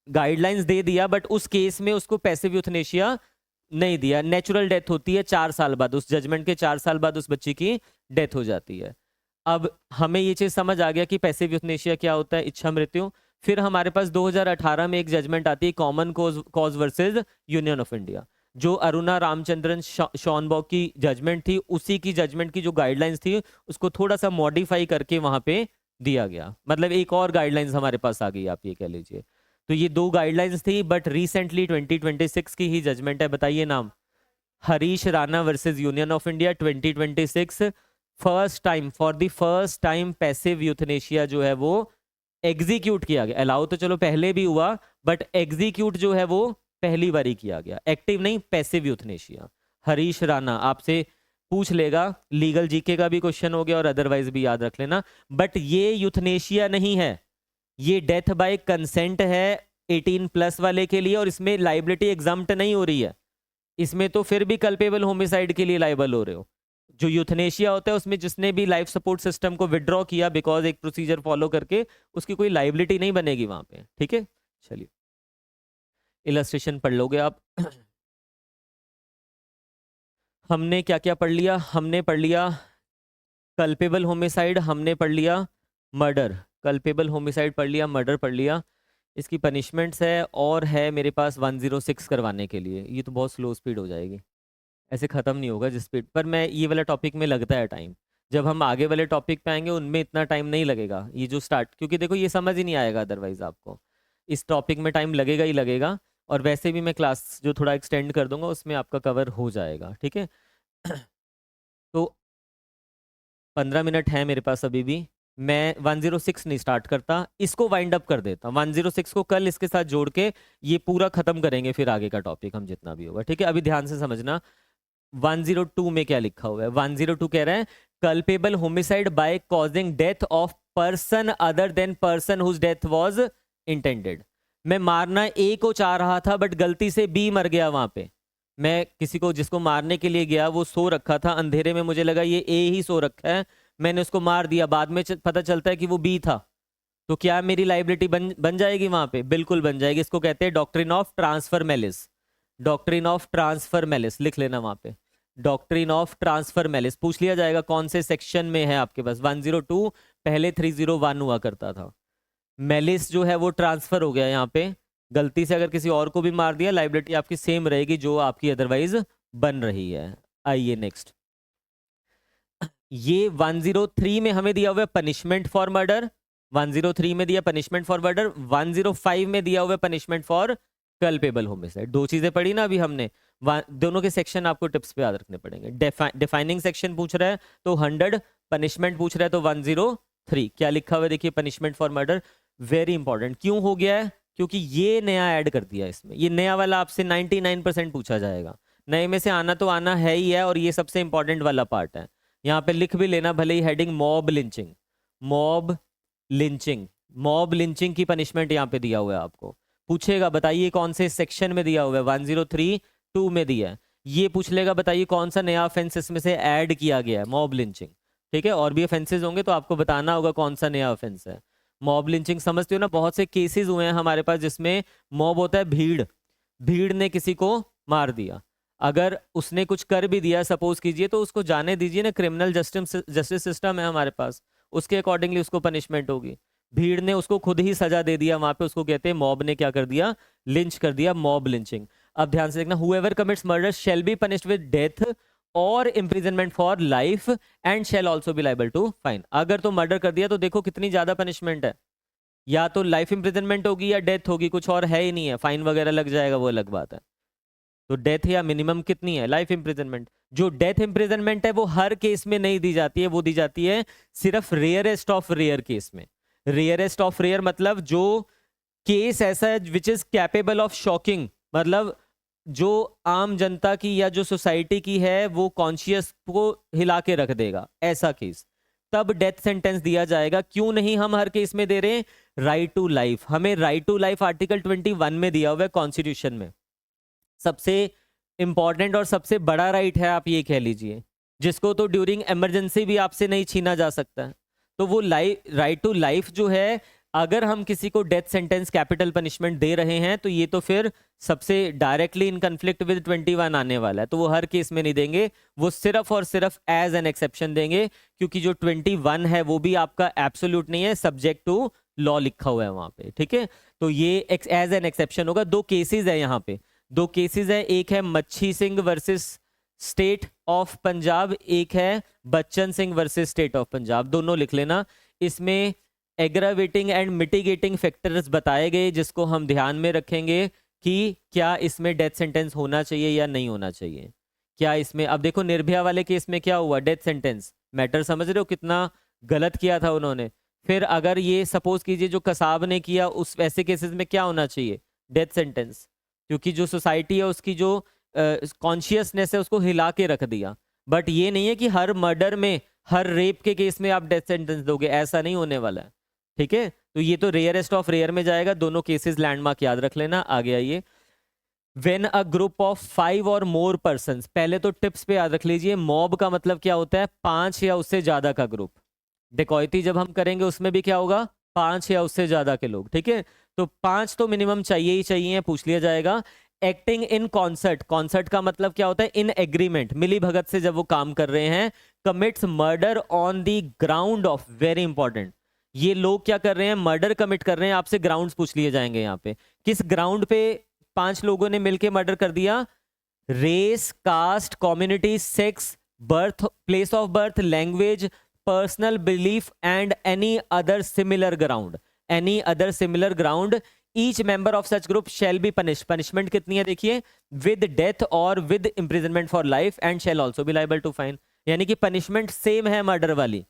गाइडलाइंस दे दिया, बट उस केस में उसको पैसिव यूथनेशिया नहीं दिया। नेचुरल डेथ होती है 4 साल बाद, उस जजमेंट के 4 साल बाद उस बच्ची की डेथ हो जाती है। अब हमें ये चीज समझ आ गया कि पैसिव यूथनेशिया क्या होता है, इच्छा मृत्यु। फिर हमारे पास 2018 में एक जजमेंट आती है, common cause versus union of India, जो अरुणा रामचंद्रन शॉनबॉग की जजमेंट थी। उसी की जजमेंट की जो गाइडलाइंस थी उसको थोड़ा सा मॉडिफाई करके वहां पे दिया गया, मतलब एक और गाइडलाइंस हमारे पास आ गई, आप ये कह लीजिए। तो ये 2 गाइडलाइंस थी, बट रिसेंटली 2026 की ही जजमेंट है। बताइए नाम। Harish Rana versus union of India 2026। First time, for the first time passive euthanasia जो है वो एग्जीक्यूट किया गया। अलाउ तो चलो पहले भी हुआ, बट एग्जीक्यूट जो है वो पहली बार ही किया गया। एक्टिव नहीं, पैसिव यूथनेशिया। हरीश राणा आपसे पूछ लेगा, लीगल जीके का भी क्वेश्चन हो गया और अदरवाइज भी याद रख लेना। बट ये यूथनेशिया नहीं है, ये डेथ बाय कंसेंट है 18+ वाले के लिए, और इसमें लाइबिलिटी एग्जाम्प्ट नहीं हो रही है। इसमें तो फिर भी कल्पेबल होमिसाइड के लिए लाइबल हो रहे हो। जो यूथनेशिया होता है उसमें जिसने भी लाइफ सपोर्ट सिस्टम को विड्रॉ किया बिकॉज एक प्रोसीजर फॉलो करके, उसकी कोई लाइबिलिटी नहीं बनेगी वहां पे। ठीक है, चलिए इलस्ट्रेशन पढ़ लोगे आप। हमने क्या क्या पढ़ लिया? हमने पढ़ लिया कल्पेबल होमिसाइड, हमने पढ़ लिया मर्डर। कल्पेबल होमिसाइड पढ़ लिया, मर्डर पढ़ लिया। इसकी पनिशमेंट्स है, और है मेरे पास 106 करवाने के लिए। ये तो बहुत स्लो स्पीड हो जाएगी, ऐसे ख़त्म नहीं होगा जिस स्पीड पर मैं, ये वाला टॉपिक में लगता है टाइम। जब हम आगे वाले टॉपिक पे आएंगे उनमें इतना टाइम नहीं लगेगा। ये जो स्टार्ट, क्योंकि देखो ये समझ ही नहीं आएगा अदरवाइज आपको। इस टॉपिक में टाइम लगेगा ही लगेगा, और वैसे भी मैं क्लास जो थोड़ा एक्सटेंड कर दूंगा उसमें आपका कवर हो जाएगा। ठीक है। तो 15 मिनट है मेरे पास अभी भी। मैं 106 नहीं स्टार्ट करता, इसको वाइंड अप कर देता। 106 को कल इसके साथ जोड़ के ये पूरा खत्म करेंगे, फिर आगे का टॉपिक हम जितना भी होगा। ठीक है, अभी ध्यान से समझना 102 में क्या लिखा हुआ है। 102 कह रहा है culpable homicide by causing death of person other than person whose death was intended. मैं मारना ए को चाह रहा था, बट गलती से बी मर गया वहां पे। मैं किसी को, जिसको मारने के लिए गया, वो सो रखा था अंधेरे में, मुझे लगा ये ए ही सो रखा है, मैंने उसको मार दिया। बाद में पता चलता है कि वो बी था, तो क्या मेरी लाइबिलिटी बन जाएगी वहां पे? बिल्कुल बन जाएगी। इसको कहते हैं doctrine of transfer malice. Doctrine of transfer malice लिख लेना वहां पे। डॉक्ट्रिन ऑफ ट्रांसफर मेलिस पूछ लिया जाएगा कौन से सेक्शन में है आपके पास। 102, पहले 301 हुआ करता था। मेलिस जो है वो ट्रांसफर हो गया यहाँ पे। गलती से अगर किसी और को भी मार दिया, लाइबिलिटी आपकी सेम रहेगी जो आपकी अदरवाइज बन रही है। आइए नेक्स्ट। ये 103 में हमें दिया हुआ है पनिशमेंट फॉर मर्डर। 103 में दिया पनिशमेंट फॉर मर्डर, 105 में दिया हुआ है पनिशमेंट फॉर कल्पेबल होमिसाइड। 2 चीजें पढ़ी ना अभी हमने। दोनों के सेक्शन आपको टिप्स पे याद रखने पड़ेंगे। डिफाइनिंग सेक्शन पूछ रहा है तो 100, पनिशमेंट पूछ रहा है तो 103। क्या लिखा हुआ है देखिए, punishment for murder. Very important. क्यों हो गया है? क्योंकि ये नया ऐड कर दिया इसमें। ये नया वाला आपसे 99% पूछा जाएगा। नए में से आना तो आना है ही है, और ये सबसे इंपॉर्टेंट वाला पार्ट है। यहाँ पे लिख भी लेना, भले ही heading mob lynching. Mob lynching mob lynching की पनिशमेंट यहाँ पे दिया हुआ है आपको। पूछेगा बताइए कौन से सेक्शन में दिया हुआ है, 1032 में दिया है। ये पूछ लेगा बताइए कौन सा नया ऑफेंस इसमें से ऐड किया गया है, मॉब लिंचिंग। ठीक है, और भी ऑफेंसेस होंगे तो आपको बताना होगा कौन सा नया ऑफेंस है। मॉब लिंचिंग समझते हो ना, बहुत से केसेस हुए हैं हमारे पास जिसमें मॉब होता है भीड़, भीड़ ने किसी को मार दिया। अगर उसने कुछ कर भी दिया सपोज कीजिए, तो उसको जाने दीजिए ना, क्रिमिनल जस्टिस सिस्टम है हमारे पास, उसके अकॉर्डिंगली उसको पनिशमेंट होगी। भीड़ ने उसको खुद ही सजा दे दिया वहां पे, उसको कहते हैं मॉब ने क्या कर दिया, लिंच कर दिया, मॉब लिंचिंग। अब ध्यान से देखना, whoever commits murder shall be punished with death और imprisonment for life and shall also be liable to fine. अगर तो मर्डर कर दिया तो देखो कितनी ज्यादा पनिशमेंट है, या तो लाइफ इम्प्रिजनमेंट होगी या डेथ होगी, कुछ और है ही नहीं है, फाइन वगैरह लग जाएगा वो अलग बात है। तो डेथ या मिनिमम कितनी है, लाइफ इम्प्रिजनमेंट। जो डेथ इम्प्रिजनमेंट है वो हर केस में नहीं दी जाती है, वो दी जाती है सिर्फ रेयरेस्ट ऑफ रेयर केस में। रेयरेस्ट ऑफ रेयर मतलब जो केस ऐसा है which is capable of shocking, मतलब जो आम जनता की या जो सोसाइटी की है वो कॉन्शियस को हिला के रख देगा, ऐसा केस, तब डेथ सेंटेंस दिया जाएगा। क्यों नहीं हम हर केस में दे रहे हैं, राइट टू लाइफ। हमें राइट टू लाइफ आर्टिकल 21 में दिया हुआ है कॉन्स्टिट्यूशन में, सबसे इंपॉर्टेंट और सबसे बड़ा राइट है आप ये कह लीजिए, जिसको तो ड्यूरिंग इमरजेंसी भी आपसे नहीं छीना जा सकता है। तो वो राइट टू लाइफ जो है, अगर हम किसी को डेथ सेंटेंस कैपिटल पनिशमेंट दे रहे हैं तो ये तो फिर सबसे डायरेक्टली इन कन्फ्लिक्ट विद 21 आने वाला है, तो वो हर केस में नहीं देंगे, वो सिर्फ और सिर्फ एज एन एक्सेप्शन देंगे, क्योंकि जो 21 है वो भी आपका एब्सोल्यूट नहीं है, सब्जेक्ट टू लॉ लिखा हुआ है वहां पे। ठीक है, तो ये एज एन एक्सेप्शन होगा। दो केसेस है यहाँ पे, दो केसेस है, एक है मच्छी Singh versus State of Punjab, एक है Bachchan Singh versus State of Punjab, दोनों लिख लेना। इसमें एग्रावेटिंग एंड मिटिगेटिंग फैक्टर्स बताए गए जिसको हम ध्यान में रखेंगे कि क्या इसमें डेथ सेंटेंस होना चाहिए या नहीं होना चाहिए। क्या इसमें, अब देखो निर्भया वाले केस में क्या हुआ, डेथ सेंटेंस, मैटर समझ रहे हो कितना गलत किया था उन्होंने। फिर अगर ये सपोज कीजिए जो कसाब ने किया, उस वैसे केसेस में क्या होना चाहिए, डेथ सेंटेंस, क्योंकि जो सोसाइटी है उसकी जो कॉन्शियसनेस है उसको हिला के रख दिया। बट ये नहीं है कि हर मर्डर में, हर रेप के केस में आप डेथ सेंटेंस दोगे, ऐसा नहीं होने वाला है। ठीक है, तो ये तो रेयरेस्ट ऑफ रेयर में जाएगा। दोनों केसेस लैंडमार्क याद रख लेना। आगे आइए, व्हेन अ ग्रुप ऑफ 5 और मोर पर्संस, पहले तो टिप्स पे याद रख लीजिए, मॉब का मतलब क्या होता है, 5 या उससे ज्यादा का ग्रुप। डिकॉयती जब हम करेंगे उसमें भी क्या होगा, 5 या उससे ज्यादा के लोग। ठीक है, तो 5 तो मिनिमम चाहिए ही चाहिए, पूछ लिया जाएगा। एक्टिंग इन कॉन्सर्ट, कॉन्सर्ट का मतलब क्या होता है, इन एग्रीमेंट, मिली भगत से जब वो काम कर रहे हैं। Commits murder on the ground of, very important, ये लोग क्या कर रहे हैं, मर्डर कमिट कर रहे हैं, आपसे ग्राउंड्स पूछ लिए जाएंगे यहाँ पे। किस ग्राउंड पे 5 लोगों ने मिलकर मर्डर कर दिया, race, caste, community, sex, birth, place of birth, language, personal belief and any other similar ground, any other similar ground, each member of such group shall be punish, punishment कितनी है देखिए, with death और with imprisonment for life and shall also be liable to fine. यानी कि punishment same है murder वाली।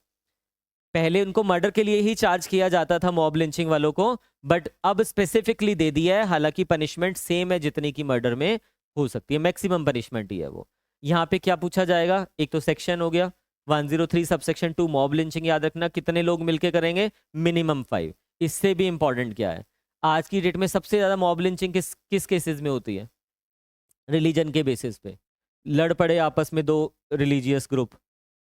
पहले उनको मर्डर के लिए ही चार्ज किया जाता था मॉब लिंचिंग वालों को, बट अब स्पेसिफिकली दे दिया है, हालांकि पनिशमेंट सेम है जितनी की मर्डर में हो सकती है, मैक्सिमम पनिशमेंट ही है वो। यहाँ पे क्या पूछा जाएगा, एक तो सेक्शन हो गया 103 सबसेक्शन 2 मॉब लिंचिंग, याद रखना कितने लोग मिलके करेंगे, मिनिमम 5। इससे भी इंपॉर्टेंट क्या है, आज की डेट में सबसे ज्यादा मॉब लिंचिंग किस केसेस में होती है, रिलीजन के बेसिस पे, लड़ पड़े आपस में दो रिलीजियस ग्रुप,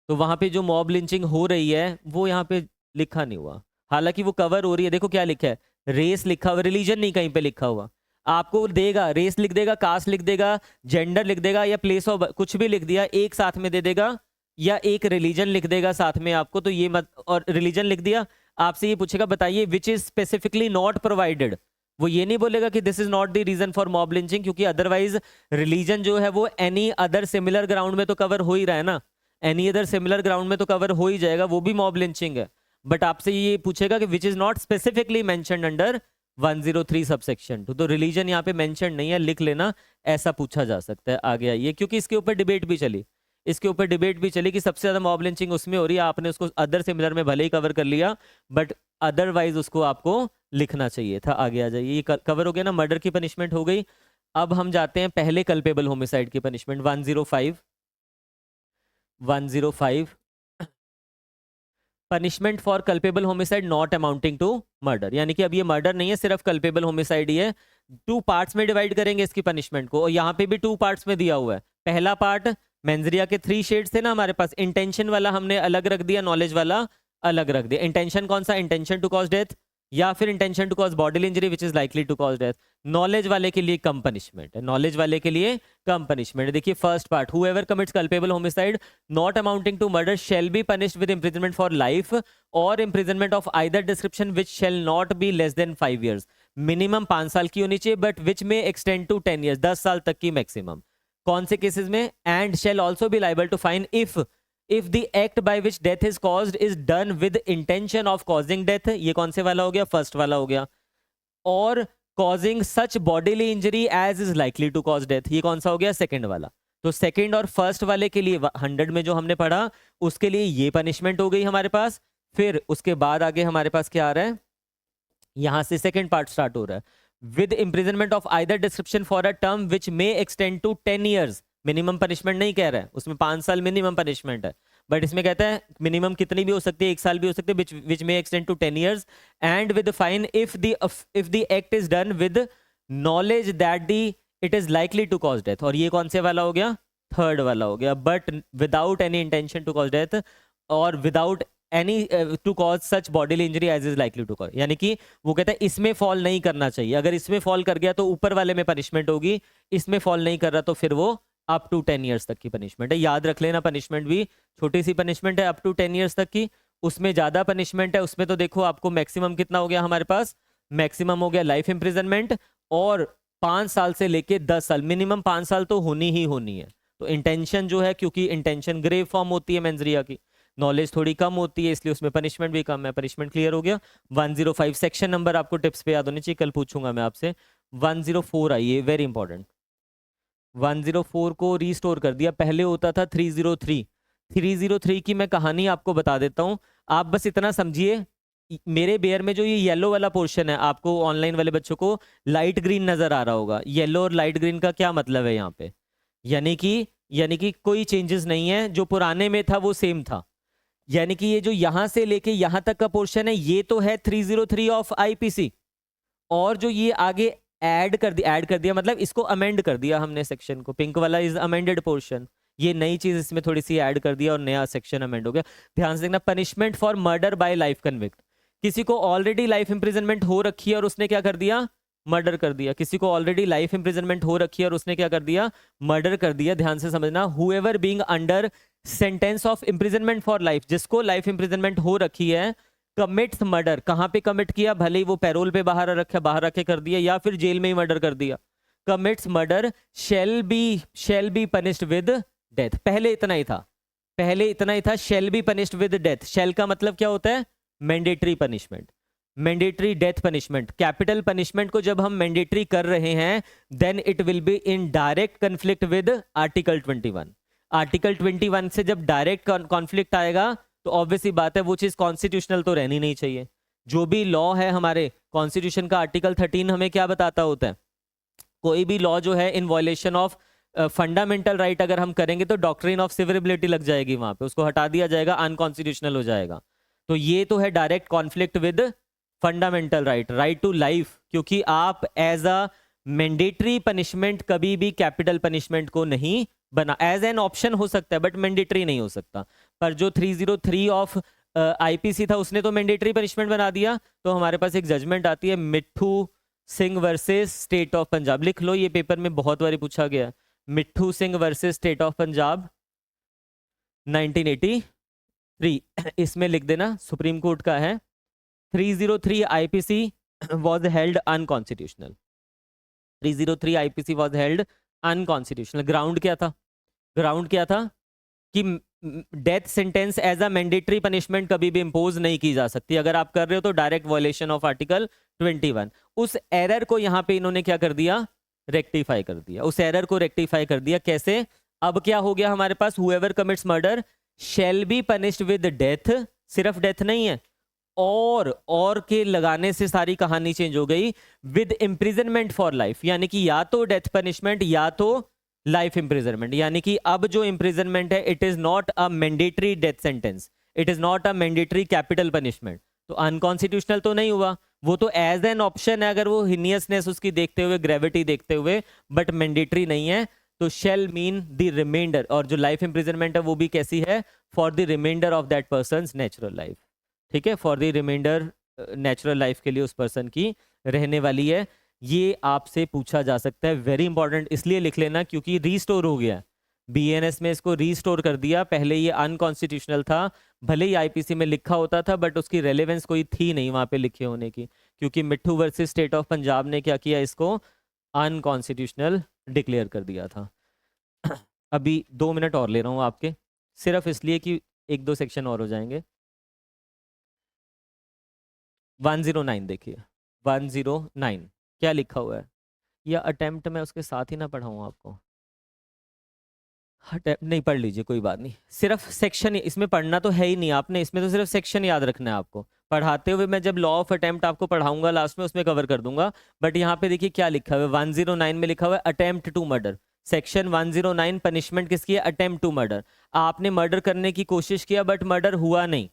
तो वहां पे जो मॉब लिंचिंग हो रही है वो यहाँ पे लिखा नहीं हुआ, हालांकि वो कवर हो रही है। देखो क्या लिखा है, रेस लिखा हुआ, रिलीजन नहीं कहीं पे लिखा हुआ। आपको देगा, रेस लिख देगा, कास्ट लिख देगा, जेंडर लिख देगा, या प्लेस ऑफ कुछ भी लिख दिया एक साथ में दे देगा, या एक रिलीजन लिख देगा साथ में आपको, तो ये मत, और रिलीजन लिख दिया, आपसे ये पूछेगा बताइए which is specifically not provided, वो ये नहीं बोलेगा कि this is not the reason for mob lynching, क्योंकि अदरवाइज रिलीजन जो है वो एनी अदर सिमिलर ग्राउंड में तो कवर हो ही रहा है ना, एनी अदर सिमिलर ग्राउंड में तो कवर हो ही जाएगा, वो भी मॉब लिंचिंग है। बट आपसे ये पूछेगा कि which is not specifically mentioned under 103 subsection 2, तो रिलीजन यहाँ पे मेंशन नहीं है, लिख लेना, ऐसा पूछा जा सकता है। आगे आइए, क्योंकि इसके ऊपर डिबेट भी चली, इसके ऊपर डिबेट भी चली कि सबसे ज्यादा मॉब लिंचिंग उसमें हो रही है, आपने उसको अदर सिमिलर में भले ही कवर कर लिया, बट अदरवाइज उसको आपको लिखना चाहिए था। आगे आ जाइए, ये कवर हो गया ना, मर्डर की पनिशमेंट हो गई। अब हम जाते हैं पहले कल्पेबल होमिसाइड की punishment 105 punishment for culpable homicide not amounting to murder, यानी कि अब ये मर्डर नहीं है, सिर्फ कल्पेबल होमिसाइड ही है। 2 पार्ट्स में डिवाइड करेंगे इसकी पनिशमेंट को, और यहाँ पे भी 2 पार्ट्स में दिया हुआ है। पहला पार्ट मेंजरिया के 3 शेड्स थे ना हमारे पास, इंटेंशन वाला हमने अलग रख दिया, नॉलेज वाला अलग रख दिया। इंटेंशन कौन सा, इंटेंशन टू कॉज डेथ या फिर intention to cause bodily injury which is likely to cause death. Knowledge वाले के लिए कम पनिशमेंट है, नॉलेज वाले के लिए कम पनिशमेंट। देखिए first part, whoever commits culpable homicide not amounting to murder shall be punished with imprisonment for life और imprisonment of either description which shall not be less than 5 years। Minimum 5 साल की होनी चाहिए, बट विच में extend to 10 years, 10 साल तक की maximum. कौन से केसेस में, and shall also be liable to fine if the act by which death is caused is done with intention of causing death, ये कौन से वाला हो गया, फर्स्ट वाला हो गया, और causing such bodily injury as is likely to cause death, ये कौन सा हो गया, सेकंड वाला। तो सेकंड और फर्स्ट वाले के लिए 100 में जो हमने पढ़ा उसके लिए ये पनिशमेंट हो गई हमारे पास। फिर उसके बाद आगे हमारे पास क्या आ रहा है, यहां से सेकंड पार्ट स्टार्ट हो रहा है, with imprisonment of either description for a term which may extend to 10 years। Minimum punishment नहीं कह रहा है, उसमें 5 साल मिनिमम पनिशमेंट है, बट इसमें कहता है मिनिमम कितनी भी हो सकती है, 1 साल भी हो सकती है, which may extend to 10 years and with fine if the act is done with knowledge that the it is likely to cause death. और ये कौन से वाला हो गया, थर्ड वाला हो गया, but without any intention to cause death और without any to cause such bodily injury as is likely to cause, यानी कि वो कहता है इसमें फॉल नहीं करना चाहिए। अगर इसमें फॉल कर गया तो ऊपर वाले में पनिशमेंट होगी, इसमें फॉल नहीं कर रहा तो फिर वो अप टू 10 years तक की पनिशमेंट है। याद रख लेना, पनिशमेंट भी छोटी सी पनिशमेंट है अप टू 10 years तक की, उसमें ज्यादा पनिशमेंट है, उसमें तो देखो आपको मैक्सिमम कितना हो गया हमारे पास, मैक्सिमम हो गया लाइफ इंप्रिजनमेंट, और 5 साल से लेके 10 साल, मिनिमम 5 साल तो होनी ही होनी है। तो इंटेंशन जो है, क्योंकि इंटेंशन ग्रेव फॉर्म होती है मेंजरिया की, नॉलेज थोड़ी कम होती है, इसलिए उसमें पनिशमेंट भी कम है। पनिशमेंट क्लियर हो गया। 105 सेक्शन नंबर आपको टिप्स पे याद होनी चाहिए, कल पूछूंगा मैं आपसे। 104 आइए, वेरी इंपॉर्टेंट। 104 को रीस्टोर कर दिया, पहले होता था 303। 303 की मैं कहानी आपको बता देता हूं, आप बस इतना समझिए। मेरे बेयर में जो ये येलो वाला पोर्शन है, आपको ऑनलाइन वाले बच्चों को लाइट ग्रीन नजर आ रहा होगा। येलो और लाइट ग्रीन का क्या मतलब है यहाँ पे, यानी कि कोई चेंजेस नहीं है, जो पुराने में था वो सेम था। यानी कि ये जो यहां से लेके यहां तक का पोर्शन है, ये तो है 303 ऑफ आईपीसी, और जो ये आगे ऐड कर दिया मतलब इसको अमेंड कर दिया हमने सेक्शन को, पिंक वाला इज अमेंडेड पोर्शन, ये नई चीज इसमें थोड़ी सी ऐड कर दिया और नया सेक्शन अमेंड हो गया। ध्यान से देखना, punishment for murder bye life convict, किसी को ऑलरेडी लाइफ इंप्रिजनमेंट हो रखी है और उसने क्या कर दिया, मर्डर कर दिया। किसी को ऑलरेडी लाइफ इंप्रिजनमेंट हो रखी है और उसने क्या कर दिया, मर्डर कर दिया। ध्यान से समझना, however being under sentence of imprisonment for life, जिसको लाइफ इंप्रिजनमेंट हो रखी है, कमिट्स मर्डर, कहां पे कमिट किया, भले ही वो पैरोल पे बाहर रखे कर दिया या फिर जेल में ही मर्डर कर दिया, commits murder shall be punished with death. पहले इतना ही था, shall be punished with death. Shall का मतलब क्या होता है, mandatory punishment, mandatory death punishment. Capital punishment को जब हम मैंडेटरी कर रहे हैं, then it will be in direct conflict with article 21। Article 21 से जब डायरेक्ट कॉन्फ्लिक्ट आएगा तो ऑब्वियसली बात है वो चीज कॉन्स्टिट्यूशनल तो रहनी नहीं चाहिए। जो भी लॉ है हमारे कॉन्स्टिट्यूशन का, आर्टिकल 13 हमें क्या बताता होता है, कोई भी लॉ जो है इन वॉयलेशन ऑफ फंडामेंटल राइट अगर हम करेंगे तो डॉक्ट्रिन ऑफ सिविलिटी लग जाएगी, वहां पे उसको हटा दिया जाएगा, अनकॉन्स्टिट्यूशनल हो जाएगा। तो ये तो है direct conflict with fundamental right to life, क्योंकि आप एज अ मैंडेटरी पनिशमेंट कभी भी कैपिटल पनिशमेंट को नहीं बना, एज एन ऑप्शन हो सकता है बट मैंडेटरी नहीं हो सकता। पर जो 303 ऑफ आईपीसी था उसने तो मैंडेटरी पनिशमेंट बना दिया। तो हमारे पास एक जजमेंट आती है, मिट्ठू Singh versus State of Punjab. लिख लो, ये पेपर में बहुत बार पूछा गया, Mitthu Singh versus State of Punjab 1983। इसमें लिख देना सुप्रीम कोर्ट का है, 303 IPC was held unconstitutional. 303 IPC was held unconstitutional. Ground क्या था कि death sentence as a mandatory punishment कभी भी इंपोज नहीं की जा सकती। अगर आप कर रहे हो तो डायरेक्ट वॉयलेशन ऑफ आर्टिकल 21। उस एरर को यहां पे इन्होंने क्या कर दिया, रेक्टिफाई कर दिया। उस एरर को रेक्टिफाई कर दिया कैसे, अब क्या हो गया हमारे पास, whoever commits murder shall be punished with death, सिर्फ डेथ नहीं है, और के लगाने से सारी कहानी चेंज हो गई, विद इंप्रिजनमेंट फॉर लाइफ, यानी कि या तो डेथ पनिशमेंट या तो लाइफ इंप्रिजनमेंट। यानी कि अब जो इंप्रिजनमेंट है it is not a mandatory death sentence, it is not a mandatory capital punishment. तो अनकॉन्स्टिट्यूशनल तो नहीं हुआ, वो तो एज एन ऑप्शन है अगर वो हिनियसनेस उसकी देखते हुए, ग्रेविटी देखते हुए, बट मैंडेटरी नहीं है। तो शेल मीन द रिमाइंडर, और जो लाइफ इंप्रिजनमेंट है वो भी कैसी है, for the remainder of that person's natural life. ठीक है, for the remainder natural life के लिए उस पर्सन की रहने वाली है। ये आपसे पूछा जा सकता है, वेरी इंपॉर्टेंट इसलिए लिख लेना क्योंकि रीस्टोर हो गया, बीएनएस में इसको रीस्टोर कर दिया। पहले ये अनकॉन्स्टिट्यूशनल था, भले ही आईपीसी में लिखा होता था बट उसकी रेलेवेंस कोई थी नहीं वहां पे लिखे होने की, क्योंकि मिट्ठू वर्सेस स्टेट ऑफ पंजाब ने क्या किया, इसको अनकॉन्स्टिट्यूशनल डिक्लेयर कर दिया था। अभी 2 मिनट और ले रहा हूँ आपके, सिर्फ इसलिए कि 1-2 सेक्शन और हो जाएंगे। 109 देखिए, 109 क्या लिखा हुआ है, या अटेम्प्ट में उसके साथ ही ना पढ़ाऊँ आपको, नहीं पढ़ लीजिए कोई बात नहीं, सिर्फ सेक्शन, इसमें पढ़ना तो है ही नहीं आपने, इसमें तो सिर्फ सेक्शन याद रखना है आपको। पढ़ाते हुए मैं जब लॉ ऑफ अटेम्प्ट आपको पढ़ाऊंगा लास्ट में, उसमें कवर कर दूंगा। बट यहाँ पे देखिए क्या लिखा हुआ है, 109 में लिखा हुआ है attempt to murder. Section 109 punishment किसकी है, अटेम्प्ट टू मर्डर। आपने मर्डर करने की कोशिश किया बट मर्डर हुआ नहीं,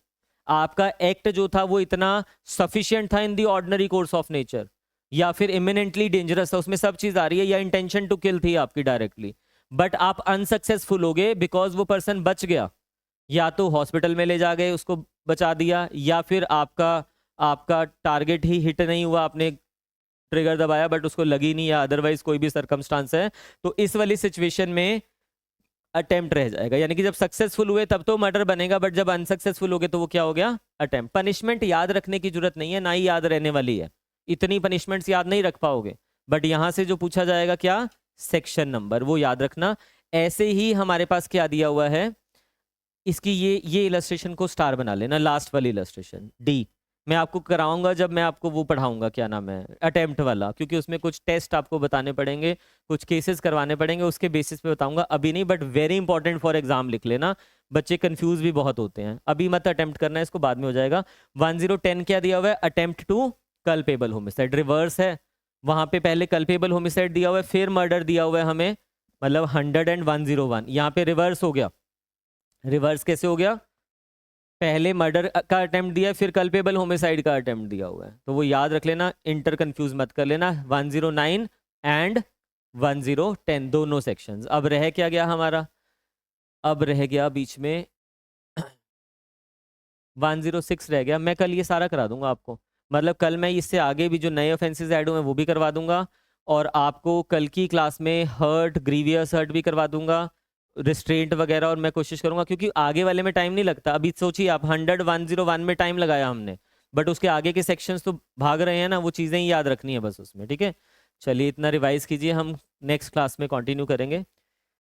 आपका एक्ट जो था वो इतना सफिशियंट था इन दी ऑर्डिनरी कोर्स ऑफ नेचर, या फिर इमिनेंटली डेंजरस था, उसमें सब चीज आ रही है, या इंटेंशन टू किल थी आपकी डायरेक्टली, बट आप अनसक्सेसफुल हो गए बिकॉज वो पर्सन बच गया, या तो हॉस्पिटल में ले जा गए उसको बचा दिया, या फिर आपका आपका टारगेट ही हिट नहीं हुआ, आपने ट्रिगर दबाया बट उसको लगी नहीं, या अदरवाइज कोई भी सर्कमस्टांस है, तो इस वाली सिचुएशन में अटेम्प्ट रह जाएगा। यानी कि जब सक्सेसफुल हुए तब तो मर्डर बनेगा, बट जब अनसक्सेसफुल हो गए तो वो क्या हो गया, अटेम्प्ट। पनिशमेंट याद रखने की जरूरत नहीं है, ना ही याद रहने वाली है, इतनी पनिशमेंट्स याद नहीं रख पाओगे, बट यहां से जो पूछा जाएगा क्या, सेक्शन नंबर, वो याद रखना। ऐसे ही हमारे पास क्या दिया हुआ है, इसकी ये इलस्ट्रेशन को स्टार बना लेना, लास्ट वाली इलस्ट्रेशन डी, मैं आपको कराऊंगा जब मैं आपको वो पढ़ाऊंगा, क्या नाम है, अटेम्प्ट वाला, क्योंकि उसमें कुछ टेस्ट आपको बताने पड़ेंगे, कुछ केसेस करवाने पड़ेंगे, उसके बेसिस पे बताऊंगा, अभी नहीं, but very important for exam लिख लेना, बच्चे कंफ्यूज भी बहुत होते हैं, अभी मत अटेम्प्ट करना है इसको, बाद में हो जाएगा। 1010 क्या दिया हुआ है, attempt to culpable homicide, reverse है, वहां पे पहले कल्पेबल होमिसाइड दिया हुआ है, फिर मर्डर दिया हुआ है हमें, मतलब 100 and 101, यहाँ पे रिवर्स हो गया। रिवर्स कैसे हो गया, पहले मर्डर का अटेम्प्ट दिया है, फिर कल्पेबल होमिसाइड का अटेम्प्ट दिया हुआ है, तो वो याद रख लेना, इंटर कंफ्यूज मत कर लेना। 109 एंड 1010 दोनों सेक्शंस। अब रह क्या गया हमारा, अब रह गया बीच में 106 रह गया, मैं कल ये सारा करा दूंगा आपको, मतलब कल मैं इससे आगे भी जो नए ऑफेंसेस ऐड हुए हैं वो भी करवा दूंगा, और आपको कल की क्लास में हर्ट, ग्रीवियस हर्ट भी करवा दूंगा, रिस्ट्रेंट वगैरह, और मैं कोशिश करूंगा क्योंकि आगे वाले में टाइम नहीं लगता। अभी सोचिए आप 101 में टाइम लगाया हमने, बट उसके आगे के सेक्शंस तो भाग रहे हैं ना, वो चीज़ें ही याद रखनी है बस उसमें। ठीक है, चलिए इतना रिवाइज कीजिए, हम नेक्स्ट क्लास में कंटिन्यू करेंगे।